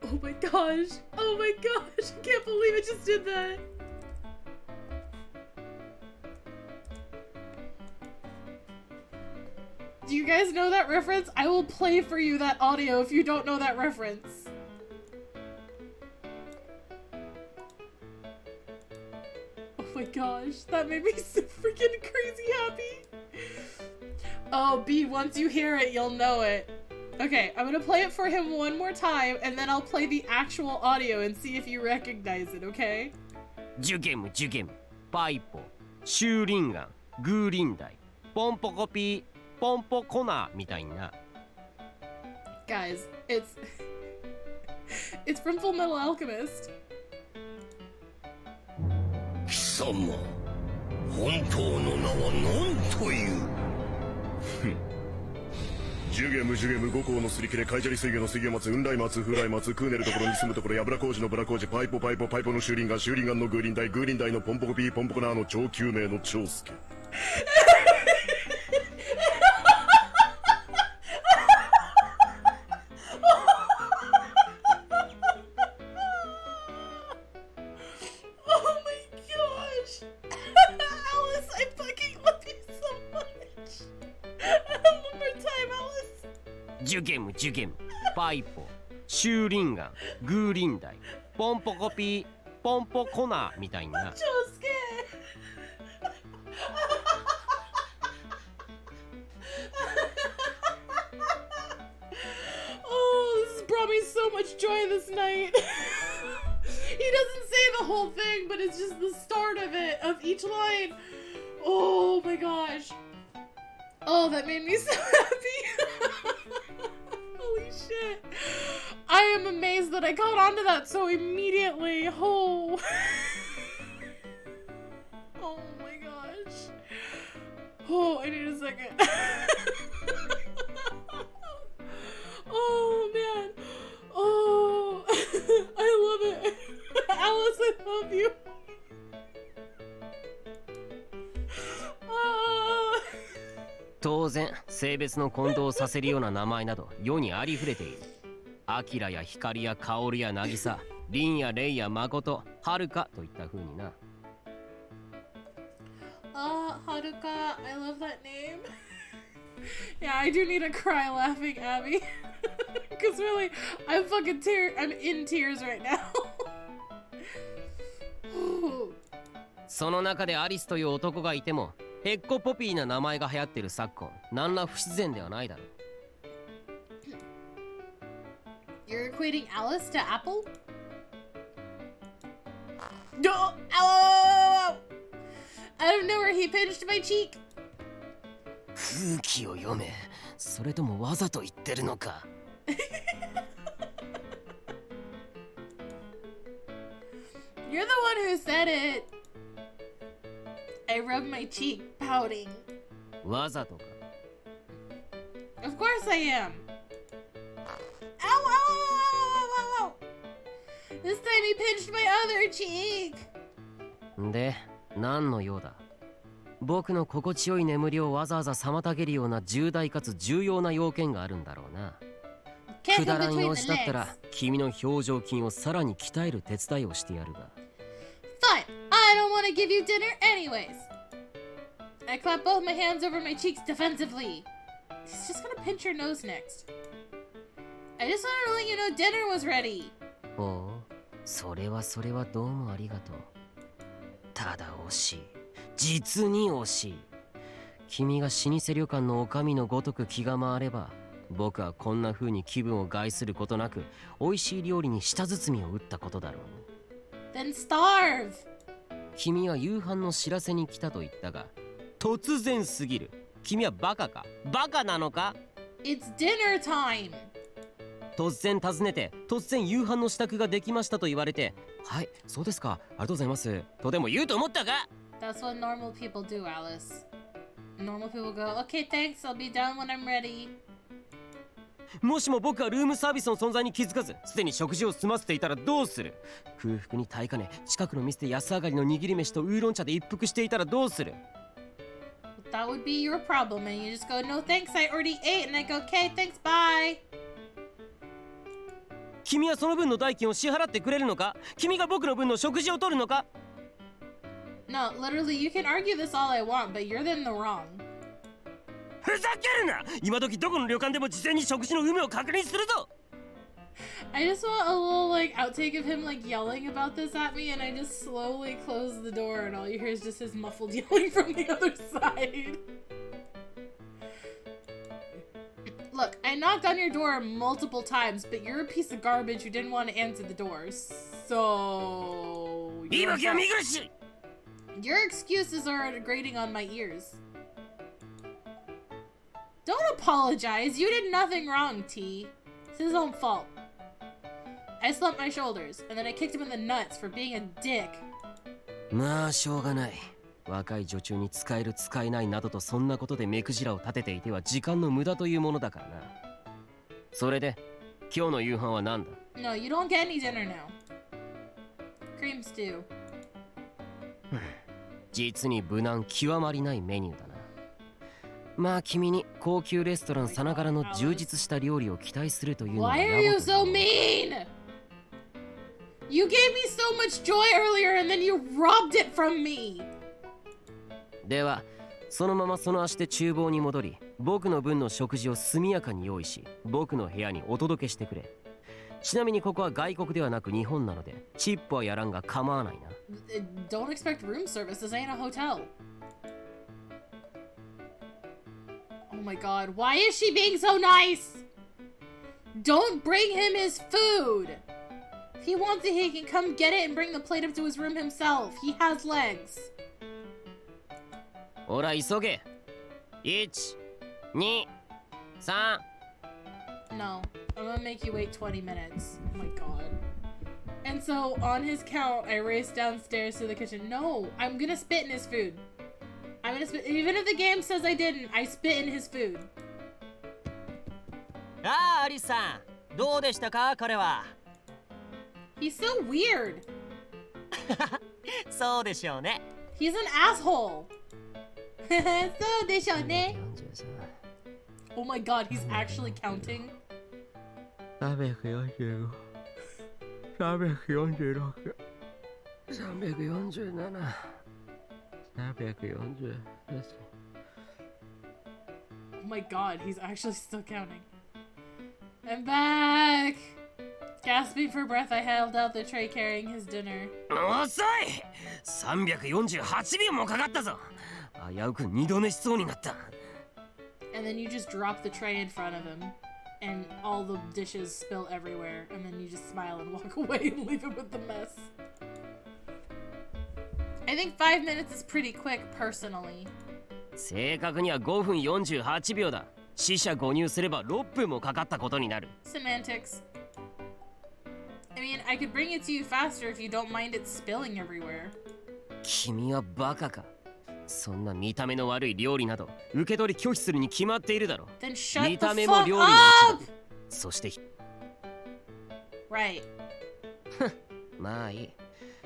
Oh my gosh! Oh my gosh! I can't believe it just did that! Do you guys know that reference? I will play for you that audio if you don't know that reference. Oh my gosh, that made me so freaking crazy happy. Oh, B, once you hear it, you'll know it. Okay, I'm gonna play it for him one more time, and then I'll play the actual audio and see if you recognize it, okay? ジュゲム、パイポ、シューリンガン、グーリンダイ、ポンポコピー、ポンポコナーみたいな。Guys, it's from Full Metal Alchemist. 貴様、本当の名は何という？ジュゲム五行のすり切れカイジャリ水魚の水魚松雲来松風来松クーネルところに住むところやぶら工事のブラ工事パイポのシューリンガンのグーリンダイのポンポコピーポンポコナーの超救命の長介。ジュゲムジュゲム、パイポ、シューリンガン、グーリンダイ、ポンポコピー、ポンポコナーみたいな。Oh, this has brought me so much joy this night. He doesn't say the whole thing, but it's just the start of it, of each line. Oh my gosh. Oh, that made me so happy. Holy shit. I am amazed that I caught on to that so immediately. Oh. Oh my gosh. Oh, I need a second. Oh man. Oh. I love it. Alice, I love you. Ah. 当然性別の混同させるような名前など世にありふれている。アキラやヒカリやカオルやナギサ、リンやレイやマコト、ハルカといった風にな。Haruka, I love that name. Yeah, I do need to cry laughing, Abby. Because really, I'm in tears right now. その中でアリスという男がいてもヘッコポピーな名前が流行ってる昨今、何ら不自然ではないだろう。You're equating Alice to Apple? No! Ow! Out of nowhere, he pinched my cheek. 空気を読め。それともわざと言ってるのか。You're the one who said it. I rubbed my cheek, pouting. わざとか。Of course I am. Ow, ow, ow, ow, ow, ow. This time he pinched my other cheek. で、何の用だ。僕の心地よい眠りをわざわざ妨げるような重大かつ重要な要件があるんだろうな。くだらん用紙だったら君の表情筋をさらに鍛える手伝いをしてやるが。Fine, I don't want to give you dinner anyways. I clap both my hands over my cheeks defensively. He's just gonna pinch your nose next. I just wanted to let you know dinner was ready. おう、それはどうもありがとう。ただ惜しい。実に惜しい。君が老舗旅館の女将のごとく気が回れば、僕はこんな風に気分を害することなく美味しい料理に舌包みを打ったことだろう。 Then starve. 君は夕飯の知らせに来たと言ったが、突然すぎる。君はバカか？バカなのか？ It's dinner time. 突然訪ねて、突然夕飯の支度ができましたと言われて、はい、そうですか、ありがとうございますとでも言うと思ったか？ That's what normal people do, Alice. Normal people go, okay, thanks, I'll be done when I'm ready. もしも僕がルームサービスの存在に気づかず、すでに食事を済ませていたらどうする？空腹に耐えかね、近くの店で安上がりの握り飯とウーロン茶で一服していたらどうする？ That would be your problem, and you just go, no thanks, I already ate, and I go, okay, thanks, bye. 君はその分の代金を支払ってくれるのか？君が僕の分の食事を取るのか？ No, literally, you can argue this all I want, but you're in the wrong. ふざけるな！今時どこの旅館でも事前に食事の有無を確認するぞ！ I just want a little, like, outtake of him, like, yelling about this at me, and I just slowly close the door, and all you hear is just his muffled yelling from the other side. Look, I knocked on your door multiple times, but you're a piece of garbage who didn't want to answer the door, so... Your excuses are grating on my ears. Don't apologize. You did nothing wrong, T. It's his own fault. I slumped my shoulders, and then I kicked him in the nuts for being a dick. まあしょうがない。若い女中に使える使えないなどとそんなことで目くじらを立てていては時間の無駄というものだからな。それで今日の夕飯は何だ？ No, you don't get any dinner now. Cream stew. 実に無難極まりないメニューだな。まあ君に高級レストランさながらの充実した料理を期待するというのは Why are you so mean? You gave me so much joy earlier and then you robbed it from me. ではそのままその足で厨房に戻り、僕の分の食事を速やかに用意し、僕の部屋にお届けしてくれ。ちなみにここは外国ではなく日本なので、チップはやらんが構わないな。Don't expect room service. This ain't a hotel. Oh my god, why is she being so nice? Don't bring him his food. If he wants it, he can come get it and bring the plate up to his room himself. He has legs. ほら急げ。1、2、3。No, I'm gonna make you wait 20 minutes. Oh my god. And so, on his count, I raced downstairs to the kitchen. No, I'm gonna spit in his food. I'm gonna spit. Even if the game says I didn't, I spit in his food. ああ、アリスさん。どうでしたか、彼は。He's so weird. そうでしょうね。He's an asshole. そうでしょうね。Oh my god, he's actually counting. 345、346、347、340。Oh my god, he's actually still counting. I'm back! Gasping for breath, I held out the tray carrying his dinner. 遅い !348 秒もかかったぞ。危うく二度寝しそうになった。And then you just drop the tray in front of him, and all the dishes spill everywhere, and then you just smile and walk away and leave him with the mess. I think 5 minutes is pretty quick, personally. 正確には5分48秒だ。四捨五入すれば6分もかかったことになる。Semantics. I mean, I could bring it to you faster if you don't mind it spilling everywhere. 君はバカか。そんな見た目の悪い料理など受け取り拒否するに決まっているだろう。Then shut 見 the た目も fuck 料理も up! そして Right. まあいい。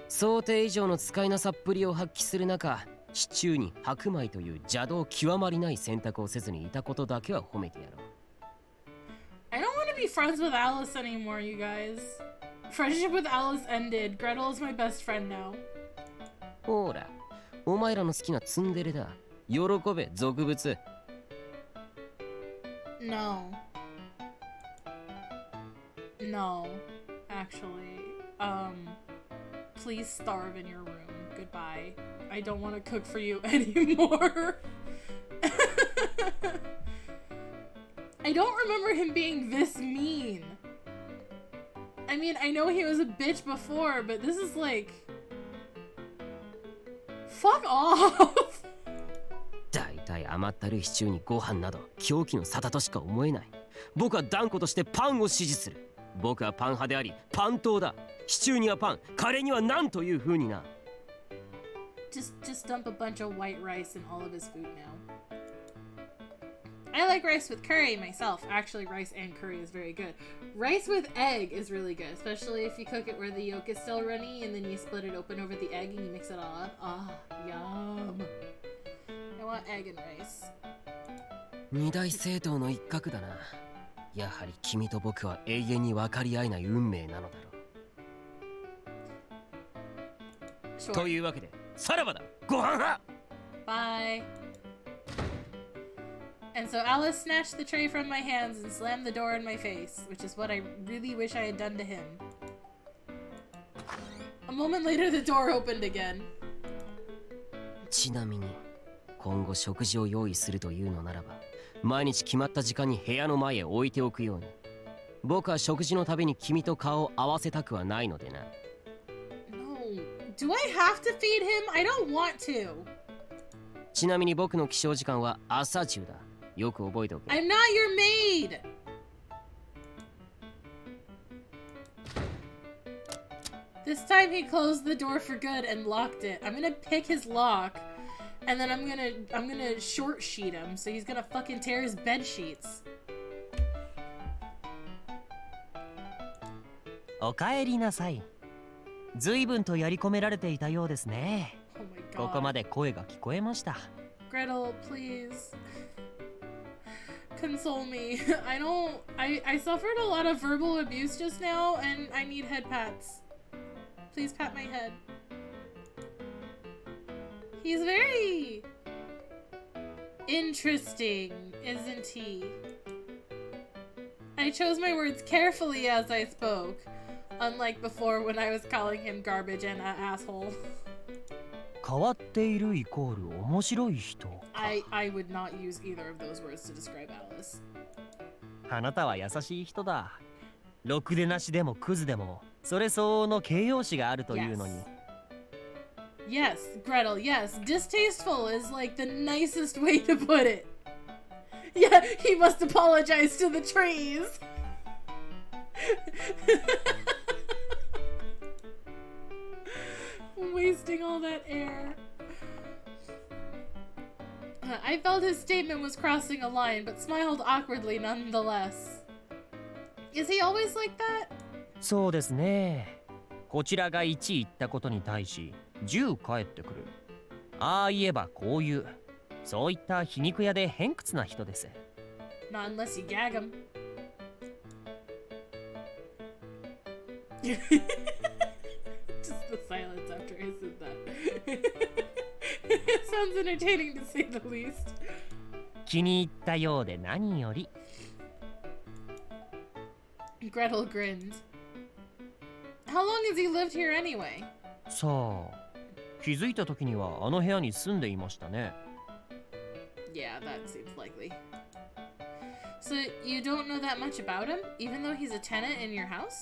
想定以上の使いなさっぷりを発揮する中、シチューに白米という邪道極まりない選択をせずにいたことだけは褒めてやろう。I don't want to be friends with Alice anymore, you guys. Friendship with Alice ended. Grettle is my best friend now. ほら、お前らの好きなツンデレだ。喜べ、俗物。No. No. Actually. Please starve in your room. Goodbye. I don't want to cook for you anymore. I don't remember him being this mean. I mean, I know he was a bitch before, but this is like... Fuck off! だいたい甘ったるいシチューにご飯など狂気の沙汰としか思えない。僕は断固としてパンを支持する。僕はパン派でありパン党だ。シチューにはパン、カレーにはなんという風にな。Just dump a bunch of white rice in all of his food now. I like rice with curry myself. Actually, rice and curry is very good. Rice with egg is really good, especially if you cook it where the yolk is still runny and then you split it open over the egg and you mix it all up. Ah, yum. I want egg and rice. 二大政党の一角だな。やはり君と僕は永遠に分かり合えない運命なのだろう。Sure. というわけで、さらばだ、ご飯派。 Bye. And so Alice snatched the tray from my hands and slammed the door in my face, which is what I really wish I had done to him. A moment later, the door opened again. ちなみに、今後食事を用意するというのならば、毎日決まった時間に部屋の前へ置いておくように。僕は食事のたびに君と顔を合わせたくはないのでな。No. Do I have to feed him? I don't want to. ちなみに僕の起床時間は朝10だ。よく覚えておけ。I'm not your maid! This time he closed the door for good and locked it. I'm gonna pick his lock, and then I'm gonna short sheet him, so he's gonna fucking tear his bed sheets. おかえりなさい。随分とやり込められていたようですね。Oh my god. ここまで声が聞こえました。Grettle, please. Console me. I suffered a lot of verbal abuse just now, and I need head pats. Please pat my head. He's very interesting isn't he? I chose my words carefully as I spoke, unlike before when I was calling him garbage and an asshole. 変わっているイコール面白い人。I would not use either of those words to describe Alice. あなたは優しい人だ。ろくでなしでもクズでも、それ相応の形容詞があるというのに。Yes, Grettle, yes. Distasteful is like the nicest way to put it. Yeah, he must apologize to the trees. Wasting all that air. I felt his statement was crossing a line, but smiled awkwardly nonetheless. Is he always like that? そうですね。こちらが1言ったことに対し10返ってくる。ああ言えばこういう。そういった皮肉屋で偏屈な人です。Not unless you gag him. Just the silence after I said that. It sounds entertaining to say the least. 気に入ったようで何より。Grettle grinned. How long has he lived here anyway? さあ、気づいた時にはあの部屋に住んでいましたね。Yeah, that seems likely. So you don't know that much about him, even though he's a tenant in your house?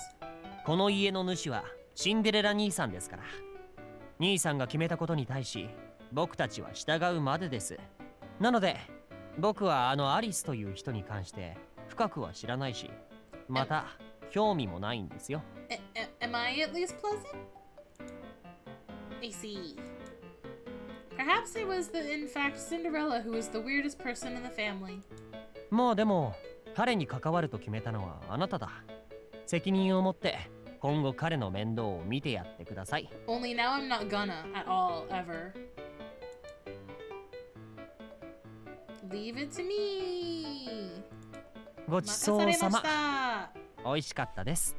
この家の主はシンデレラ兄さんですから。兄さんが決めたことに対し、僕たちは従うまでです。なので、僕はあのアリスという人に関して深くは知らないし、また興味もないんですよ。Am I at least pleasant? I see. Perhaps it was in fact Cinderella who was the weirdest person in the family. まあでも、彼に関わると決めたのはあなただ。責任を持って今後彼の面倒を見てやってください。Only now I'm not gonna at all, ever. Leave it to me. ごちそうさま。任されました。美味しかったです。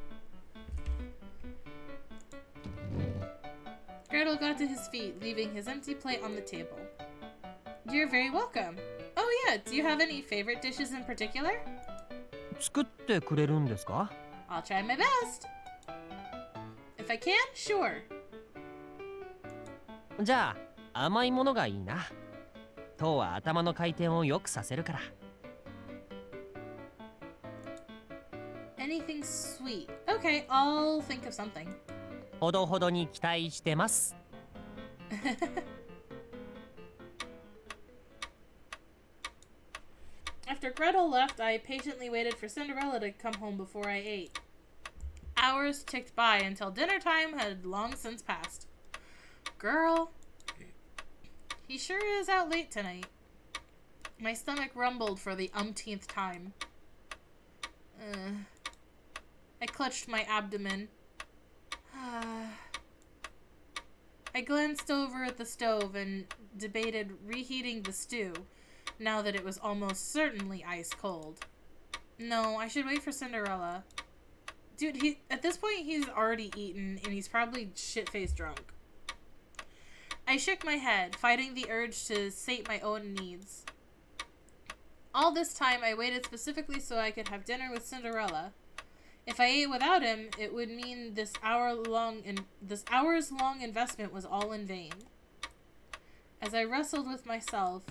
Grettle got to his feet, leaving his empty plate on the table. You're very welcome. Oh yeah, do you have any favorite dishes in particular? 作ってくれるんですか？ I'll try my best. If I can, sure. じゃあ甘いものがいいな。糖は頭の回転を良くさせるから。Anything sweet. Okay, I'll think of something. ほどほどに期待してます。After Grettle left, I patiently waited for Cinderella to come home before I ate. Hours ticked by until dinner time had long since passed. Girl, he sure is out late tonight. My stomach rumbled for the umpteenth time. I clutched my abdomen. I glanced over at the stove and debated reheating the stew, now that it was almost certainly ice cold. No, I should wait for Cinderella. Dude, at this point he's already eaten and he's probably shit-faced drunk. I shook my head, fighting the urge to sate my own needs. All this time I waited specifically so I could have dinner with Cinderella. If I ate without him, it would mean this hours-long investment was all in vain. As I wrestled with myself...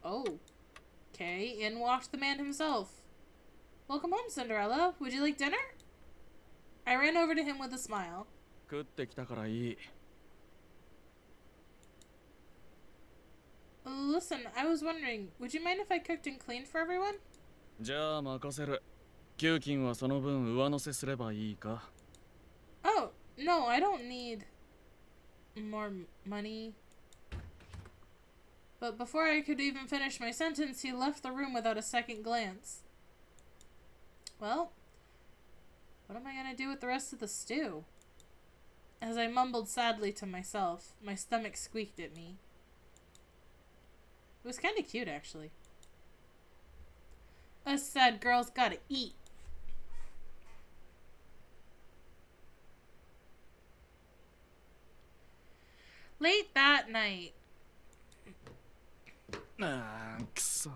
Oh. Okay, in walked the man himself. Welcome home, Cinderella. Would you like dinner? I ran over to him with a smile. 食ってきたからいい。Listen, I was wondering, would you mind if I cooked and cleaned for everyone? じゃあ任せる。給金はその分上乗せすればいいか。Oh, no, I don't need more money. But before I could even finish my sentence, he left the room without a second glance. Well, what am I gonna do with the rest of the stew? As I mumbled sadly to myself, my stomach squeaked at me. It was kinda cute, actually. Us sad girls gotta eat. Late that night. くそ。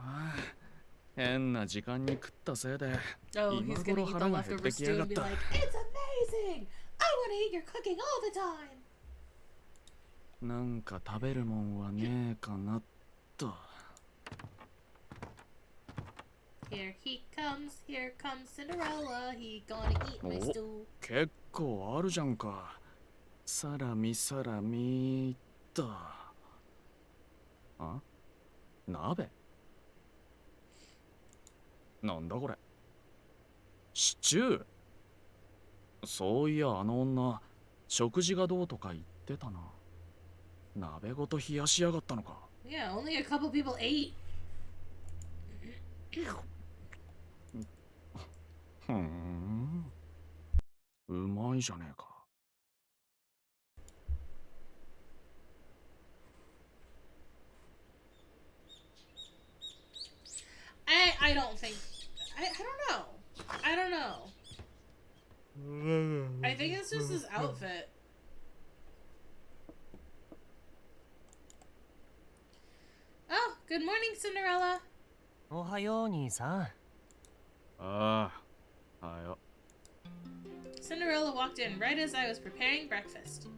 変な時間に食ったせいで Oh, he's 今 gonna 頃 eat the 腹が減っ leftover てきや stew が and っ be た。 like, "It's amazing! I want to eat your cooking all the time." なんか食べるもんはねえかなと。 Here comes Cinderella. He gonna eat my お、 stew. 結構あるじゃんか。サラミサラミっと。あ、鍋？なんだこれ。シチュー。そういやあの女、食事がどうとか言ってたな。鍋ごと冷やしやがったのか。 Yeah, only a couple people ate. ふーん。うまいじゃねえか。 I don't think. I don't know. I think it's just his outfit. Oh, good morning, Cinderella. おはよう兄さん。ああ、はよ。 Cinderella walked in right as I was preparing breakfast.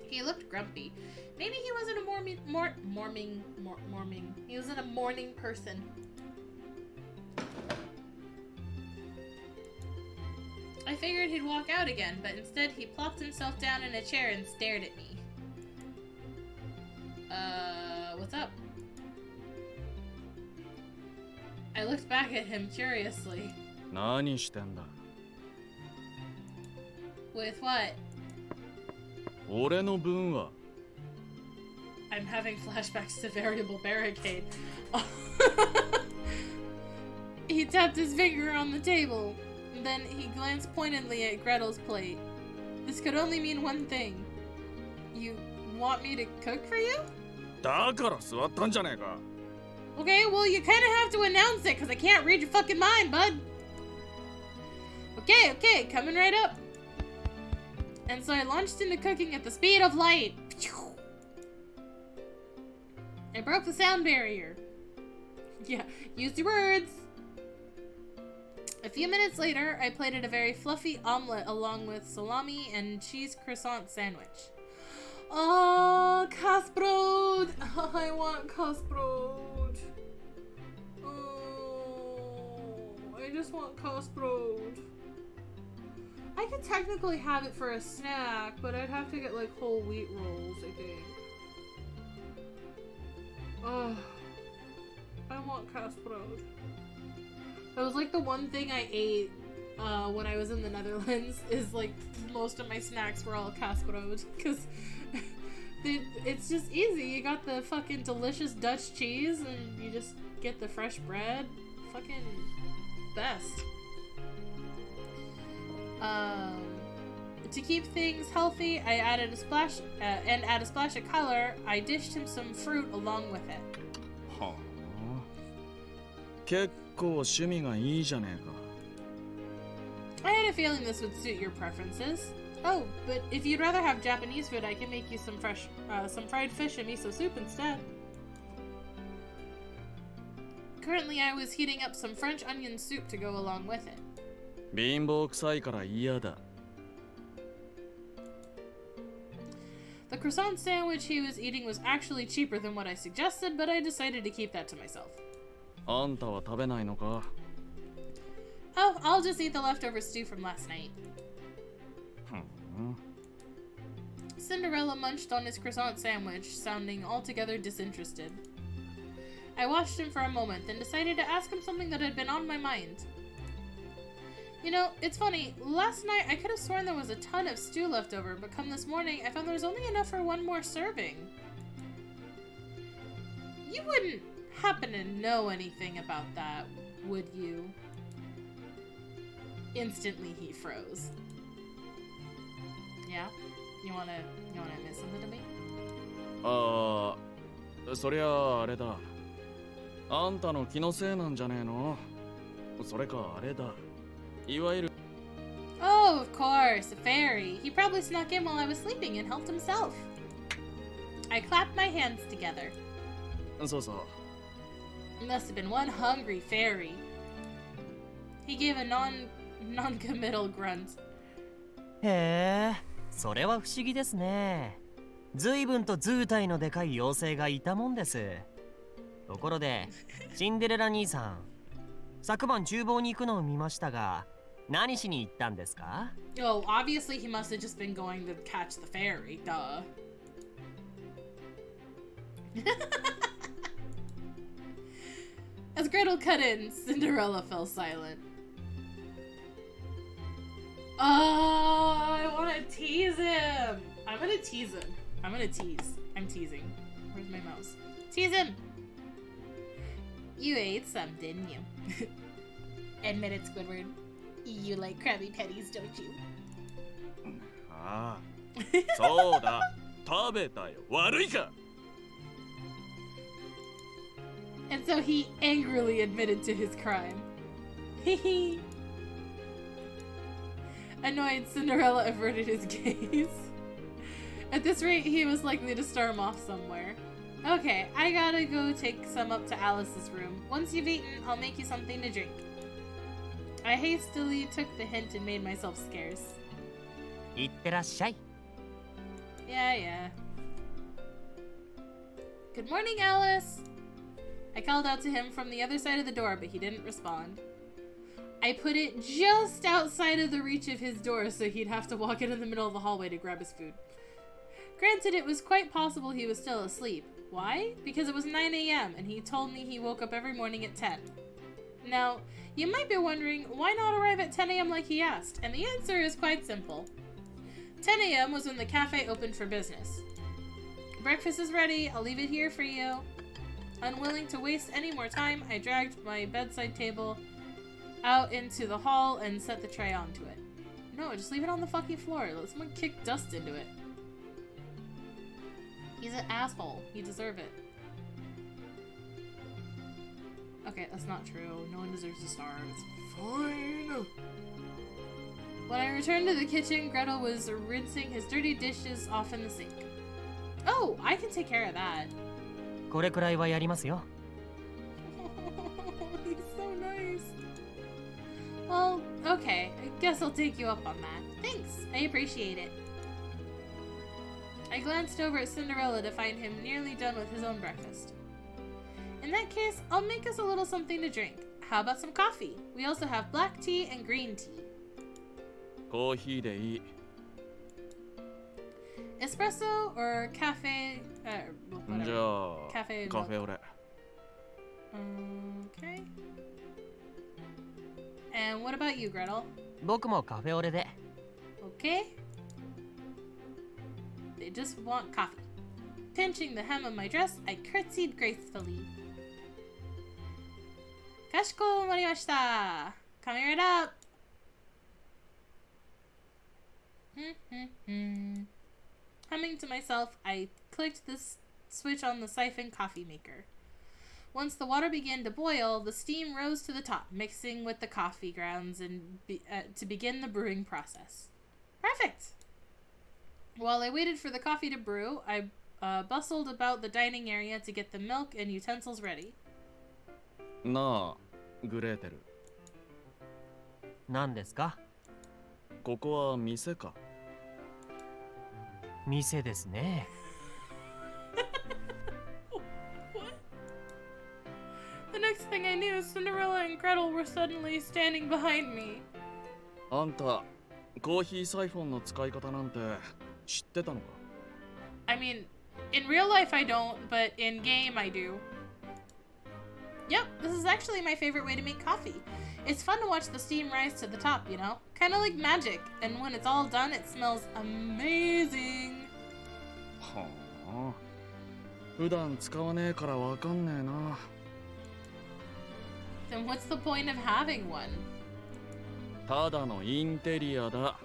He looked grumpy. Maybe he wasn't a morning He wasn't a morning person. I figured he'd walk out again, but instead he plopped himself down in a chair and stared at me. What's up? I looked back at him curiously. 何してんだ。 With what? 俺の分は。 I'm having flashbacks to Variable Barricade. He tapped his finger on the table. Then he glanced pointedly at Gretel's plate. This could only mean one thing. You want me to cook for you? だから座ったんじゃねえか。 Okay, well, you kind of have to announce it, because I can't read your fucking mind, bud. Okay, coming right up. And so I launched into cooking at the speed of light. I broke the sound barrier. Yeah, use your words. A few minutes later, I plated a very fluffy omelet along with salami and cheese croissant sandwich. Oh, Kasbrod! I want Kasbrod. Oh, I just want Kasbrod. I could technically have it for a snack, but I'd have to get like whole wheat rolls, I think. Oh, I want Kasbrod. That was like the one thing I ate when I was in the Netherlands, is like most of my snacks were all Kasbrod, because it's just easy. You got the fucking delicious Dutch cheese and you just get the fresh bread. Fucking best. To keep things healthy, I added a splash and add a splash of color. I dished him some fruit along with it. はあ。結構趣味がいいじゃねえか。 I had a feeling this would suit your preferences. Oh, but if you'd rather have Japanese food, I can make you some fried fish and miso soup instead. Currently, I was heating up some French onion soup to go along with it. 貧乏くさいから嫌だ。 The croissant sandwich he was eating was actually cheaper than what I suggested, but I decided to keep that to myself. あんたは食べないのか。 Oh, I'll just eat the leftover stew from last night. ふん。 Cinderella munched on his croissant sandwich, sounding altogether disinterested. I watched him for a moment, then decided to ask him something that had been on my mind. You know, it's funny, last night I could have sworn there was a ton of stew left over, but come this morning, I found there was only enough for one more serving. You wouldn't happen to know anything about that, would you? Instantly he froze. Yeah? You wanna admit something to me? ああ、そりゃあれだ。あんたの気のせいなんじゃねえの。それかあれだ。いわゆる。 Oh, of course, a fairy. He probably snuck in while I was sleeping and helped himself. I clapped my hands together. そうそう。It must have been one hungry fairy. He gave a non-committal grunt. へえ、それは不思議ですね。随分と図体のでかい妖精がいたもんです。ところで、シンデレラ兄さん、昨晩厨房に行くのを見ましたが、何しに行ったんですか？ Oh, obviously he must have just been going to catch the fairy, duh. As Grettle cut in, Cinderella fell silent. Oh, I want to tease him. I'm gonna tease him. I'm gonna tease. I'm teasing. Where's my mouse? Tease him. You ate some, didn't you? Admit it, Squidward. You like Krabby Patties, don't you? ああ、そうだ。食べたよ。悪いか。And so he angrily admitted to his crime. Hehe. Annoyed, Cinderella averted his gaze. At this rate, he was likely to storm off somewhere. Okay, I gotta go take some up to Alice's room. Once you've eaten, I'll make you something to drink. I hastily took the hint and made myself scarce. いってらっしゃい。Yeah. Good morning, Alice. I called out to him from the other side of the door, but he didn't respond. I put it just outside of the reach of his door so he'd have to walk into the middle of the hallway to grab his food. Granted, it was quite possible he was still asleep. Why? Because it was 9 a.m. and he told me he woke up every morning at 10. Now, you might be wondering, why not arrive at 10 a.m. like he asked? And the answer is quite simple. 10 a.m. was when the cafe opened for business. Breakfast is ready. I'll leave it here for you. Unwilling to waste any more time, I dragged my bedside table out into the hall and set the tray onto it. No, just leave it on the fucking floor. Let someone kick dust into it. He's an asshole. He deserves it. Okay, that's not true. No one deserves to starve. It's fine. When I returned to the kitchen, Grettle was rinsing his dirty dishes off in the sink. Oh, I can take care of that. これくらいはやりますよ。He's so nice. Well, okay. I guess I'll take you up on that. Thanks. I appreciate it. I glanced over at Cinderella to find him nearly done with his own breakfast. In that case, I'll make us a little something to drink. How about some coffee? We also have black tea and green tea. コーヒーでいい。Espresso or cafe? じ Whatever. ゃあ、 Cafe カフェオレ。Okay. And what about you, Grettle? 僕もカフェオレで。Okay. They just want coffee. Pinching the hem of my dress, I curtsied gracefully. Kashikomarimashita. Coming right up. Humming to myself, I clicked this switch on the siphon coffee maker. Once the water began to boil, the steam rose to the top, mixing with the coffee grounds and to begin the brewing process. Perfect! While I waited for the coffee to brew, I bustled about the dining area to get the milk and utensils ready. なあ、グレーテル。何ですか？ここは店か。店ですね。The next thing I knew, Cinderella and Grettle were suddenly standing behind me. あんた、コーヒーサイフォンの使い方なんて知ってたのか？ I mean, in real life I don't, but in game I do. Yep, this is actually my favorite way to make coffee. It's fun to watch the steam rise to the top, you know? Kind of like magic, and when it's all done, it smells amazing. はあ。普段使わねえからわかんねえな。Then what's the point of having one? ただのインテリアだ。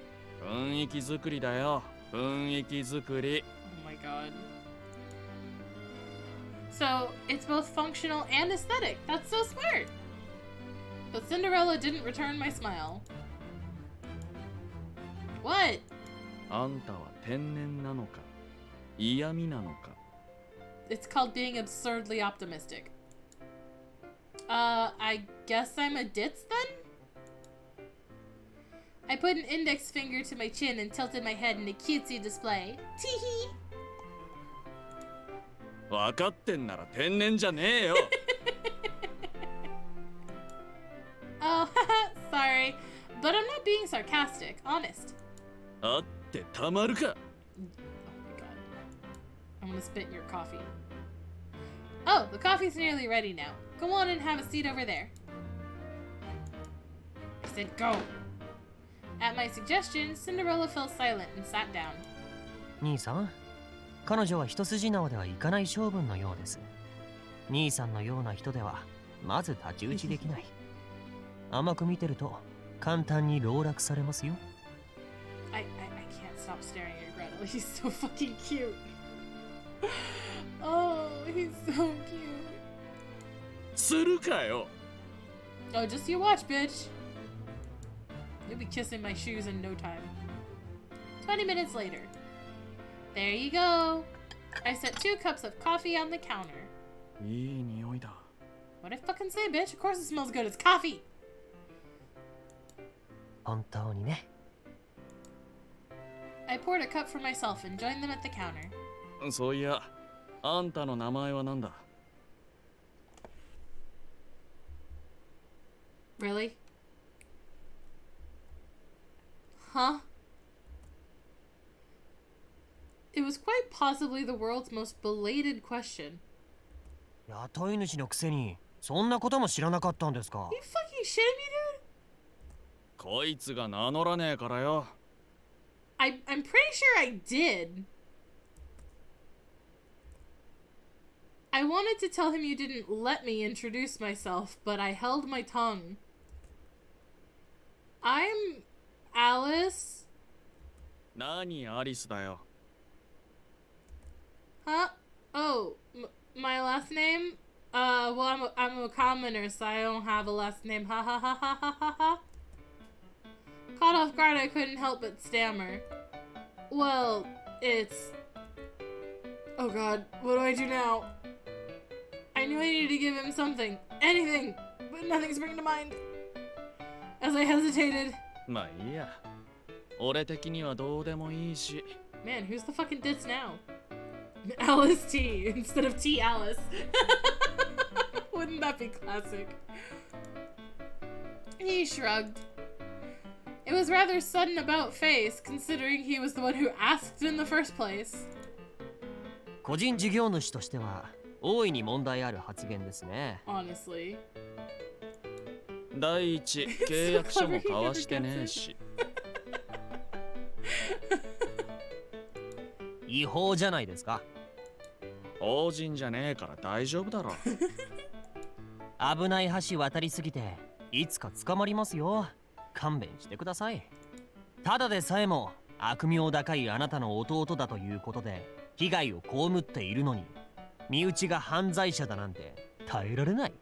雰囲気作りだよ。雰囲気作り。Oh my god. So, it's both functional and aesthetic. That's so smart! But Cinderella didn't return my smile. What? あんたは天然なのか嫌味なのか It's called being absurdly optimistic. I guess I'm a ditz then? I put an index finger to my chin and tilted my head in a cutesy display. Teehee! 分かってんなら天然じゃねえよ Oh, haha, sorry. But I'm not being sarcastic, honest. あってたまるか Oh my god. I'm gonna spit in your coffee. Oh, the coffee's nearly ready now. Go on and have a seat over there. I said go. At my suggestion, Cinderella fell silent and sat down. 兄さん、彼女は一筋縄ではいかない性分のようです。兄さんのような人ではまず太刀打ちできない。甘く見てると簡単に籠絡されますよ。I can't stop staring at Grettle. He's so fucking cute. Oh, he's so cute. するかよ Oh, just you watch, bitch. You'll be kissing my shoes in no time. 20 minutes later. There you go. I set 2 cups of coffee on the counter. いい匂いだ What'd I fucking say, bitch? Of course it smells good. It's coffee. 本当にね。I poured a cup for myself and joined them at the counter. そういやあんたの名前は何だ Really? Huh? It was quite possibly the world's most belated question. 雇い主のくせにそんなことも知らなかったんですか。 Are you fucking shitting me, dude? こいつが名乗らねえからよ I'm pretty sure I did. I wanted to tell him you didn't let me introduce myself, but I held my tongue. I'm Alice. 何アリスだよ Huh? Oh, my last name? Well, I'm a commoner, so I don't have a last name. Ha ha ha ha ha ha ha. Caught off guard, I couldn't help but stammer. Well, it's... Oh god, what do I do now? I knew I needed to give him something. Anything! But nothing springing to mind. As I hesitated... まあいいや俺的にはどうでもいいし Man, who's the fucking ditz now? Alice T instead of T Alice. Wouldn't that be classic? He shrugged. It was rather sudden about face, considering he was the one who asked in the first place. 個人事業主としては大いに問題ある発言ですね。 Honestly. 第一契約書も交わしてねえし違法じゃないですか。法人じゃねえから大丈夫だろ危ない橋渡りすぎていつか捕まりますよ。勘弁してください。ただでさえも悪名高いあなたの弟だということで被害を被っているのに身内が犯罪者だなんて耐えられない。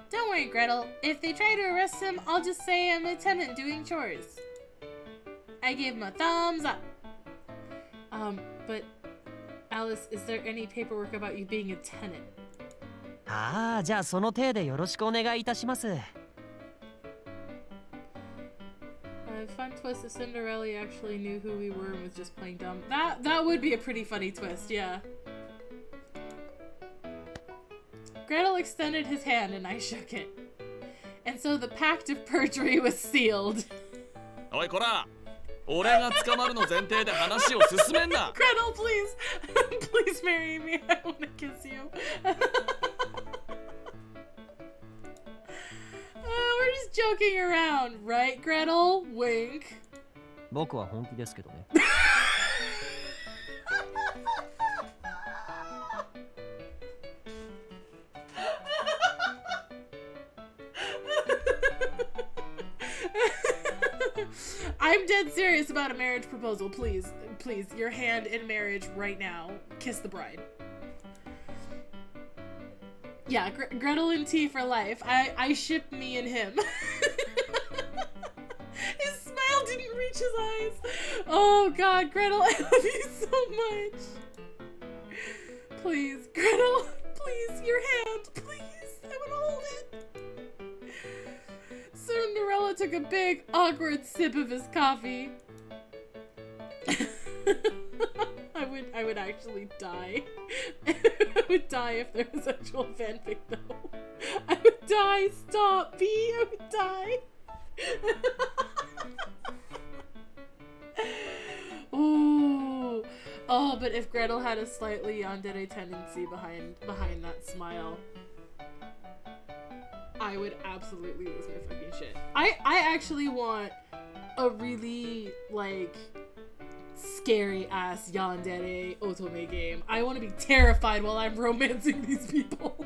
Don't worry, Grettle. If they try to arrest him, I'll just say I'm a tenant doing chores. I gave him a thumbs up. But Alice, is there any paperwork about you being a tenant? ああ、じゃあその体でよろしくお願いいたします。Fun twist if Cinderella actually knew who we were and was just playing dumb. That would be a pretty funny twist, yeah. Grettle extended his hand and I shook it. And so the pact of perjury was sealed. おいこら俺が捕まるの前提で話を進めんな Grettle, please! Please marry me. I want to kiss you. We're just joking around, right, Grettle? Wink. 僕は本気ですけどね。I'm dead serious about a marriage proposal. Please, please, your hand in marriage right now. Kiss the bride. Yeah, Grettle and T for life. I ship me and him. His smile didn't reach his eyes. Oh god, Grettle, I love you so much. Please, Grettle, please, your hand, please. Gretello took a big, awkward sip of his coffee. I would actually die. I would die if there was actual fanfic though. I would die. Stop, B. I would die. Ooh. Oh, but if Gretel had a slightly yandere tendency behind that smile, I would absolutely lose my fucking shit. I actually want a really, like, scary ass yandere otome game. I want to be terrified while I'm romancing these people.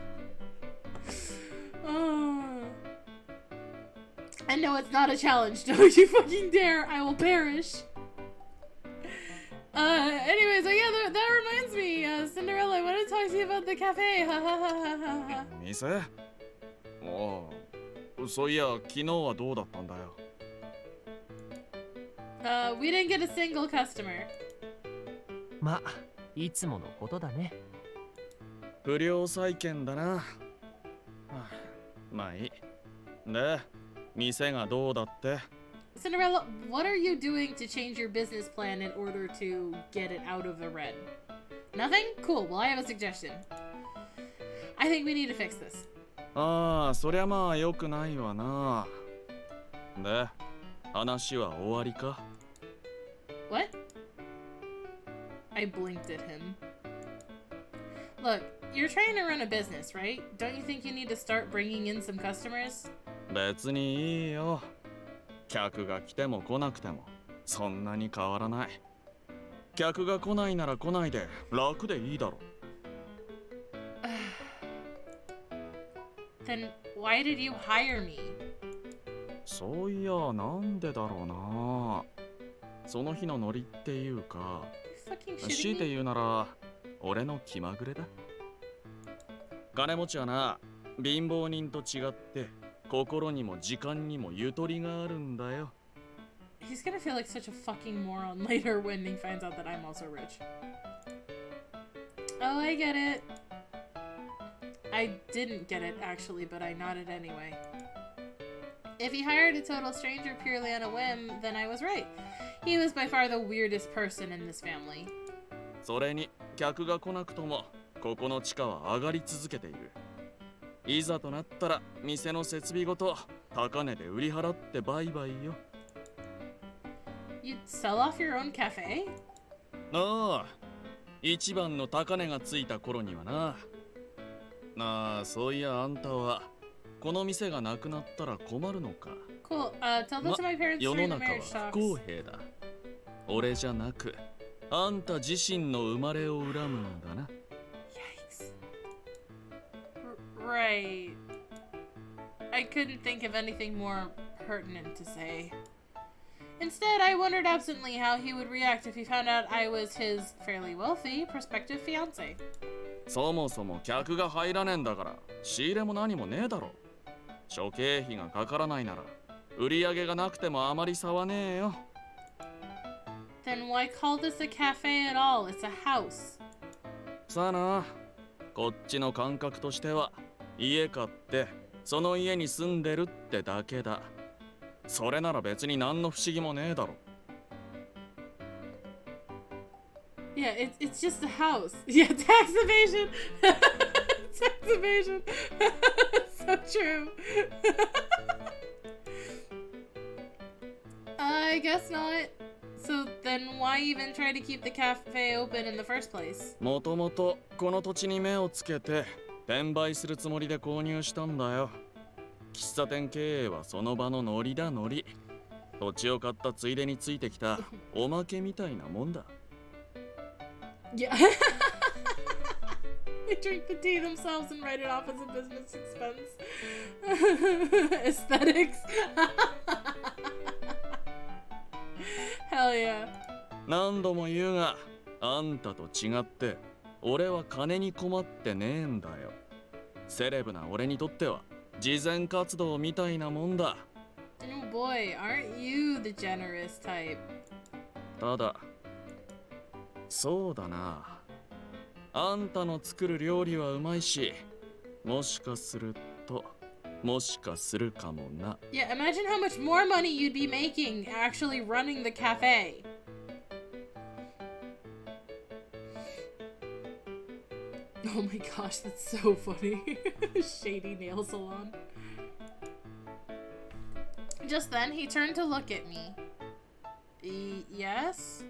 And no, it's not a challenge. Don't you fucking dare. I will perish. Anyways, oh yeah, that reminds me, Cinderella, I want to talk to you about the cafe. Ha ha ha ha ha. 店？ああ、そういや昨日はどうだったんだよ。We didn't get a single customer. ま、いつものことだね。不良債権だな。はあ、まあいい。で、店がどうだって？ Cinderella, what are you doing to change your business plan in order to get it out of the red? Nothing? Cool. Well, I have a suggestion. I think we need to fix this. ああ、そりゃまあ良くないわな。で、話は終わりか？ What? I blinked at him. Look, you're trying to run a business, right? Don't you think you need to start bringing in some customers? 別にいいよ。客が来ても来なくてもそんなに変わらない。客が来ないなら来ないで楽でいいだろ。Then why did you hire me? そういやなんでだろうな。その日のノリっていうか、強いて言うなら俺の気まぐれだ。金持ちはな、貧乏人と違って心にも時間にもゆとりがあるんだよ。He's gonna feel like such a fucking moron later when he finds out that I'm also rich. Oh, I get it. I didn't get it actually, but I nodded anyway. If he hired a total stranger purely on a whim, then I was right. He was by far the weirdest person in this family. それに客が来なくともここの地価は上がり続けている。いざとなったら店の設備ごと高値で売り払って売買よ。You'd sell off your own cafe? ああ、一番の高値がついた頃にはな。なあ、そういやあんたはこの店がなくなったら困るのか。Cool. Tell that to my parents 世の during the 中 marriage は talks. 不公平だ。俺じゃなく、あんた自身の生まれを恨むんだな。Yikes. Right. I couldn't think of anything more pertinent to say. Instead, I wondered absently how he would react if he found out I was his fairly wealthy prospective fiancé. そもそも客が入らねえんだから仕入れも何もねえだろ。諸経費がかからないなら売り上げがなくてもあまり差はねえよ。Then why call this a cafe at all? It's a house. さあな、こっちの感覚としては家買ってその家に住んでるってだけだ。それなら別に何の不思議もねえだろ。Yeah, it's just a house. Yeah, tax evasion. Tax evasion. So true. I guess not. So then why even try to keep the cafe open in the first place? もともとこの土地に目をつけて転売するつもりで購入したんだよ。喫茶店経営はその場のノリだノリ。土地を買ったついでについてきたおまけみたいなもんだ。Yeah. They drink the tea themselves and write it off as a business expense. Aesthetics. Hell yeah. 何度も言うが、あんたと違って俺は金に困ってねえんだよ。セレブな俺にとっては慈善活動みたいなもんだ。Oh boy, aren't you the generous type? ただそうだな、あんたの作る料理はうまいし、もしかするともしかするかもな。 Yeah, imagine how much more money you'd be making actually running the cafe. Oh my gosh, that's so funny. Shady nail salon. Just then, he turned to look at me. Yes?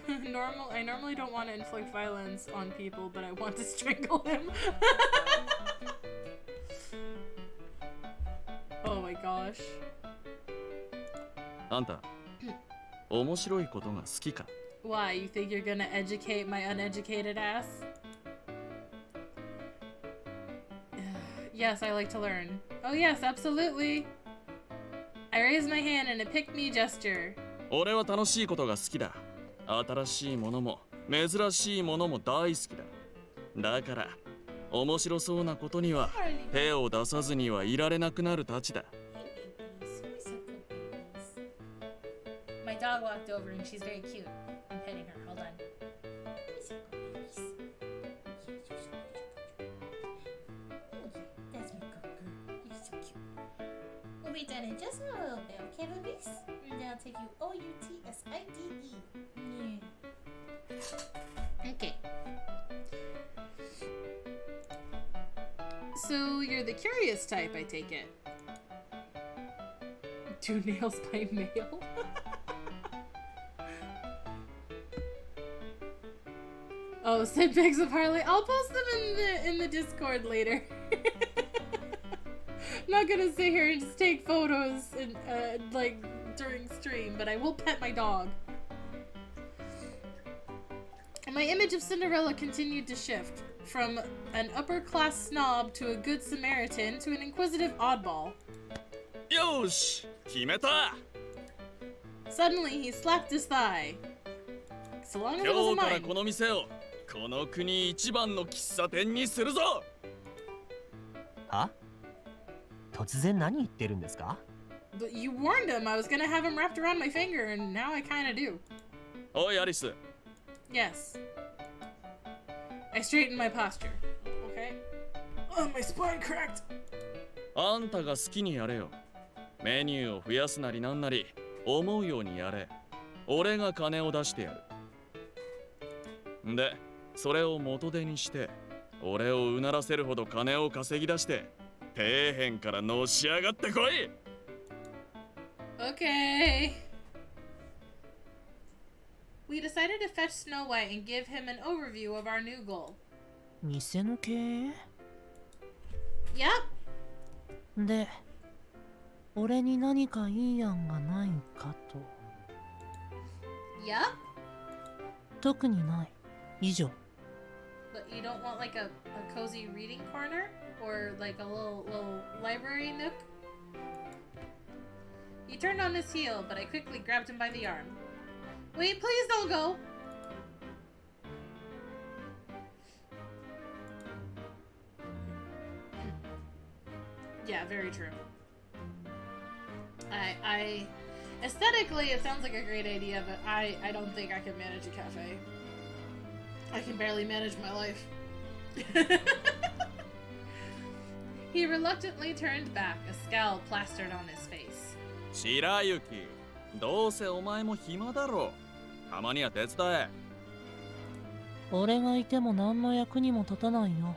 I normally don't want to inflict violence on people, but I want to strangle him. Oh my gosh. あんた、面白いことが好きか？ Why? You think you're gonna educate my uneducated ass? Yes, I like to learn. Oh yes, absolutely. I raised my hand in a pick-me gesture. 俺は楽しいことが好きだ。新しいものも珍しいものも大好きだ。だから面白そうなことには手を出さずにはいられなくなるたちだ。 My dog walked over and she's very cute. I'm petting her. Hold on. That's my good girl. You're so cute. We'll be done in just a little bit, okay, babies? And then I'll take you O-U-T-S-I-D-E. Yeah. Okay. So you're the curious type, I take it. Do nails by mail? Oh, send pics of Harley. I'll post them in the Discord later. I'm not gonna sit here and just take photos and like during stream, but I will pet my dog. My image of Cinderella continued to shift from an upper-class snob to a good Samaritan to an inquisitive oddball. よし、決めた。 Suddenly, he slapped his thigh. So long as it 今 wasn't 日から mine. この店をこの国一番の喫茶店にするぞ。は？突然何言ってるんですか？ But you warned him I was gonna have him wrapped around my finger, and now I kinda do. おいアリス、 Yes. I straightened my posture. Okay. Oh, my spine cracked. あんたが好きにやれよ。メニューを増やすなりなんなり思うようにやれ。俺が金を出してやる。で、それを元手にして俺をうならせるほど金を稼ぎ出して底辺からのし上がってこい。 Okay. We decided to fetch Snow White and give him an overview of our new goal. 店の経営 Yep. で、俺に何かいい案がないかと。 Yep. 特にない。以上。 But you don't want like a cozy reading corner? Or like a little library nook? He turned on his heel, but I quickly grabbed him by the arm. Wait, please don't go! Yeah, very true. I aesthetically it sounds like a great idea, but I don't think I can manage a cafe. I can barely manage my life. He reluctantly turned back, a scowl plastered on his face. 白雪、どうせお前も暇だろ。たまには手伝え。俺がいても何の役にも立たないよ。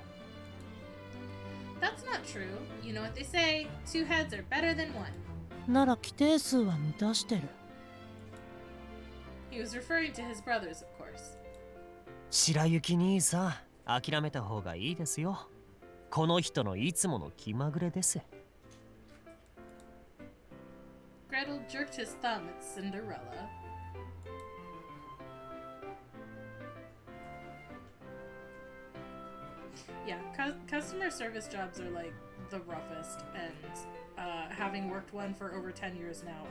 That's not true. You know what they say, two heads are better than one. なら規定数は満たしてる。 He was referring to his brothers, of course. 白雪兄さん、諦めた方がいいですよ。この人のいつもの気まぐれです。 Grettle jerked his thumb at Cinderella. Yeah, customer service jobs are like the roughest, and having worked one for over 10 years now,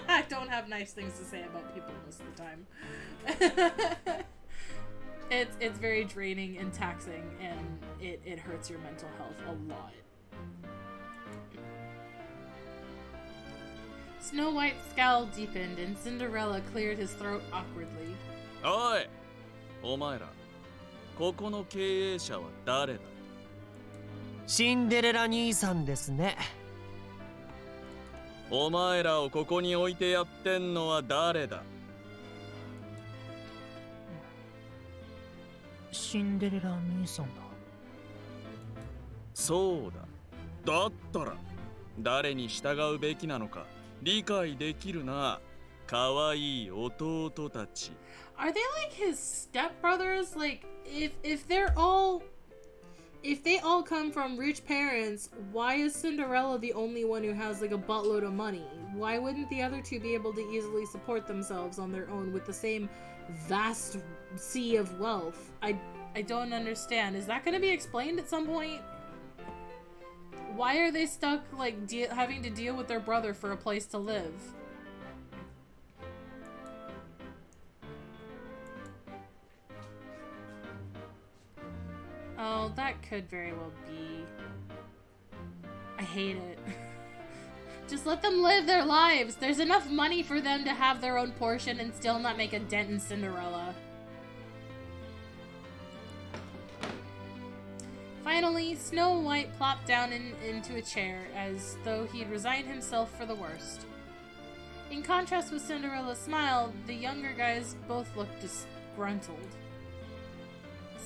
I don't have nice things to say about people most of the time. It's very draining and taxing, and it hurts your mental health a lot. Snow White's scowl deepened, and Cinderella cleared his throat awkwardly. おい、お前ら、ここの経営者は誰だ？シンデレラ兄さんですね。お前らをここに置いてやってんのは誰だ？シンデレラ兄さんだ。そうだ。だったら誰に従うべきなのか理解できるな。かわいい弟たち。 Are they like his stepbrothers? Like, if they all come from rich parents, why is Cinderella the only one who has like a buttload of money? Why wouldn't the other two be able to easily support themselves on their own with the same vast sea of wealth? I don't understand. Is that going to be explained at some point? Why are they stuck like having to deal with their brother for a place to live? Oh, that could very well be. I hate it. Just let them live their lives. There's enough money for them to have their own portion and still not make a dent in Cinderella. Finally, Snow White plopped down into a chair as though he'd resigned himself for the worst. In contrast with Cinderella's smile, the younger guys both looked disgruntled.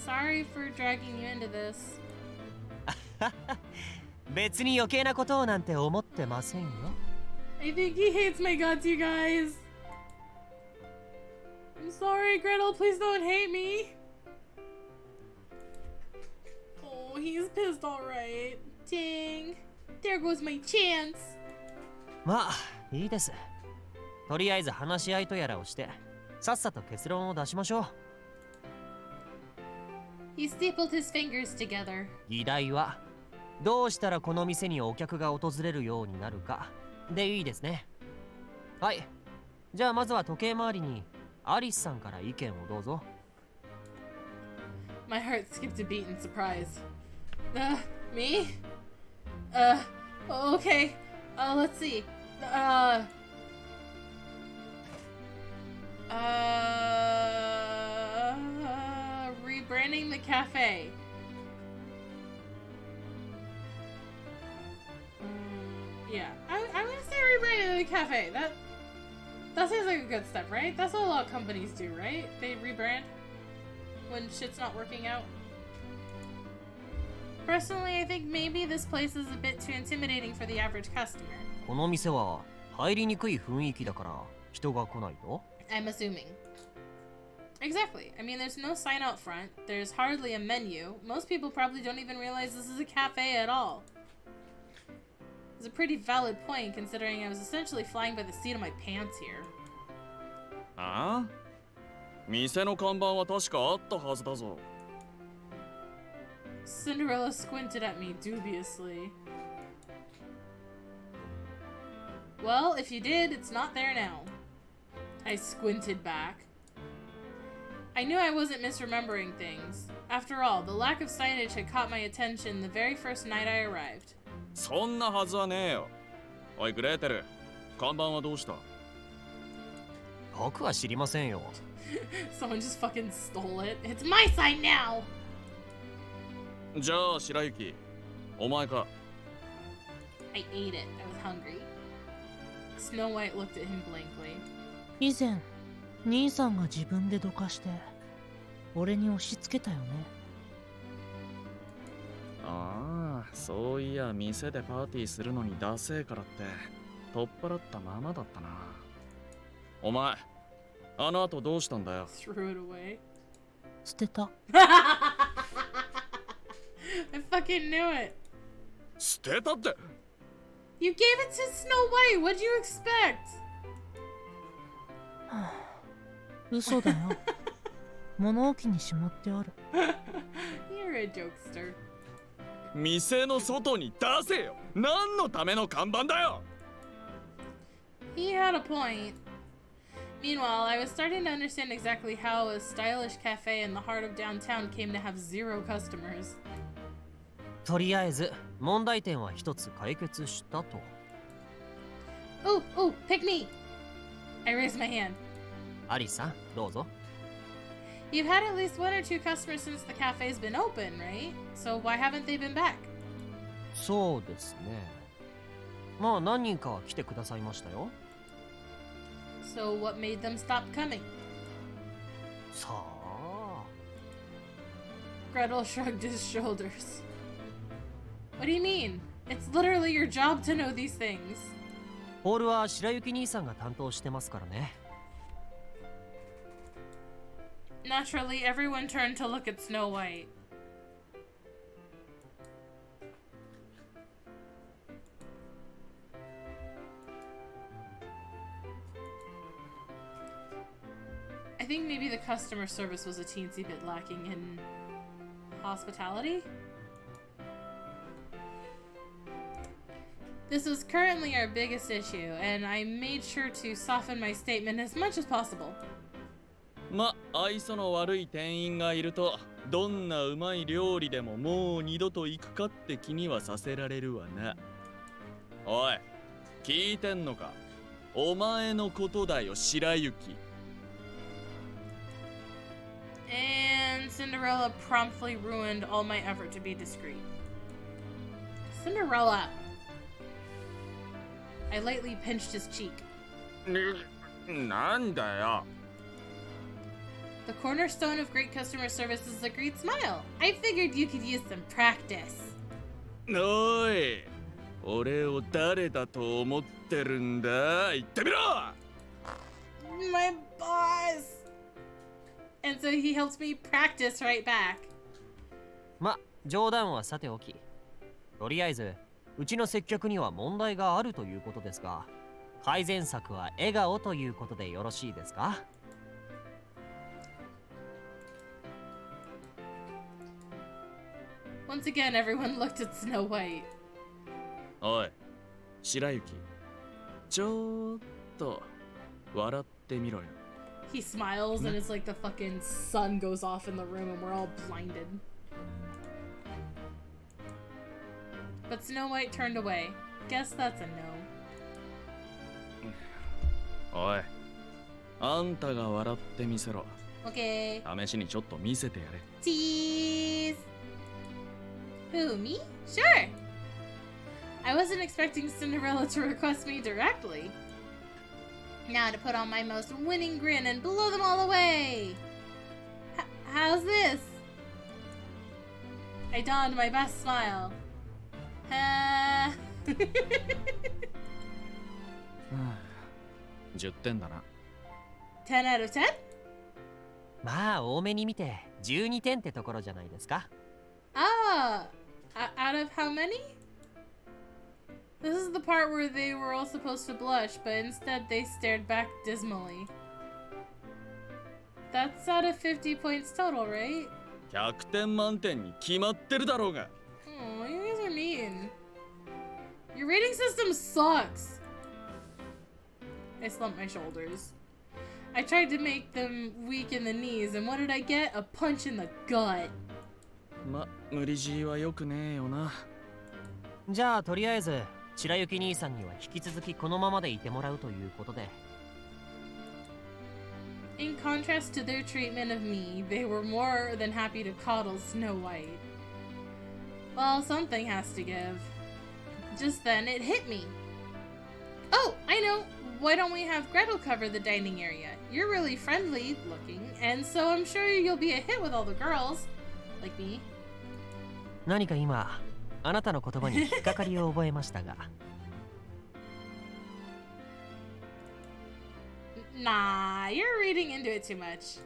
Sorry for dragging you into this. 別に余計なことをなんて思ってませんよ。I think he hates my guts, you guys. I'm sorry, Grettle. Please don't hate me. Oh, he's pissed, alright. Dang. There goes my chance. まあいいです。とりあえず話し合いとやらをしてさっさと結論を出しましょう。He stapled his fingers together. 議題はどうしたらこの店にお客が訪れるようになるかでいいですね。はい。じゃあまずは時計回りにアリスさんから意見をどうぞ。My heart skipped a beat in surprise. Me? Okay. Let's see. Rebranding the cafe. Yeah, I'm gonna say rebranding the cafe. That seems like a good step, right? That's what a lot of companies do, right? They rebrand when shit's not working out. Personally, I think maybe this place is a bit too intimidating for the average customer. この店は入りにくい雰囲気だから人が来ないと？ I'm assuming. Exactly. I mean, there's no sign out front. There's hardly a menu. Most people probably don't even realize this is a cafe at all. It's a pretty valid point considering I was essentially flying by the seat of my pants here. ああ？店の看板は確かあったはずだぞ。Cinderella squinted at me dubiously. Well, if you did, it's not there now. I squinted back. I knew I wasn't misremembering things. After all, the lack of signage had caught my attention the very first night I arrived. そんなはずはねえよ。おいグレーテル、看板はどうした？僕は知りませんよ。Someone just fucking stole it. It's my sign now! じゃあ白雪、お前か。I ate it. I was hungry. Snow White looked at him blankly. 以前兄さんが自分でどかして俺に押し付けたよね。ああ、そういや店でパーティーするのにダセえからって取っ払ったままだったな。お前、あの後どうしたんだよ。 Threw it away. 捨てた。I fucking knew it. 捨てたって。You gave it to Snow White. What'd you expect? 嘘だよ。物置にしまってある。You're a jokester. 店の外に出せよ。何のための看板だよ。 He had a point. Meanwhile, I was starting to understand exactly how a stylish cafe in the heart of downtown came to have 0 customers. とりあえず問題点は一つ解決したと。Ooh, pick me! I raised my hand. アリスさん、どうぞ。You've had at least 1 or 2 customers since the cafe's been open, right? So why haven't they been back? そうですね。まあ何人かは来てくださいましたよ。 So what made them stop coming? さあ。 Grettle shrugged his shoulders. What do you mean? It's literally your job to know these things. ホールは白雪兄さんが担当してますからね。 Naturally, everyone turned to look at Snow White. I think maybe the customer service was a teensy bit lacking in hospitality. This was currently our biggest issue, and I made sure to soften my statement as much as possible. ま、愛想の悪い店員がいるとどんなうまい料理でももう二度と行くかって気にはさせられるわな。おい、聞いてんのか？お前のことだよ、白雪。 And Cinderella promptly ruined all my effort to be discreet. Cinderella! I lightly pinched his cheek. なんだよ。 The cornerstone of great customer service is a great smile. I figured you could use some practice. おい、俺を誰だと思ってるんだ？言ってみろ！ My boss! And so he helps me practice right back. ま、冗談はさておき。とりあえず、うちの接客には問題があるということですが、改善策は笑顔ということでよろしいですか？ Once again, everyone looked at Snow White. おい、白雪。ちょっと笑ってみろよ。 He smiles and it's like the fucking sun goes off in the room and we're all blinded. But Snow White turned away. Guess that's a no. おい、あんたが笑ってみせろ。 Okay. 試しにちょっと見せてやれ。 Tease! Who, me? Sure! I wasn't expecting Cinderella to request me directly. Now to put on my most winning grin and blow them all away! How's this? I donned my best smile. 10点だな。 10 out of 10? まあ多めに見て12点ってところじゃないですか。 Ah! Out of how many? This is the part where they were all supposed to blush, but instead they stared back dismally. That's out of 50 points total, right? 100点満点に決まってるだろうが。 Oh, you guys are mean. Your rating system sucks. I slumped my shoulders. I tried to make them weak in the knees, and what did I get? A punch in the gut. ま、無理強いはよくねえよな。じゃあとりあえず白雪兄さんには引き続きこのままでいてもらうということで。 In contrast to their treatment of me, they were more than happy to coddle Snow White. Well, something has to give. Just then, it hit me. Oh, I know! Why don't we have Grettle cover the dining area? You're really friendly looking, and so I'm sure you'll be a hit with all the girls. Like me. 何か今あなたの言葉に引っかかりを覚えましたが。 Nah, you're reading into it too much.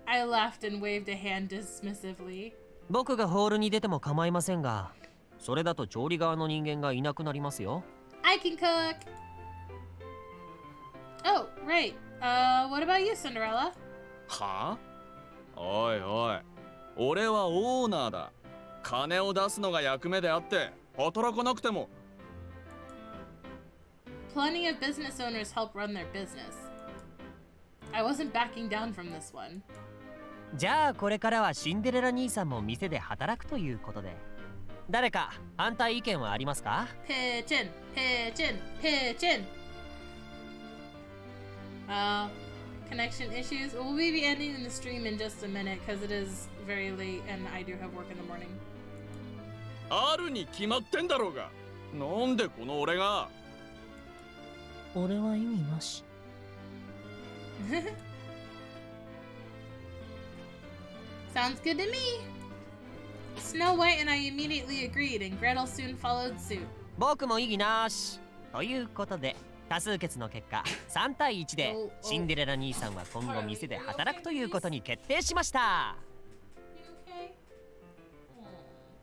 I laughed and waved a hand dismissively. 僕がホールに出ても構いませんが、それだと調理側の人間がいなくなりますよ。 I can cook! Oh, right. What about you, Cinderella? はあ？おいおい、俺はオーナーだ。金を出すのが役目であって、働かなくても。 Plenty of business owners help run their business. I wasn't backing down from this one. じゃあこれからはシンデレラ兄さんも店で働くということで。誰か反対意見はありますか？ Pitch in, pitch in, pitch in. Connection issues. We'll be ending the stream in just a minute because it is very late and I do have work in the morning. あるに決まってんだろうが。なんでこの俺が。俺は意味なし。Sounds good to me. Snow White and I immediately agreed, and Grettle soon followed suit. 僕も異議なし。ということで多数決の結果3対1でシンデレラ兄さんは今後店で働くということに決定しました。You okay?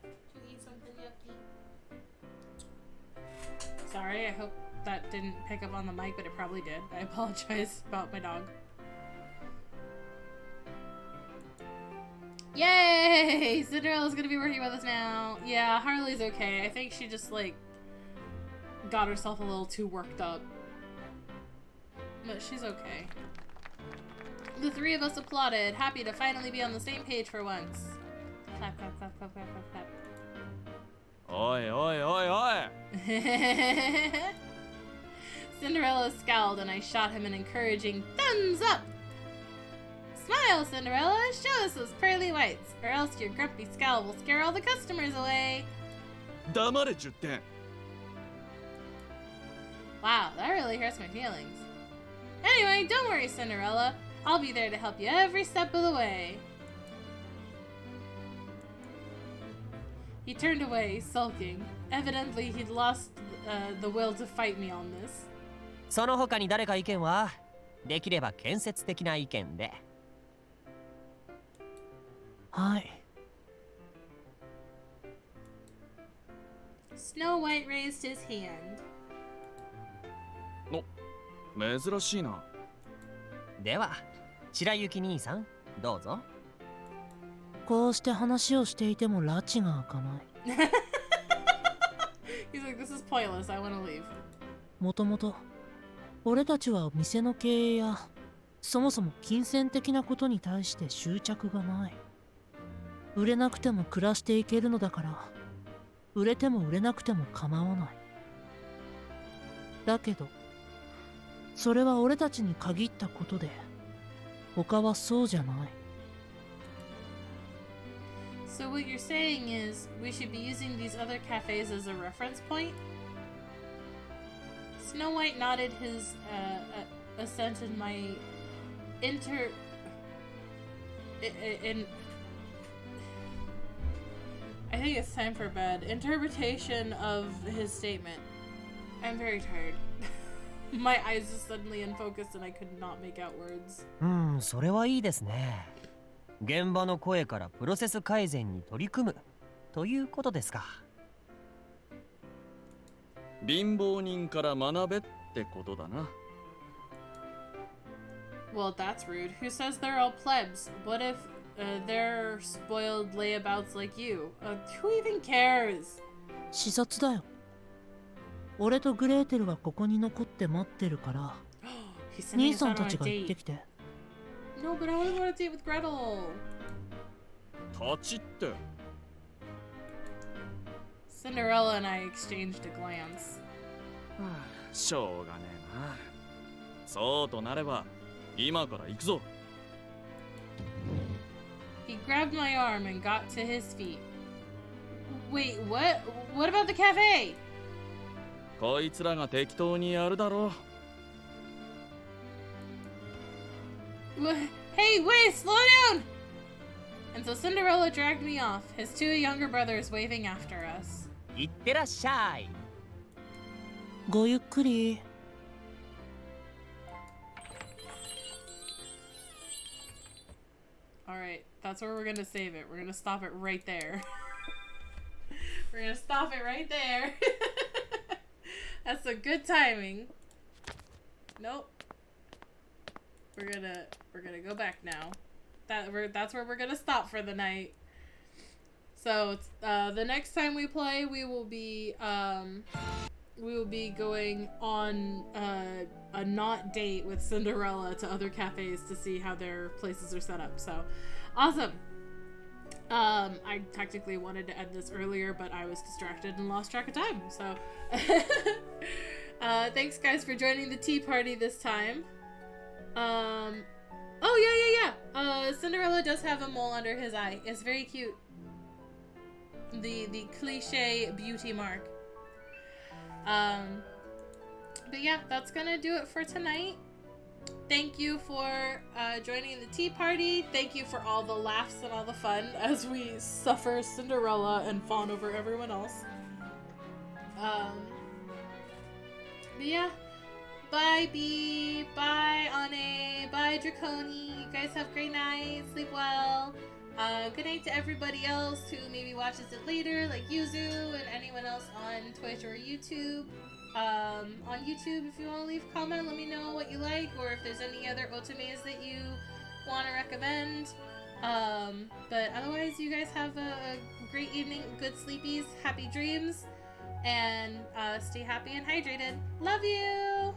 Did you eat something yucky? Sorry, I hope that didn't pick up on the mic, but it probably did. I apologize about my dog. Yay! Cinderella's gonna be working with us now. Yeah, Harley's okay. I think she just, like, got herself a little too worked up. But she's okay. The three of us applauded, happy to finally be on the same page for once. Clap, clap, clap, clap, clap, clap, clap. おいおいおいおい。Cinderella scowled and I shot him an encouraging thumbs up. Smile, Cinderella. Show us those pearly whites, or else your grumpy scowl will scare all the customers away. 黙れ10点。Wow, that really hurts my feelings. Anyway, don't worry, Cinderella. I'll be there to help you every step of the way. He turned away, sulking. Evidently, he'd lost the will to fight me on this. その他に誰か意見は？できれば建設的な意見で。はい。Snow White raised his hand. お、珍しいな。では白雪兄さんどうぞ。こうして話をしていても拉致が開かない。He's like, this is pointless. I want to leave. もともと俺たちは店の経営やそもそも金銭的なことに対して執着がない。売れなくても暮らしていけるのだから売れても売れなくても構わない。だけどそれは俺たちに限ったことで他はそうじゃない。So what you're saying is we should be using these other cafes as a reference point? Snow White nodded his assent in my I think it's time for bed. Interpretation of his statement. I'm very tired. My eyes just suddenly unfocused and I could not make out words. それはいいですね。現場の声からプロセス改善に取り組むということですか。貧乏人から学べってことだな。Well, that's rude. Who says they're all plebs? What if they're spoiled layabouts like you? Who even cares? 視察だよ。俺とグレーテルはここに残って待ってるから兄さんたちが行ってきて。No, but I want to go on a date with Grettle. 立ちって。Cinderella and I exchanged a glance. しょうがねえな。そうとなれば今から行くぞ。He grabbed my arm and got to his feet. Wait, what? What about the cafe? こいつらが適当にやるだろう。Hey, wait, slow down! And so Cinderella dragged me off, his two younger brothers waving after us. いってらっしゃい。ごゆっくり。Alright, that's where we're gonna save it. We're gonna stop it right there. We're gonna stop it right there. That's a good timing. Nope. We're gonna go back now. That's where we're gonna stop for the night. So the next time we play, we will be going on a not date with Cinderella to other cafes to see how their places are set up. So awesome. I technically wanted to end this earlier, but I was distracted and lost track of time. So thanks guys for joining the tea party this time. Oh yeah. Cinderella does have a mole under his eye. It's very cute. the cliche beauty mark. But yeah, that's gonna do it for tonight. Thank you for joining the tea party. Thank you for all the laughs and all the fun as we suffer Cinderella and fawn over everyone else. But yeah, bye B, bye Ane, bye Draconi. You guys have great nights, sleep well. Good night to everybody else who maybe watches it later, like Yuzu and anyone else on Twitch or YouTube. On YouTube, if you want to leave a comment, let me know what you like, or if there's any other otames that you want to recommend. But otherwise, you guys have a great evening, good sleepies, happy dreams, and stay happy and hydrated. Love you!